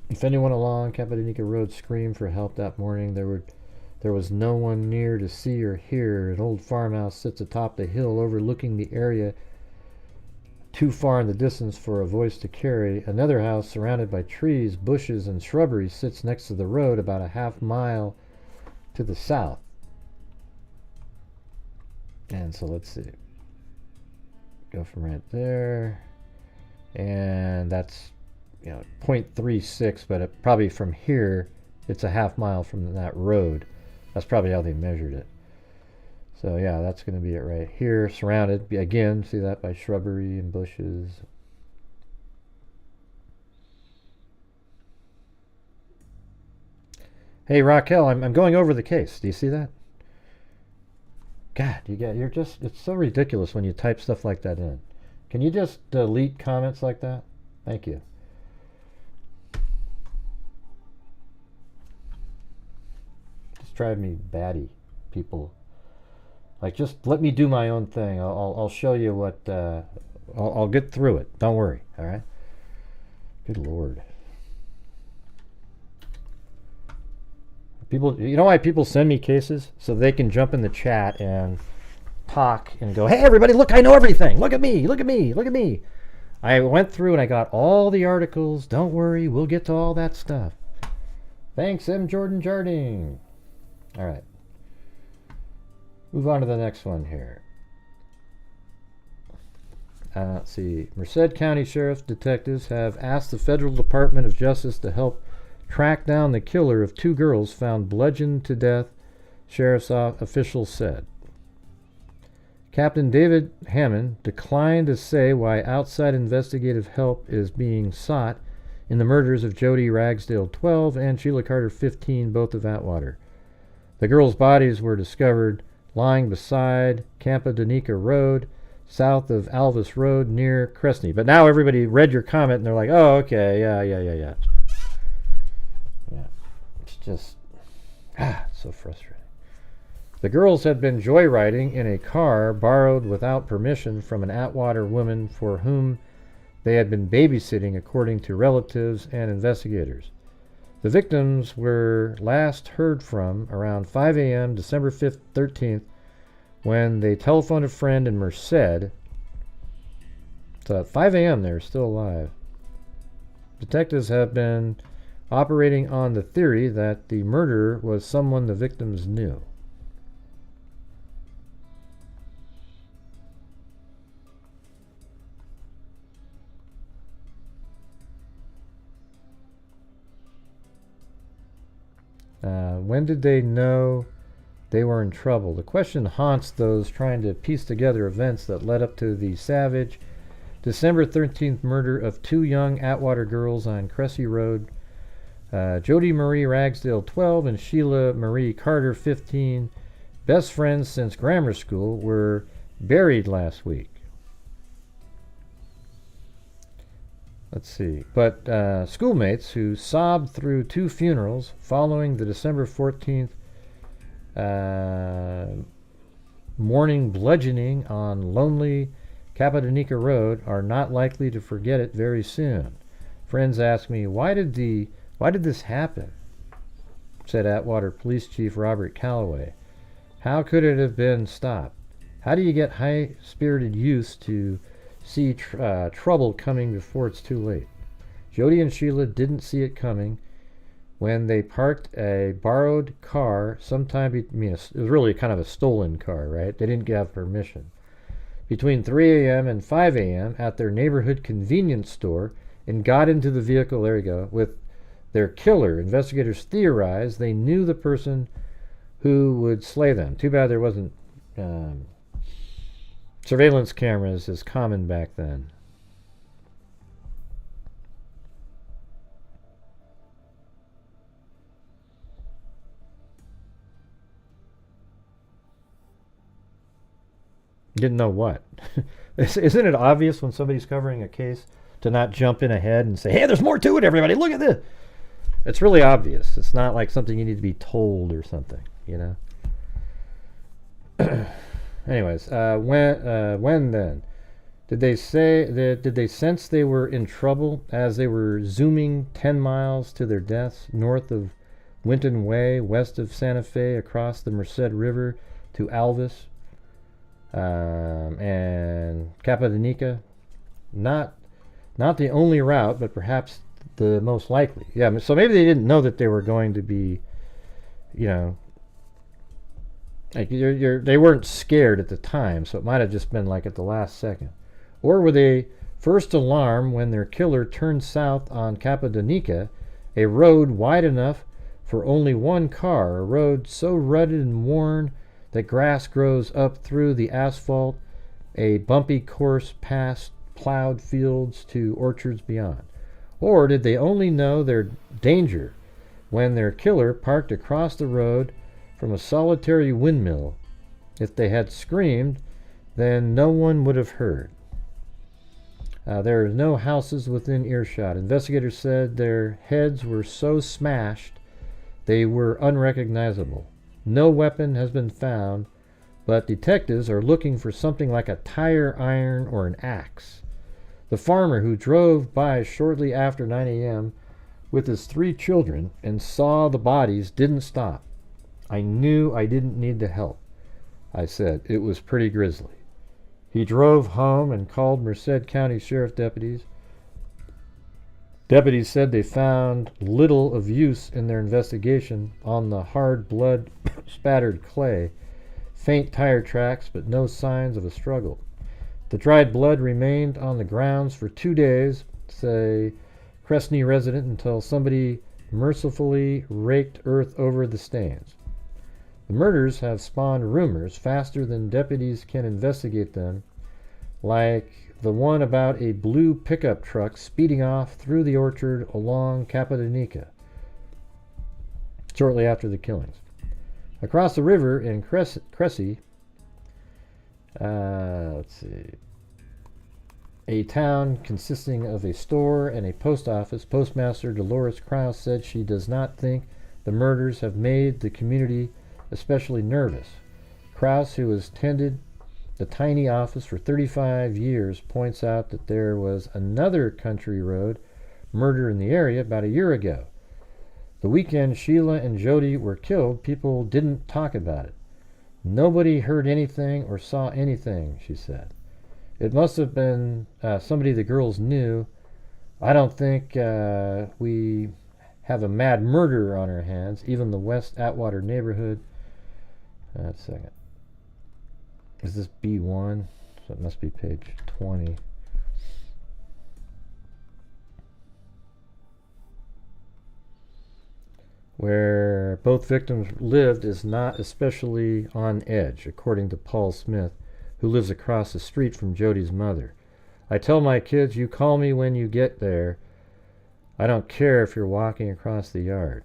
If anyone along Kappadonika Road screamed for help that morning, there was no one near to see or hear. An old farmhouse sits atop the hill overlooking the area too far in the distance for a voice to carry. Another house surrounded by trees, bushes, and shrubbery sits next to the road about a half mile to the south. And so let's see. Go from right there. And that's, 0.36, but probably from here, it's a half mile from that road. That's probably how they measured it. So yeah, that's going to be it right here, surrounded, again, see that, by shrubbery and bushes. Hey Raquel, I'm going over the case. Do you see that? God, it's so ridiculous when you type stuff like that in. Can you just delete comments like that? Thank you. Just drive me batty, people. Like, just let me do my own thing. I'll show you what, I'll get through it. Don't worry, all right? Good Lord. People, you know why people send me cases? So they can jump in the chat and talk and go, hey, everybody, look, I know everything. Look at me, look at me, look at me. I went through and I got all the articles. Don't worry, we'll get to all that stuff. Thanks, M. Jordan Jarding. All right. Move on to the next one here. Let's see. Merced County Sheriff's detectives have asked the Federal Department of Justice to help track down the killer of 2 girls found bludgeoned to death, sheriff's officials said. Captain David Hammond declined to say why outside investigative help is being sought in the murders of Jodi Ragsdale, 12, and Sheila Carter, 15, both of Atwater. The girls' bodies were discovered lying beside Kappadonika Road, south of Alvis Road, near Cresney. But now everybody read your comment and they're like, oh, okay, yeah. Yeah, it's just, it's so frustrating. The girls had been joyriding in a car borrowed without permission from an Atwater woman for whom they had been babysitting, according to relatives and investigators. The victims were last heard from around 5 a.m. December 5th, 13th, when they telephoned a friend in Merced. So at 5 a.m. they were still alive. Detectives have been operating on the theory that the murderer was someone the victims knew. When did they know they were in trouble? The question haunts those trying to piece together events that led up to the savage December 13th murder of 2 young Atwater girls on Cressy Road. Jodi Marie Ragsdale, 12, and Sheila Marie Carter, 15, best friends since grammar school, were buried last week. Let's see. But schoolmates who sobbed through 2 funerals following the December 14th morning bludgeoning on lonely Kappadonika Road are not likely to forget it very soon. Friends ask me, why did this happen? Said Atwater Police Chief Robert Calloway. How could it have been stopped? How do you get high-spirited youth to see trouble coming before it's too late? Jodi and Sheila didn't see it coming when they parked a borrowed car sometime, it was really kind of a stolen car, right? They didn't have permission. Between 3 a.m. and 5 a.m. at their neighborhood convenience store and got into the vehicle, there you go, with their killer. Investigators theorized they knew the person who would slay them. Too bad there wasn't surveillance cameras as common back then. Didn't know what. Isn't it obvious when somebody's covering a case to not jump in ahead and say, hey, there's more to it, everybody, look at this. It's really obvious. It's not like something you need to be told or something, you know. Anyways, when then? Did they sense they were in trouble as they were zooming 10 miles to their deaths north of Winton Way, west of Santa Fe, across the Merced River to Alvis and Cappadocia? Not the only route, but perhaps the most likely. Yeah, so maybe they didn't know that they were going to be, you know, like they weren't scared at the time, so it might have just been like at the last second. Or were they first alarmed when their killer turned south on Cappadocia, a road wide enough for only one car, a road so rutted and worn that grass grows up through the asphalt, a bumpy course past plowed fields to orchards beyond? Or did they only know their danger when their killer parked across the road from a solitary windmill? If they had screamed, then no one would have heard. There are no houses within earshot. Investigators said their heads were so smashed they were unrecognizable. No weapon has been found, but detectives are looking for something like a tire iron or an axe. The farmer who drove by shortly after 9 a.m. with his 3 children and saw the bodies didn't stop. I knew I didn't need the help. I said it was pretty grisly. He drove home and called Merced County Sheriff deputies. Deputies said they found little of use in their investigation on the hard blood spattered clay, faint tire tracks, but no signs of a struggle. The dried blood remained on the grounds for 2 days, say Cresney resident, until somebody mercifully raked earth over the stains. The murders have spawned rumors faster than deputies can investigate them, like the one about a blue pickup truck speeding off through the orchard along Cappadocia shortly after the killings. Across the river in Cressy, a town consisting of a store and a post office, Postmaster Dolores Krause said she does not think the murders have made the community especially nervous. Krause, who has tended the tiny office for 35 years, points out that there was another country road murder in the area about a year ago. The weekend Sheila and Jodi were killed, people didn't talk about it. Nobody heard anything or saw anything, she said. It must have been somebody the girls knew. I don't think we have a mad murderer on our hands. Even the West Atwater neighborhood. A second. Is this B1? So it must be page 20. Where both victims lived is not especially on edge, according to Paul Smith, who lives across the street from Jodi's mother. I tell my kids, you call me when you get there. I don't care if you're walking across the yard.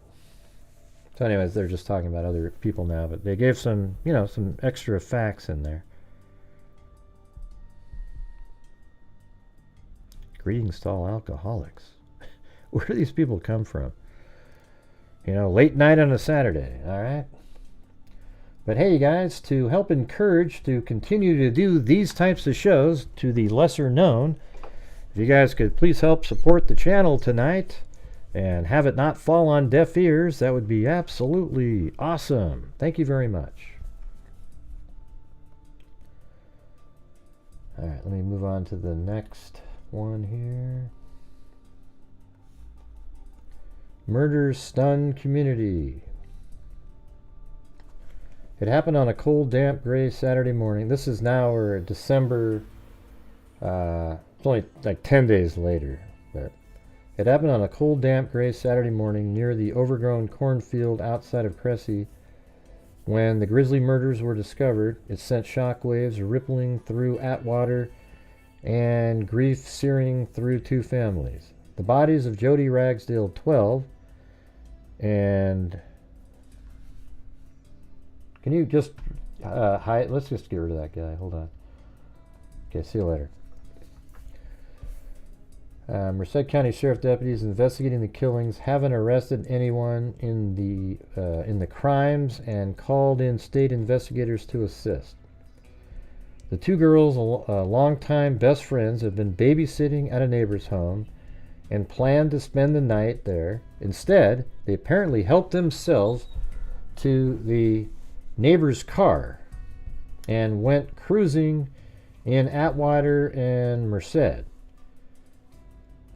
So anyways, they're just talking about other people now, but they gave some, some extra facts in there. Greetings to all alcoholics. Where do these people come from? Late night on a Saturday, all right? But hey, guys, to help encourage to continue to do these types of shows to the lesser known, if you guys could please help support the channel tonight and have it not fall on deaf ears, that would be absolutely awesome. Thank you very much. All right, let me move on to the next one here. Murders stun community. It happened on a cold, damp, gray Saturday morning. This is now or December. It's only like 10 days later, but it happened on a cold, damp, gray Saturday morning near the overgrown cornfield outside of Cressy. When the grisly murders were discovered, it sent shockwaves rippling through Atwater and grief searing through 2 families. The bodies of Jodi Ragsdale, 12, and can you just hide? Let's just get rid of that guy. Hold on. Okay, see you later. Merced County Sheriff deputies investigating the killings haven't arrested anyone in the crimes and called in state investigators to assist. The two girls, longtime best friends, have been babysitting at a neighbor's home and planned to spend the night there. Instead, they apparently helped themselves to the neighbor's car and went cruising in Atwater and Merced.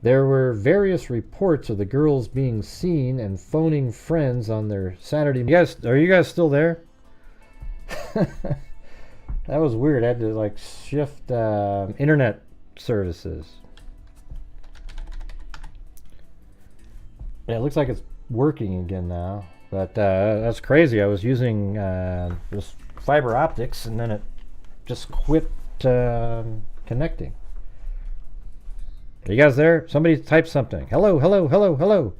There were various reports of the girls being seen and phoning friends on their Saturday. Are you guys still there? That was weird. I had to like shift internet services. Yeah, it looks like it's working again now, but that's crazy. I was using this fiber optics and then it just quit connecting. Are you guys there? Somebody type something. Hello, hello, hello, hello.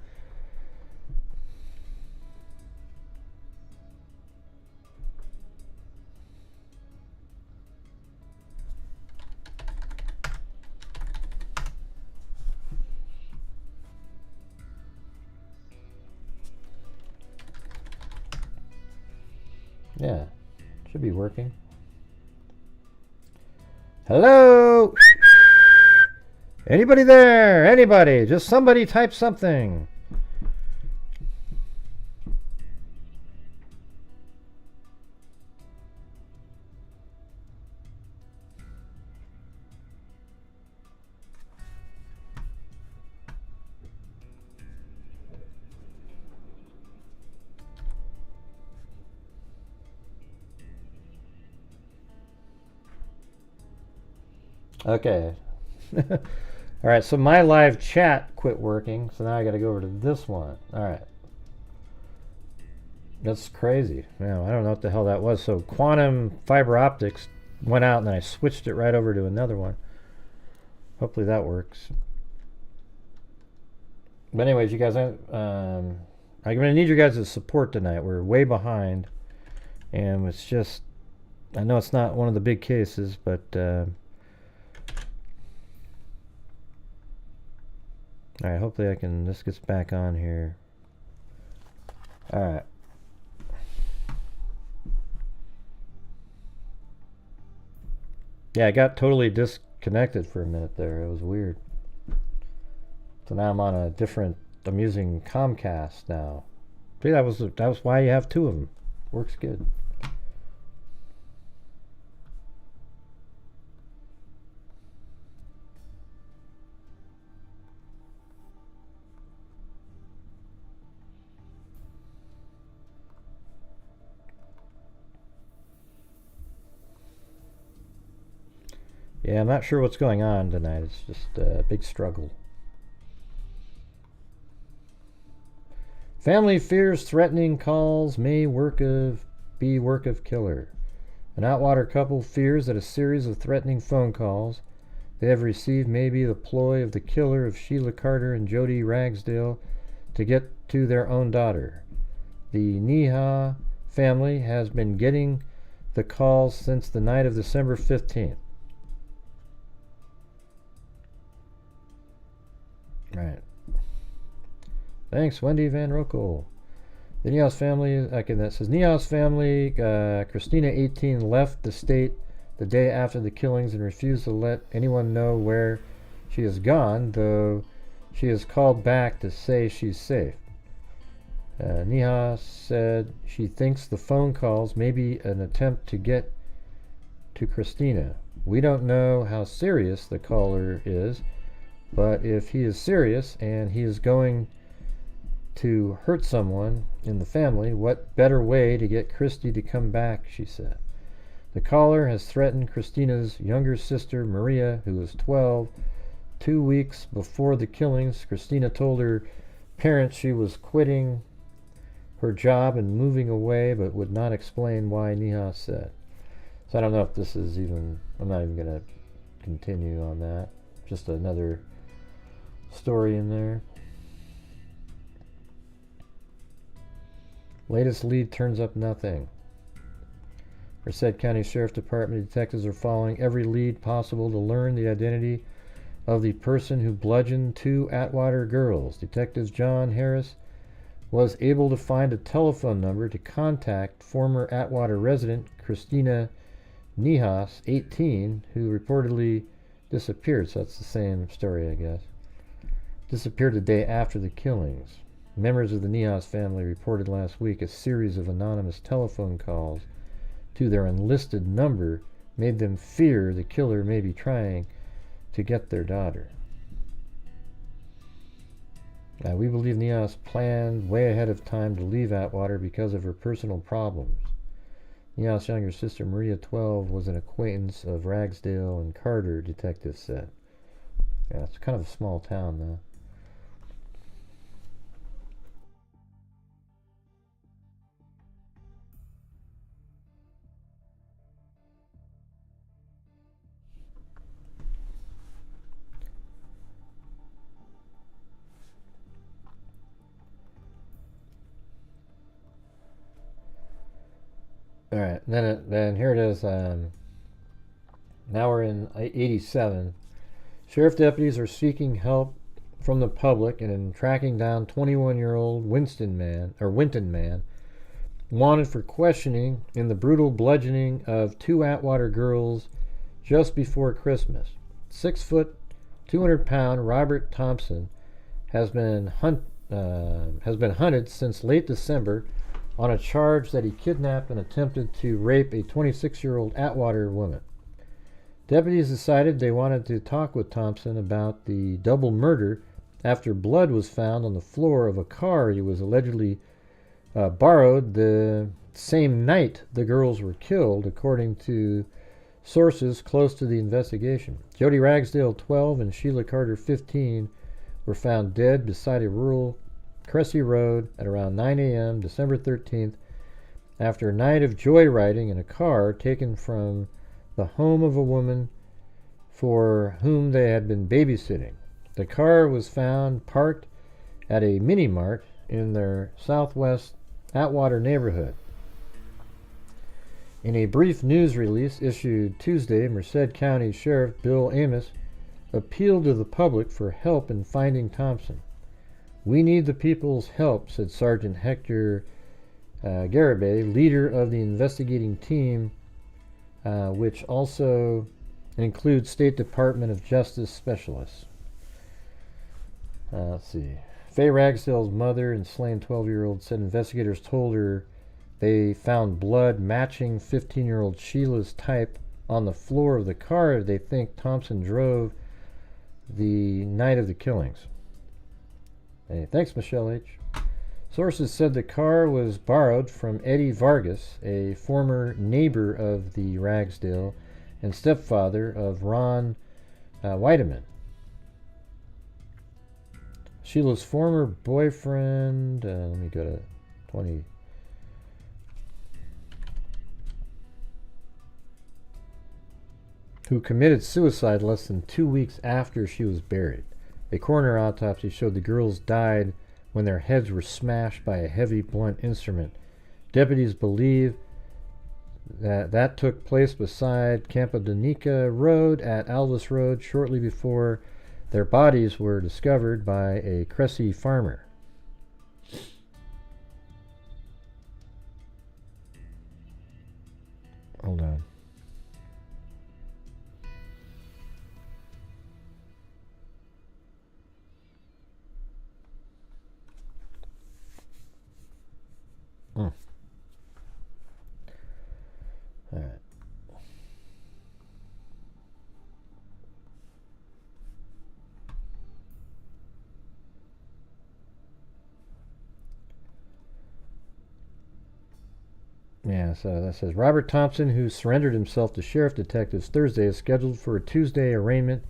Yeah, should be working. Hello? Anybody there? Anybody? Just somebody type something. Okay. All right, so my live chat quit working, so now I got to go over to this one. All right. That's crazy. Man, I don't know what the hell that was. So quantum fiber optics went out, and then I switched it right over to another one. Hopefully that works. But anyways, you guys, I'm going to need your guys' support tonight. We're way behind, and it's just, I know it's not one of the big cases, but all right, hopefully this gets back on here. All right. Yeah, I got totally disconnected for a minute there. It was weird. So now I'm on a different, I'm using Comcast now. See, that was why you have two of them. Works good. Yeah, I'm not sure what's going on tonight. It's just a big struggle. Family fears threatening calls may be work of killer. An Atwater couple fears that a series of threatening phone calls they have received may be the ploy of the killer of Sheila Carter and Jodi Ragsdale to get to their own daughter. The Neha family has been getting the calls since the night of December 15th. Right. Thanks, Wendy Van Rokel. The Neha's family, okay, that says Neha's family, Christina, 18, left the state the day after the killings and refused to let anyone know where she has gone, though she has called back to say she's safe. Neha said she thinks the phone calls may be an attempt to get to Christina. We don't know how serious the caller is, but if he is serious and he is going to hurt someone in the family, what better way to get Christy to come back, she said. The caller has threatened Christina's younger sister, Maria, who is 12. 2 weeks before the killings, Christina told her parents she was quitting her job and moving away, but would not explain why, Neha said. So I don't know if this is even, I'm not even going to continue on that. Just another story in there. Latest lead turns up nothing. Merced County Sheriff Department detectives are following every lead possible to learn the identity of the person who bludgeoned 2 Atwater girls. Detective John Harris was able to find a telephone number to contact former Atwater resident Christina Nihas, 18, who reportedly disappeared. So that's the same story, I guess. Disappeared the day after the killings. Members of the Nihas family reported last week a series of anonymous telephone calls to their enlisted number made them fear the killer may be trying to get their daughter. We believe Nihas planned way ahead of time to leave Atwater because of her personal problems. Nihas' younger sister, Maria, 12, was an acquaintance of Ragsdale and Carter, detectives said. Yeah, it's kind of a small town, though. All right, then here it is. Now we're in 87. Sheriff deputies are seeking help from the public and in tracking down 21-year-old Winton man, wanted for questioning in the brutal bludgeoning of 2 Atwater girls just before Christmas. 6 foot, 200-pound Robert Thompson has been hunted since late December on a charge that he kidnapped and attempted to rape a 26-year-old Atwater woman. Deputies decided they wanted to talk with Thompson about the double murder after blood was found on the floor of a car he was allegedly borrowed the same night the girls were killed, according to sources close to the investigation. Jodi Ragsdale, 12, and Sheila Carter, 15, were found dead beside a rural Cressy Road at around 9 a.m. December 13th after a night of joyriding in a car taken from the home of a woman for whom they had been babysitting. The car was found parked at a mini-mart in their southwest Atwater neighborhood. In a brief news release issued Tuesday, Merced County Sheriff Bill Amos appealed to the public for help in finding Thompson. "We need the people's help," said Sergeant Hector Garibay, leader of the investigating team, which also includes State Department of Justice specialists. Let's see. Faye Ragsdale's mother and slain 12-year-old said investigators told her they found blood matching 15-year-old Sheila's type on the floor of the car they think Thompson drove the night of the killings. Hey, thanks, Michelle H. Sources said the car was borrowed from Eddie Vargas, a former neighbor of the Ragsdale and stepfather of Ron Weideman. Sheila's former boyfriend, let me go to 20. Who committed suicide less than 2 weeks after she was buried. A coroner autopsy showed the girls died when their heads were smashed by a heavy blunt instrument. Deputies believe that took place beside Campodónica Road at Alvis Road shortly before their bodies were discovered by a Cressy farmer. Hold on. All right. Yeah, so that says Robert Thompson, who surrendered himself to sheriff detectives Thursday, is scheduled for a Tuesday arraignment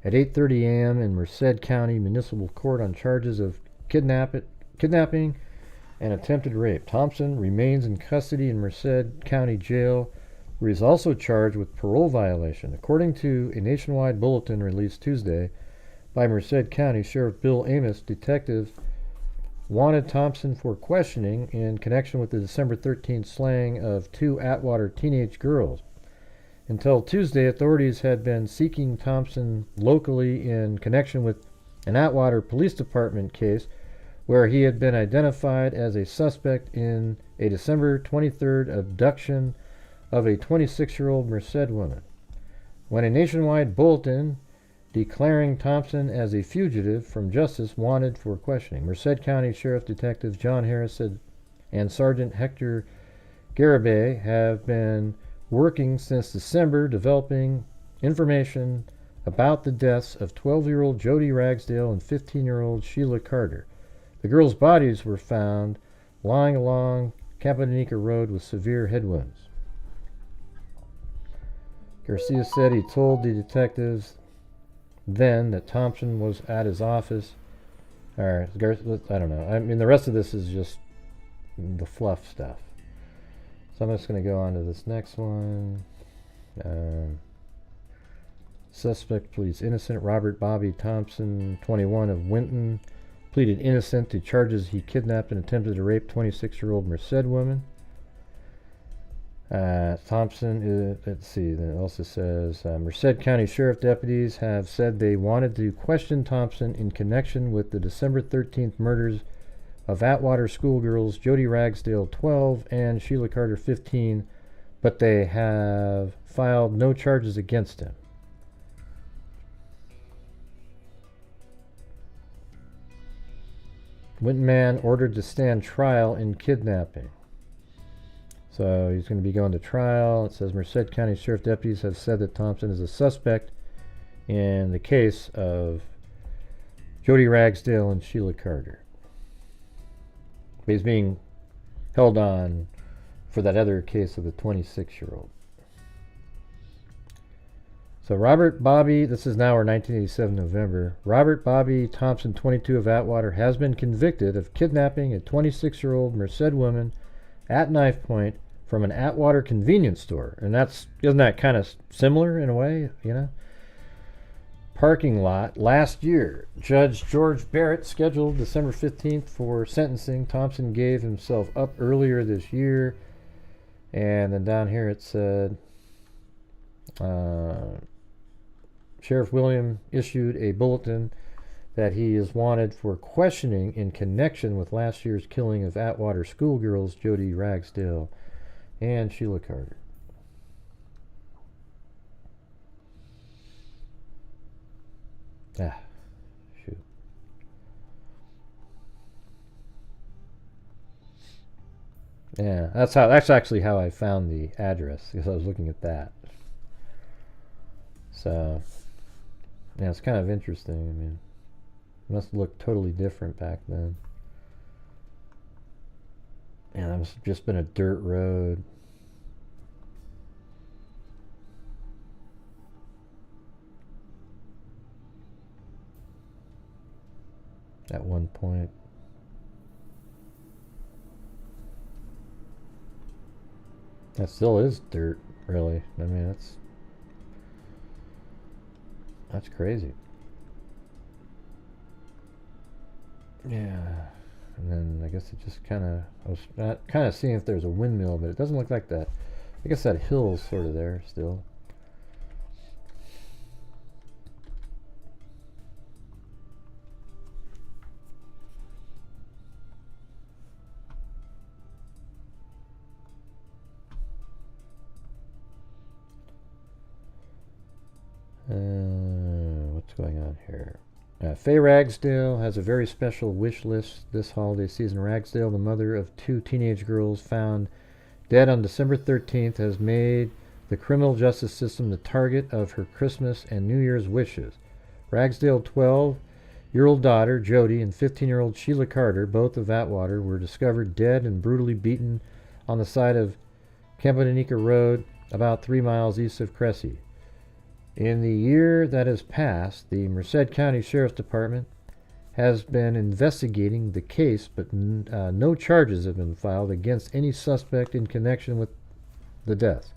at 8:30 a.m. in Merced County Municipal Court on charges of kidnapping and attempted rape. Thompson remains in custody in Merced County Jail, where he is also charged with parole violation. According to a nationwide bulletin released Tuesday by Merced County Sheriff Bill Amos, detectives wanted Thompson for questioning in connection with the December 13th slaying of 2 Atwater teenage girls. Until Tuesday, authorities had been seeking Thompson locally in connection with an Atwater Police Department case where he had been identified as a suspect in a December 23rd abduction of a 26-year-old Merced woman. When a nationwide bulletin declaring Thompson as a fugitive from justice wanted for questioning, Merced County Sheriff Detectives John Harris and Sergeant Hector Garibay have been working since December developing information about the deaths of 12-year-old Jodi Ragsdale and 15-year-old Sheila Carter. The girls' bodies were found lying along Campanica Road with severe head wounds. Garcia said he told the detectives then that Thompson was at his office. Or, I don't know. I mean, the rest of this is just the fluff stuff. So I'm just going to go on to this next one. Suspect pleads innocent. Robert Bobby Thompson, 21, of Winton, pleaded innocent to charges he kidnapped and attempted to rape 26-year-old Merced woman. Thompson, let's see, it also says, Merced County Sheriff deputies have said they wanted to question Thompson in connection with the December 13th murders of Atwater schoolgirls Jodi Ragsdale, 12, and Sheila Carter, 15, but they have filed no charges against him. Winton man ordered to stand trial in kidnapping. So he's going to be going to trial. It says Merced County Sheriff deputies have said that Thompson is a suspect in the case of Jodi Ragsdale and Sheila Carter. He's being held on for that other case of the 26-year-old. So Robert Bobby, this is now our 1987 November. Robert Bobby Thompson, 22, of Atwater, has been convicted of kidnapping a 26-year-old Merced woman at knife point from an Atwater convenience store. And isn't that kind of similar in a way, you know? Parking lot last year. Judge George Barrett scheduled December 15th for sentencing. Thompson gave himself up earlier this year. And then down here it said, Sheriff William issued a bulletin that he is wanted for questioning in connection with last year's killing of Atwater schoolgirls Jodi Ragsdale and Sheila Carter. Shoot. Yeah, that's actually how I found the address, because I was looking at that. So, yeah, it's kind of interesting. I mean, it must look totally different back then. Yeah, that must have just been a dirt road. At one point. That still is dirt, really. I mean, that's crazy. Yeah. And then I guess it just I was kind of seeing if there's a windmill, but it doesn't look like that. I guess that hill's sort of there still. What's going on here? Faye Ragsdale has a very special wish list this holiday season. Ragsdale, the mother of 2 teenage girls found dead on December 13th, has made the criminal justice system the target of her Christmas and New Year's wishes. Ragsdale 12-year-old daughter, Jodi, and 15-year-old Sheila Carter, both of Atwater, were discovered dead and brutally beaten on the side of Campanica Road, about 3 miles east of Cressy. In the year that has passed, the Merced County Sheriff's Department has been investigating the case, but no charges have been filed against any suspect in connection with the deaths.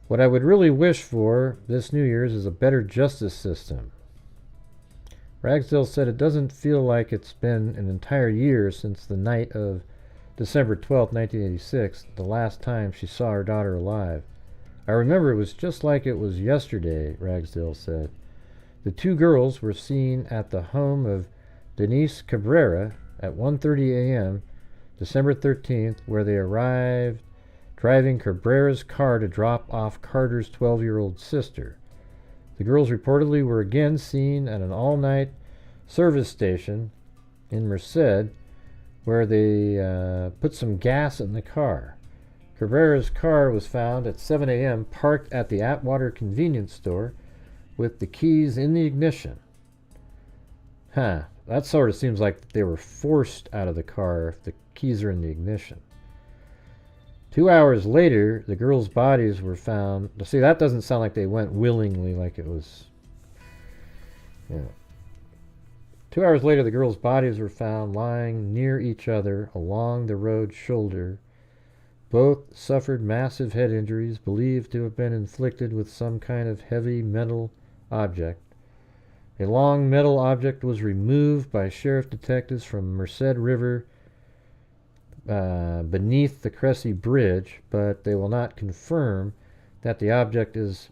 What I would really wish for this New Year's is a better justice system. Ragsdale said it doesn't feel like it's been an entire year since the night of December 12, 1986, the last time she saw her daughter alive. I remember it was just like it was yesterday, Ragsdale said. The two girls were seen at the home of Denise Cabrera at 1:30 a.m. December 13th, where they arrived driving Cabrera's car to drop off Carter's 12-year-old sister. The girls reportedly were again seen at an all-night service station in Merced, where they put some gas in the car. Cabrera's car was found at 7 a.m. parked at the Atwater convenience store with the keys in the ignition. That sort of seems like they were forced out of the car if the keys are in the ignition. 2 hours later, the girls' bodies were found. See, that doesn't sound like they went willingly, like it was. Yeah. 2 hours later, the girls' bodies were found lying near each other along the road shoulder. Both suffered massive head injuries, believed to have been inflicted with some kind of heavy metal object. A long metal object was removed by sheriff detectives from Merced River beneath the Cressy Bridge, but they will not confirm that the object is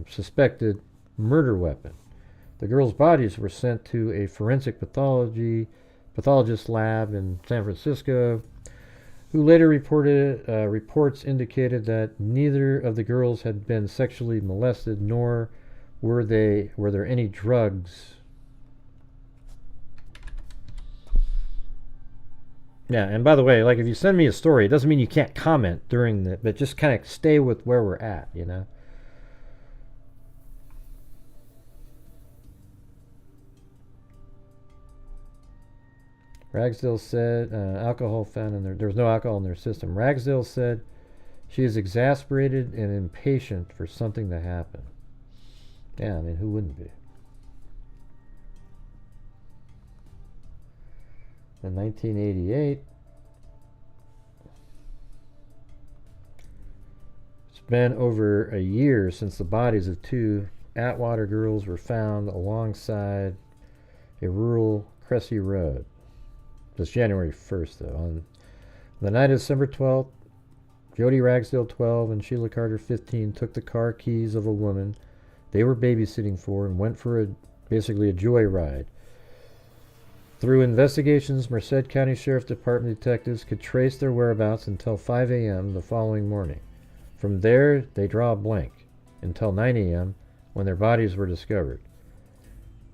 suspected murder weapon. The girls' bodies were sent to a forensic pathologist lab in San Francisco, who later reports indicated that neither of the girls had been sexually molested, nor were there any drugs. Yeah, and by the way, like if you send me a story, it doesn't mean you can't comment during the, but just kind of stay with where we're at, you know. Ragsdale said alcohol found in there was no alcohol in their system. Ragsdale said she is exasperated and impatient for something to happen. Yeah, I mean, who wouldn't be? In 1988, it's been over a year since the bodies of two Atwater girls were found alongside a rural Cressy road. It's January 1st, though. On the night of December 12th, Jodi Ragsdale, 12, and Sheila Carter, 15, took the car keys of a woman they were babysitting for and went for basically a joyride. Through investigations, Merced County Sheriff Department detectives could trace their whereabouts until 5 a.m. the following morning. From there, they draw a blank until 9 a.m. when their bodies were discovered.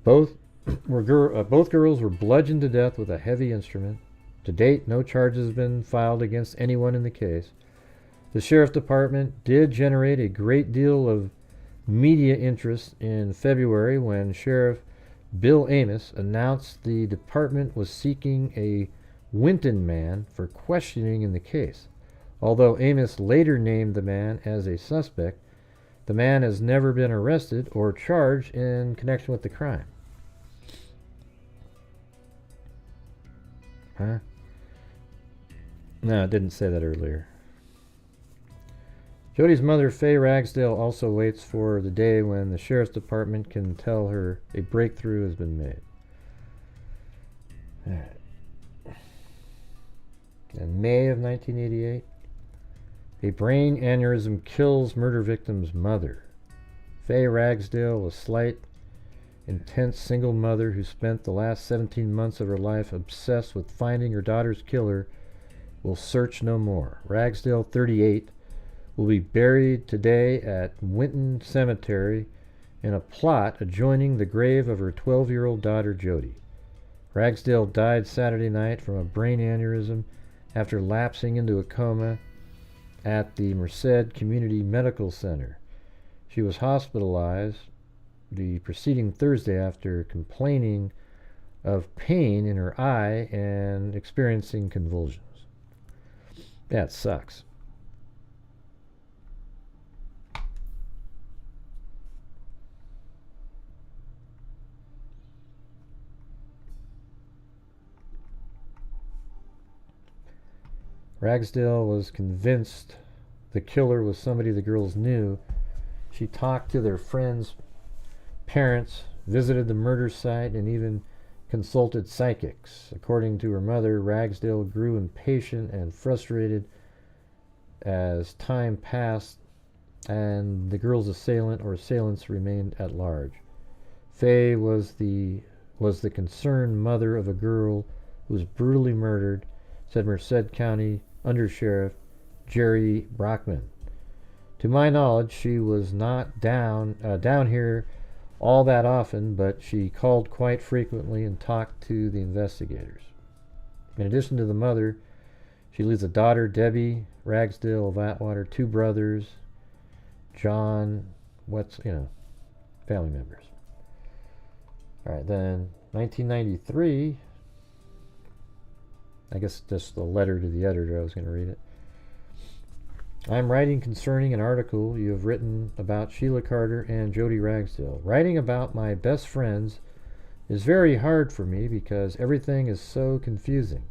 Both girls were bludgeoned to death with a heavy instrument. To date, no charges have been filed against anyone in the case. The Sheriff Department did generate a great deal of media interest in February when Sheriff Bill Amos announced the department was seeking a Winton man for questioning in the case. Although Amos later named the man as a suspect, the man has never been arrested or charged in connection with the crime. Huh? No, it didn't say that earlier. Jodi's mother, Faye Ragsdale, also waits for the day when the Sheriff's Department can tell her a breakthrough has been made. All right. In May of 1988, a brain aneurysm kills murder victim's mother. Faye Ragsdale, a slight, intense single mother who spent the last 17 months of her life obsessed with finding her daughter's killer, will search no more. Ragsdale, 38, will be buried today at Winton Cemetery in a plot adjoining the grave of her 12-year-old daughter, Jodi. Ragsdale died Saturday night from a brain aneurysm after lapsing into a coma at the Merced Community Medical Center. She was hospitalized the preceding Thursday after complaining of pain in her eye and experiencing convulsions. That sucks. Ragsdale was convinced the killer was somebody the girls knew. She talked to their friends' parents visited the murder site, and even consulted psychics. According to her mother, Ragsdale grew impatient and frustrated as time passed and the girl's assailant or assailants remained at large. Faye was the concerned mother of a girl who was brutally murdered, said Merced County Undersheriff Jerry Brockman. To my knowledge, she was not down here all that often, but she called quite frequently and talked to the investigators. In addition to the mother, she leaves a daughter, Debbie Ragsdale of Atwater, 2 brothers, John, family members. All right, then 1993, I guess just the letter to the editor, I was going to read it. I'm writing concerning an article you have written about Sheila Carter and Jodi Ragsdale. Writing about my best friends is very hard for me because everything is so confusing.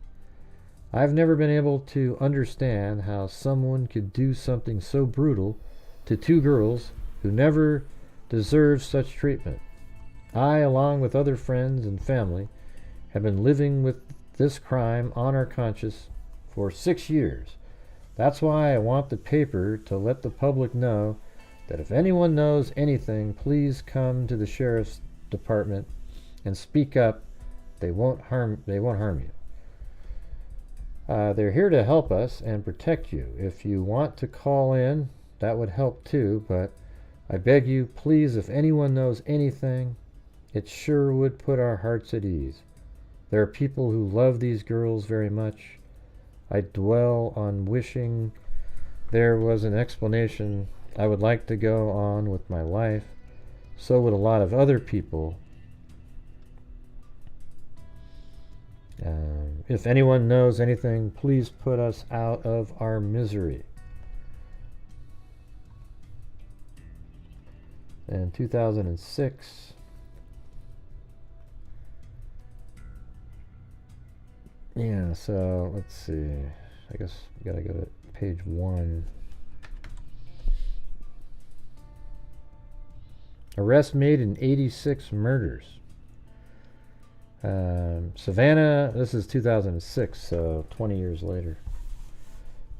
I've never been able to understand how someone could do something so brutal to 2 girls who never deserved such treatment. I, along with other friends and family, have been living with this crime on our conscience for 6 years. That's why I want the paper to let the public know that if anyone knows anything, please come to the sheriff's department and speak up. They won't harm you. They're here to help us and protect you. If you want to call in, that would help too, but I beg you, please, if anyone knows anything, it sure would put our hearts at ease. There are people who love these girls very much. I dwell on wishing there was an explanation. I would like to go on with my life. So would a lot of other people. If anyone knows anything, please put us out of our misery. In 2006, yeah, so let's see. I guess we gotta go to page 1. Arrest made in 86 murders. Savannah, this is 2006, so 20 years later.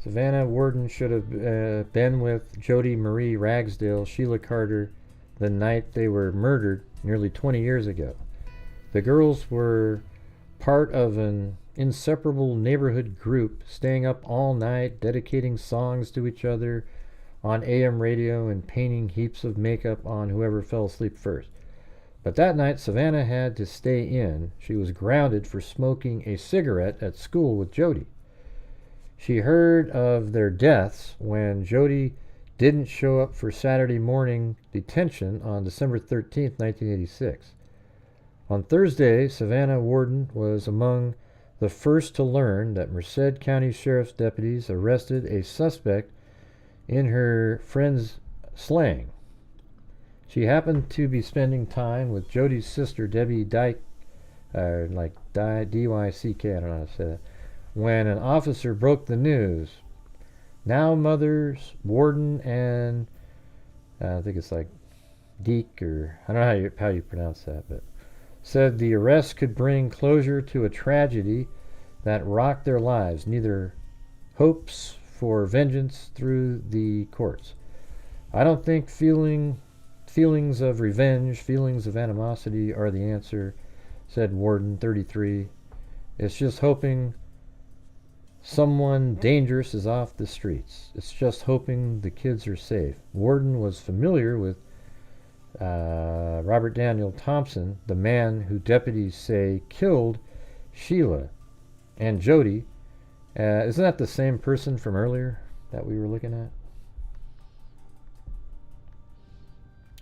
Savannah Warden should have been with Jodi Marie Ragsdale, Sheila Carter, the night they were murdered nearly 20 years ago. The girls were part of an inseparable neighborhood group, staying up all night, dedicating songs to each other on AM radio and painting heaps of makeup on whoever fell asleep first. But that night, Savannah had to stay in. She was grounded for smoking a cigarette at school with Jodi. She heard of their deaths when Jodi didn't show up for Saturday morning detention on December 13th, 1986. On Thursday, Savannah Warden was among the first to learn that Merced County Sheriff's deputies arrested a suspect in her friend's slaying. She happened to be spending time with Jodi's sister, Debbie Dyke, D-Y-C-K, I don't know how to say that, when an officer broke the news. Now mothers, Warden, and I think it's like Deke, or I don't know how you pronounce that, but said the arrest could bring closure to a tragedy that rocked their lives, neither hopes for vengeance through the courts. I don't think feelings of revenge, feelings of animosity are the answer, said Warden 33. It's just hoping someone dangerous is off the streets. It's just hoping the kids are safe. Warden was familiar with Robert Daniel Thompson, the man who deputies say killed Sheila and Jodi. Isn't that the same person from earlier that we were looking at?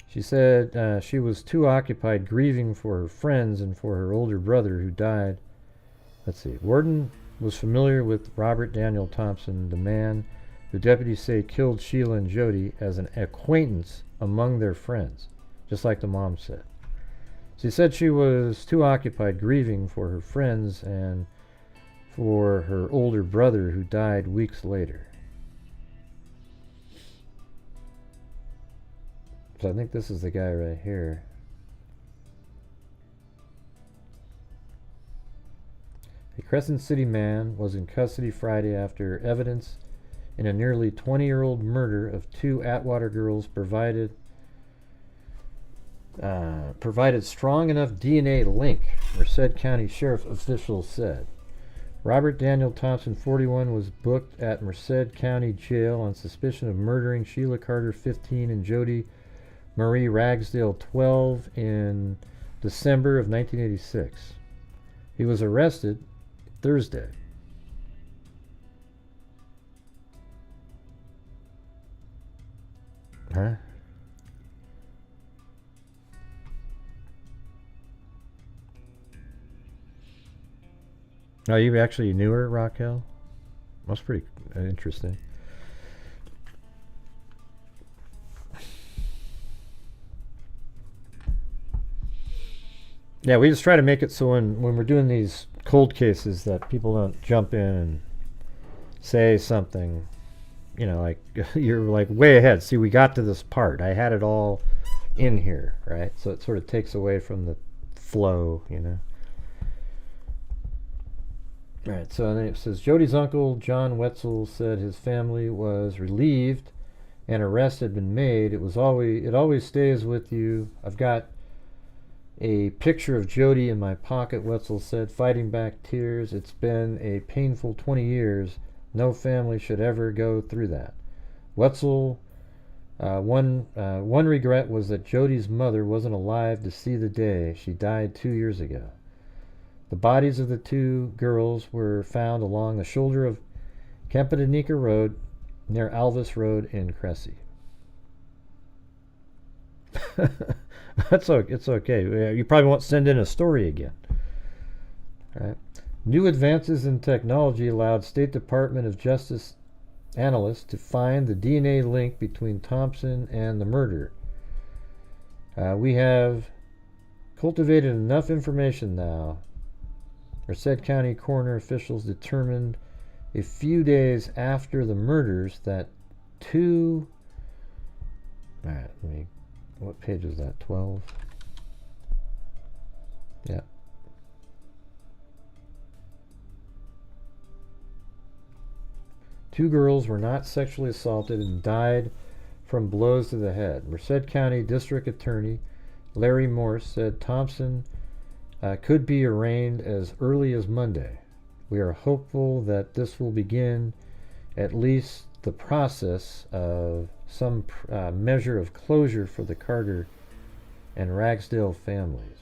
She said she was too occupied grieving for her friends and for her older brother who died. Let's see. Warden was familiar with Robert Daniel Thompson, the man who deputies say killed Sheila and Jodi, as an acquaintance among their friends, just like the mom said. She said she was too occupied grieving for her friends and for her older brother who died weeks later. So I think this is the guy right here. Crescent City man was in custody Friday after evidence in a nearly 20-year-old murder of two Atwater girls provided strong enough DNA link, Merced County Sheriff officials said. Robert Daniel Thompson, 41, was booked at Merced County Jail on suspicion of murdering Sheila Carter, 15, and Jodi Marie Ragsdale, 12, in December of 1986. He was arrested Thursday. Huh? Oh, you actually knew her, Raquel? That's pretty interesting. Yeah, we just try to make it so when we're doing these cold cases that people don't jump in and say something, you know, like you're like way ahead. See, we got to this part. I had it all in here, right? So it sort of takes away from the flow, you know. Right, so then it says, Jodi's uncle, John Wetzel, said his family was relieved an arrest had been made. It always stays with you. I've got a picture of Jodi in my pocket, Wetzel said, fighting back tears. It's been a painful 20 years. No family should ever go through that. Wetzel, one regret was that Jodi's mother wasn't alive to see the day. She died 2 years ago. The bodies of the two girls were found along the shoulder of Kempadanika Road near Alvis Road in Cressy. It's okay. You probably won't send in a story again. All right. New advances in technology allowed State Department of Justice analysts to find the DNA link between Thompson and the murder. We have cultivated enough information now. Merced County coroner officials determined a few days after the murders that two... Alright, what page is that? 12? Yeah. Two girls were not sexually assaulted and died from blows to the head. Merced County District Attorney Larry Morse said Thompson could be arraigned as early as Monday. We are hopeful that this will begin at least the process of some measure of closure for the Carter and Ragsdale families.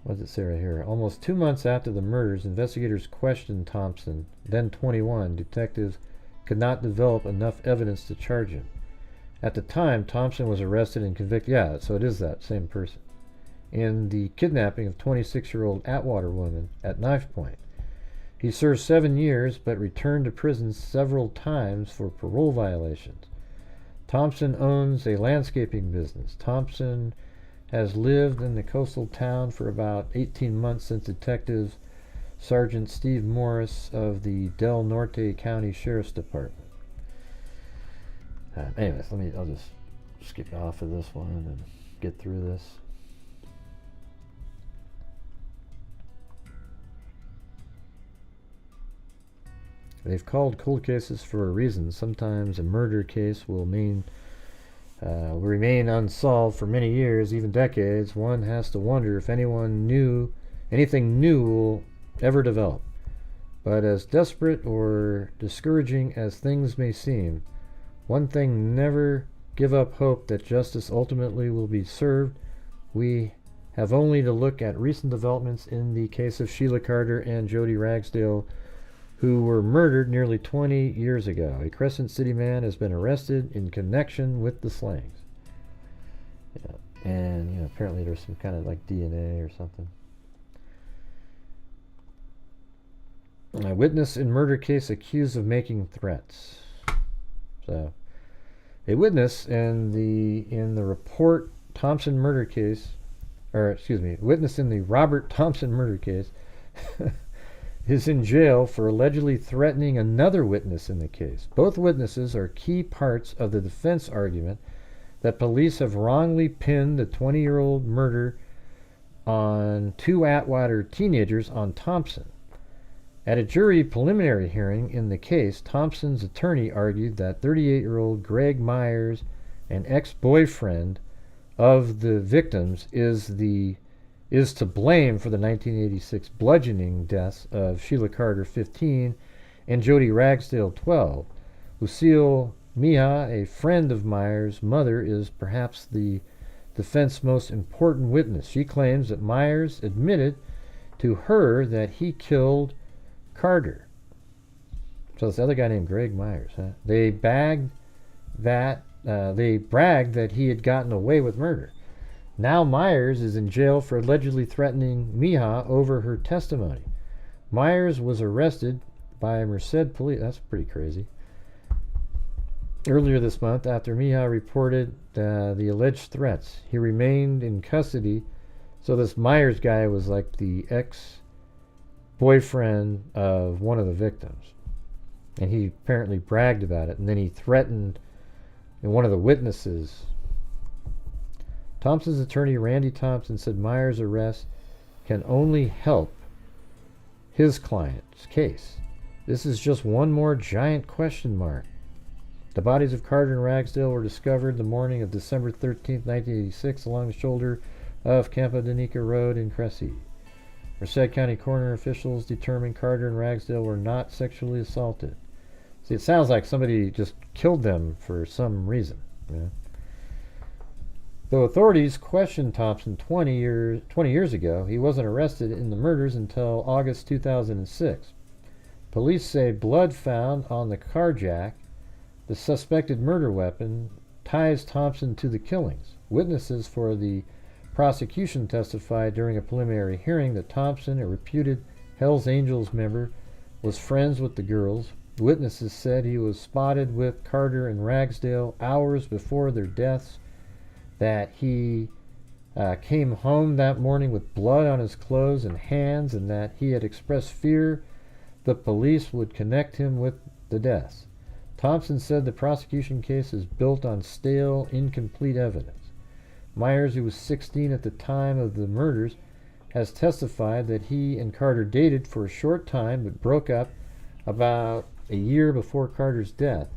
What does it say right here? Almost 2 months after the murders, investigators questioned Thompson, then 21. Detectives could not develop enough evidence to charge him. At the time, Thompson was arrested and convicted. Yeah, so it is that same person. In the kidnapping of 26-year-old Atwater woman at knife point. He served 7 years, but returned to prison several times for parole violations. Thompson owns a landscaping business. Thompson has lived in the coastal town for about 18 months since Detective Sergeant Steve Morris of the Del Norte County Sheriff's Department. Anyways, I'll just skip off of this one and get through this. They've called cold cases for a reason. Sometimes a murder case will remain unsolved for many years, even decades. One has to wonder if anything new will ever develop. But as desperate or discouraging as things may seem, one thing: never give up hope that justice ultimately will be served. We have only to look at recent developments in the case of Sheila Carter and Jodi Ragsdale, who were murdered nearly 20 years ago. A Crescent City man has been arrested in connection with the slayings. Yeah. And apparently there's some kind of like DNA or something. A witness in murder case accused of making threats. So, a witness in the report Thompson murder case, witness in the Robert Thompson murder case, is in jail for allegedly threatening another witness in the case. Both witnesses are key parts of the defense argument that police have wrongly pinned the 20-year-old murder on 2 Atwater teenagers on Thompson. At a jury preliminary hearing in the case, Thompson's attorney argued that 38-year-old Greg Myers, an ex-boyfriend of the victims, is to blame for the 1986 bludgeoning deaths of Sheila Carter, 15, and Jodi Ragsdale, 12. Lucille Mija, a friend of Myers' mother, is perhaps the defense's most important witness. She claims that Myers admitted to her that he killed Carter. So this other guy named Greg Myers, huh? They bragged that he had gotten away with murder. Now Myers is in jail for allegedly threatening Mija over her testimony. Myers was arrested by Merced police. That's pretty crazy. Earlier this month, after Mija reported the alleged threats, he remained in custody. So this Myers guy was like the ex-boyfriend of one of the victims. And he apparently bragged about it. And then he threatened one of the witnesses. Thompson's attorney, Randy Thompson, said Myers' arrest can only help his client's case. This is just one more giant question mark. The bodies of Carter and Ragsdale were discovered the morning of December 13, 1986, along the shoulder of Campo de Nica Road in Cressy. Merced County coroner officials determined Carter and Ragsdale were not sexually assaulted. See, it sounds like somebody just killed them for some reason. Yeah. Though authorities questioned Thompson 20 years ago, he wasn't arrested in the murders until August 2006. Police say blood found on the car jack, the suspected murder weapon, ties Thompson to the killings. Witnesses for the prosecution testified during a preliminary hearing that Thompson, a reputed Hells Angels member, was friends with the girls. Witnesses said he was spotted with Carter and Ragsdale hours before their deaths, that he came home that morning with blood on his clothes and hands, and that he had expressed fear the police would connect him with the deaths. Thompson said the prosecution case is built on stale, incomplete evidence. Myers, who was 16 at the time of the murders, has testified that he and Carter dated for a short time but broke up about a year before Carter's death.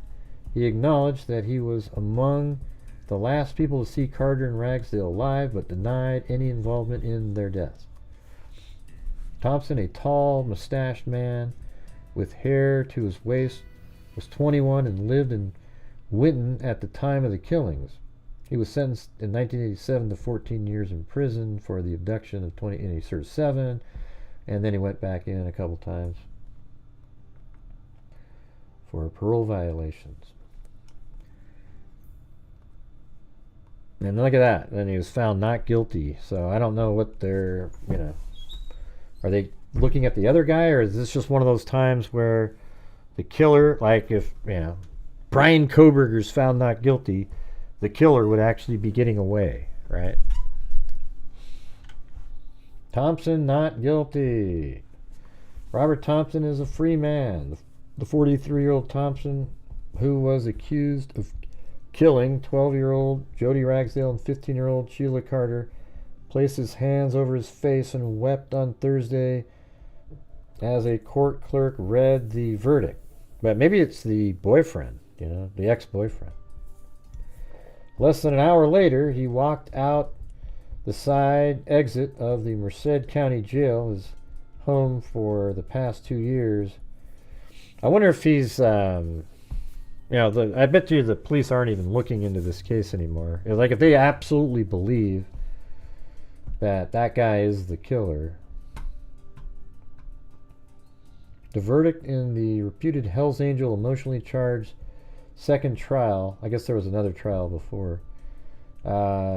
He acknowledged that he was among the last people to see Carter and Ragsdale alive, but denied any involvement in their deaths. Thompson, a tall, mustached man with hair to his waist, was 21 and lived in Winton at the time of the killings. He was sentenced in 1987 to 14 years in prison for the abduction of 20, and he served 7, and then he went back in a couple times for parole violations. And look at that. Then he was found not guilty. So I don't know what they're, are they looking at the other guy, or is this just one of those times where the killer, like if, Brian Koberger's found not guilty, the killer would actually be getting away, right? Thompson not guilty. Robert Thompson is a free man. The 43-year-old Thompson, who was accused of killing 12-year-old Jodi Ragsdale and 15-year-old Sheila Carter, placed his hands over his face and wept on Thursday as a court clerk read the verdict. But maybe it's the boyfriend, the ex-boyfriend. Less than an hour later, he walked out the side exit of the Merced County Jail, his home for the past 2 years. I wonder if he's... I bet you the police aren't even looking into this case anymore. Like, if they absolutely believe that that guy is the killer. The verdict in the reputed Hells Angel emotionally charged second trial, I guess there was another trial before,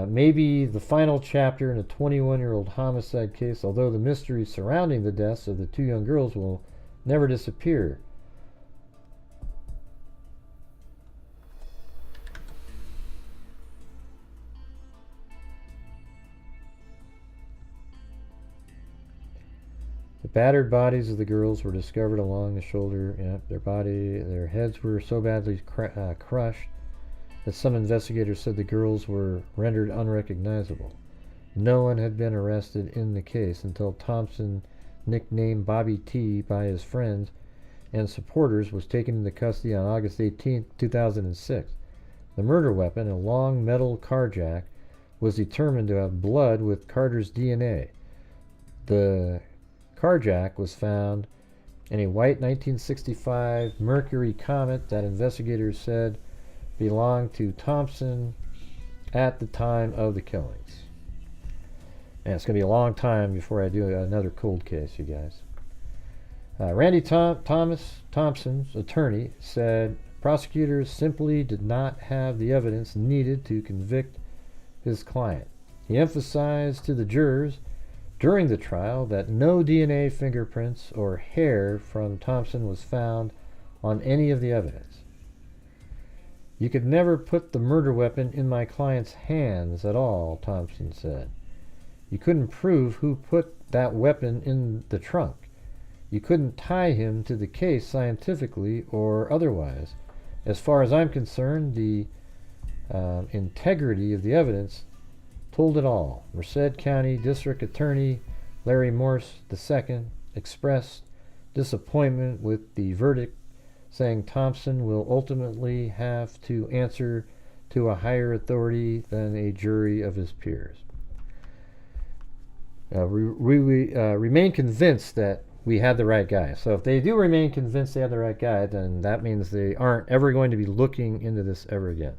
maybe the final chapter in a 21-year-old homicide case, although the mystery surrounding the deaths of the 2 young girls will never disappear. The battered bodies of the girls were discovered along the shoulder. Their heads were so badly crushed that some investigators said the girls were rendered unrecognizable. No one had been arrested in the case until Thompson, nicknamed Bobby T by his friends and supporters, was taken into custody on August 18, 2006. The murder weapon, a long metal car jack, was determined to have blood with Carter's DNA. The car jack was found in a white 1965 Mercury Comet that investigators said belonged to Thompson at the time of the killings. And it's going to be a long time before I do another cold case, you guys. Randy Thompson's attorney said prosecutors simply did not have the evidence needed to convict his client. He emphasized to the jurors during the trial that no DNA, fingerprints, or hair from Thompson was found on any of the evidence. You could never put the murder weapon in my client's hands at all, Thompson said. You couldn't prove who put that weapon in the trunk. You couldn't tie him to the case scientifically or otherwise. As far as I'm concerned, the integrity of the evidence told it all. Merced County District Attorney Larry Morse II expressed disappointment with the verdict, saying Thompson will ultimately have to answer to a higher authority than a jury of his peers. We remain convinced that we had the right guy. So if they do remain convinced they had the right guy, then that means they aren't ever going to be looking into this ever again.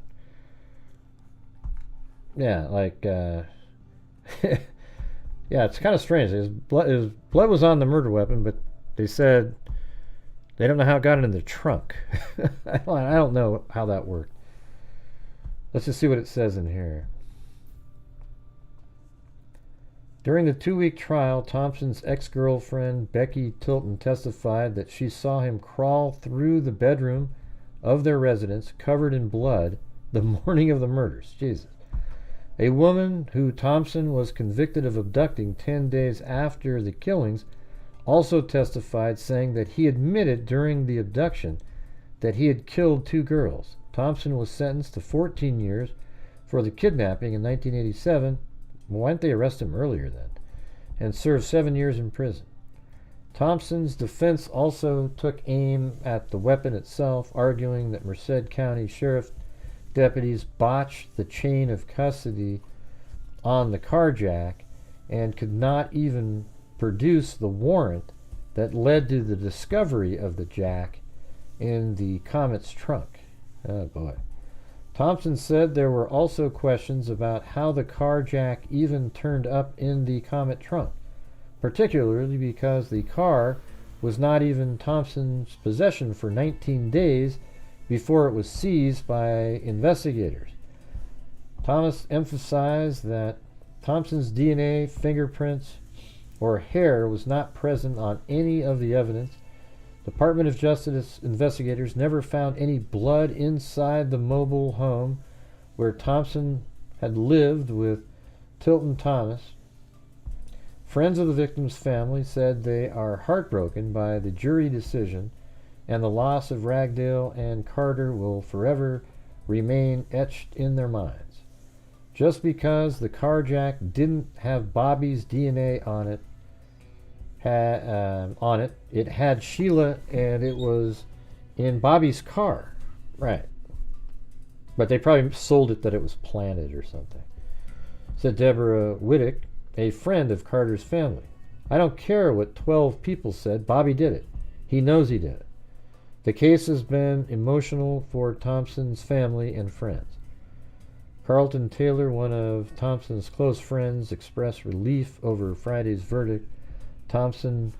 Yeah, like, yeah, it's kind of strange. His blood was on the murder weapon, but they said they don't know how it got in the trunk. I don't know how that worked. Let's just see what it says in here. During the 2-week trial, Thompson's ex-girlfriend, Becky Tilton, testified that she saw him crawl through the bedroom of their residence covered in blood the morning of the murders. Jesus. A woman who Thompson was convicted of abducting 10 days after the killings also testified, saying that he admitted during the abduction that he had killed 2 girls. Thompson was sentenced to 14 years for the kidnapping in 1987. Why didn't they arrest him earlier then? And served 7 years in prison. Thompson's defense also took aim at the weapon itself, arguing that Merced County Sheriff deputies botched the chain of custody on the carjack and could not even produce the warrant that led to the discovery of the jack in the Comet's trunk. Oh boy. Thompson said there were also questions about how the carjack even turned up in the Comet trunk, particularly because the car was not even Thompson's possession for 19 days before it was seized by investigators. Thomas emphasized that Thompson's DNA, fingerprints, or hair was not present on any of the evidence. Department of Justice investigators never found any blood inside the mobile home where Thompson had lived with Tilton Thomas. Friends of the victim's family said they are heartbroken by the jury decision, and the loss of Ragsdale and Carter will forever remain etched in their minds. Just because the carjack didn't have Bobby's DNA on it, it had Sheila, and it was in Bobby's car. Right. But they probably sold it that it was planted or something. Said Deborah Whittick, a friend of Carter's family. I don't care what 12 people said. Bobby did it. He knows he did it. The case has been emotional for Thompson's family and friends. Carlton Taylor, one of Thompson's close friends, expressed relief over Friday's verdict. Thompson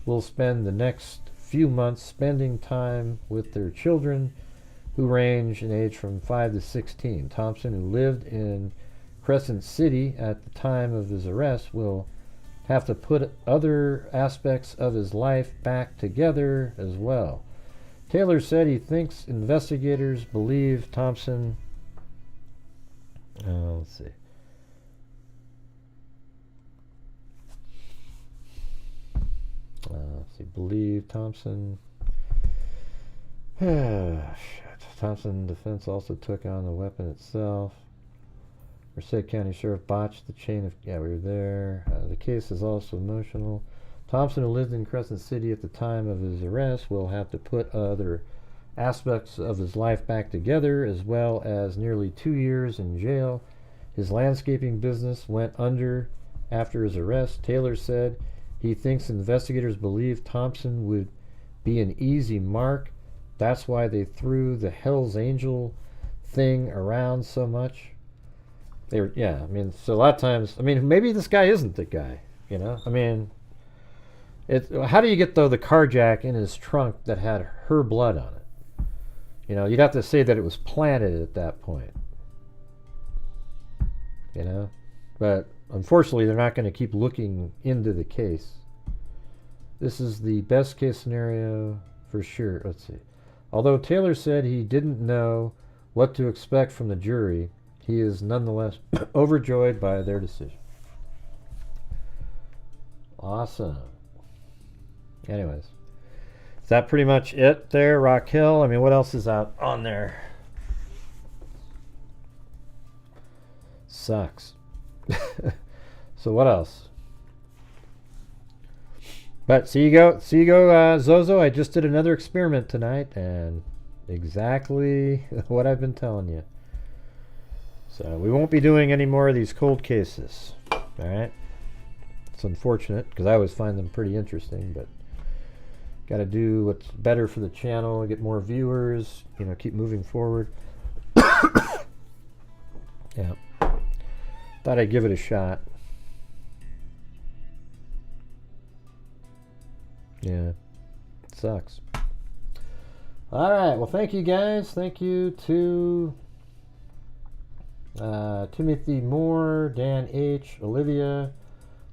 will spend the next few months spending time with their children, who range in age from 5 to 16. Thompson, who lived in Crescent City at the time of his arrest, will have to put other aspects of his life back together as well. Taylor said he thinks investigators believe Thompson. Let's see. Believe Thompson. Shit. Thompson defense also took on the weapon itself. Merced County Sheriff botched the chain of... Yeah, we were there. The case is also emotional. Thompson, who lived in Crescent City at the time of his arrest, will have to put other aspects of his life back together, as well as nearly 2 years in jail. His landscaping business went under after his arrest. Taylor said he thinks investigators believed Thompson would be an easy mark. That's why they threw the Hell's Angel thing around so much. They were, yeah, I mean, so a lot of times, I mean, maybe this guy isn't the guy, you know? I mean, how do you get, though, the carjack in his trunk that had her blood on it? You know, you'd have to say that it was planted at that point. You know? But unfortunately, they're not going to keep looking into the case. This is the best case scenario for sure. Let's see. Although Taylor said he didn't know what to expect from the jury, he is nonetheless overjoyed by their decision. Awesome. Anyways, is that pretty much it there, Rock Hill? I mean, what else is out on there? Sucks. So what else? But see you go, Zozo. I just did another experiment tonight, and exactly what I've been telling you. So we won't be doing any more of these cold cases. All right. It's unfortunate because I always find them pretty interesting, but got to do what's better for the channel, get more viewers, you know, keep moving forward. Yeah. Thought I'd give it a shot. Yeah. It sucks. All right. Well, thank you guys. Thank you to Timothy Moore, Dan H., Olivia,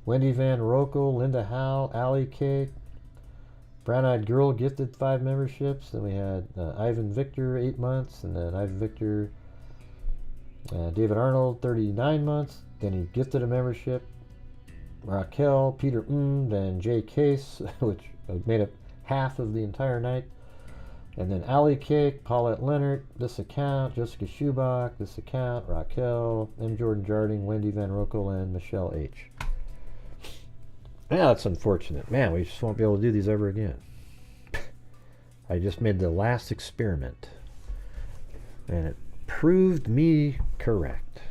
Wendy Van Rokel, Linda Howe, Allie Kate, Brown Eyed Girl gifted 5 memberships. Then we had Ivan Victor, 8 months, and then Ivan Victor, David Arnold, 39 months. Then he gifted a membership. Raquel, Peter then Jay Case, which made up half of the entire night. And then Allie Cake, Paulette Leonard, this account, Jessica Schubach, this account, Raquel, M. Jordan Jarding, Wendy Van Rokel, and Michelle H. Yeah, that's unfortunate. Man, we just won't be able to do these ever again. I just made the last experiment, and it proved me correct.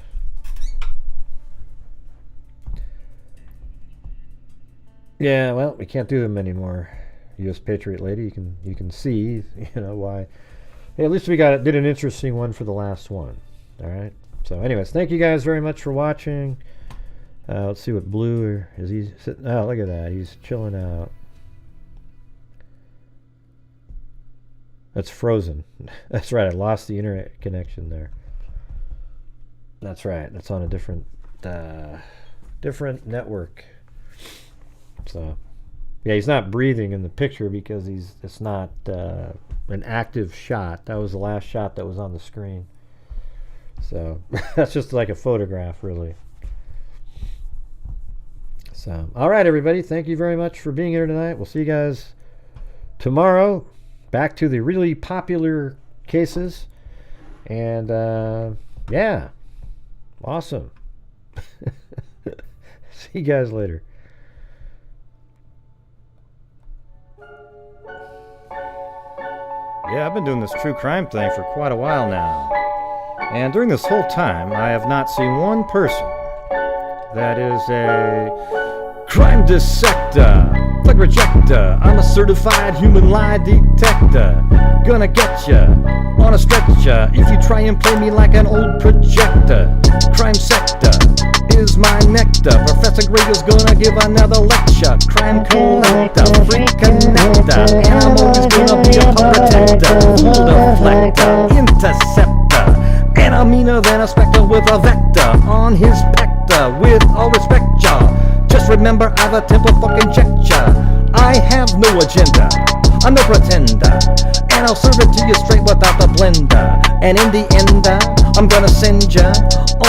Yeah, well, we can't do them anymore. U.S. Patriot Lady, you can see, you know, why. Hey, at least we did an interesting one for the last one. All right. So, anyways, thank you guys very much for watching. Let's see what Blue is he sitting. Oh, look at that. He's chilling out. That's frozen. That's right. I lost the internet connection there. That's right. That's on a different network. So. Yeah, he's not breathing in the picture because it's not an active shot. That was the last shot that was on the screen. So that's just like a photograph, really. So, all right, everybody. Thank you very much for being here tonight. We'll see you guys tomorrow. Back to the really popular cases. And, yeah. Awesome. See you guys later. Yeah, I've been doing this true crime thing for quite a while now. And during this whole time, I have not seen one person that is a crime dissector, plug rejector. I'm a certified human lie detector. Gonna get ya on a stretcher if you try and play me like an old projector. Crime sector is my nectar. Professor Gregel's gonna give another lecture. Crime collector, freak connector, and I'm always gonna be a pop protector. Fool deflector, interceptor, and I'm meaner than a spectre with a vector on his pector. With all respect, y'all, just remember I've a temple fucking check ya. I have no agenda, I'm no pretender, and I'll serve it to you straight without the blender. And in the end, I'm gonna send ya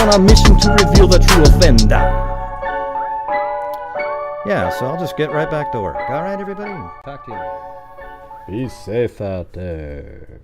on a mission to reveal the true offender. Yeah, so I'll just get right back to work. All right, everybody? Talk to you later. Be safe out there.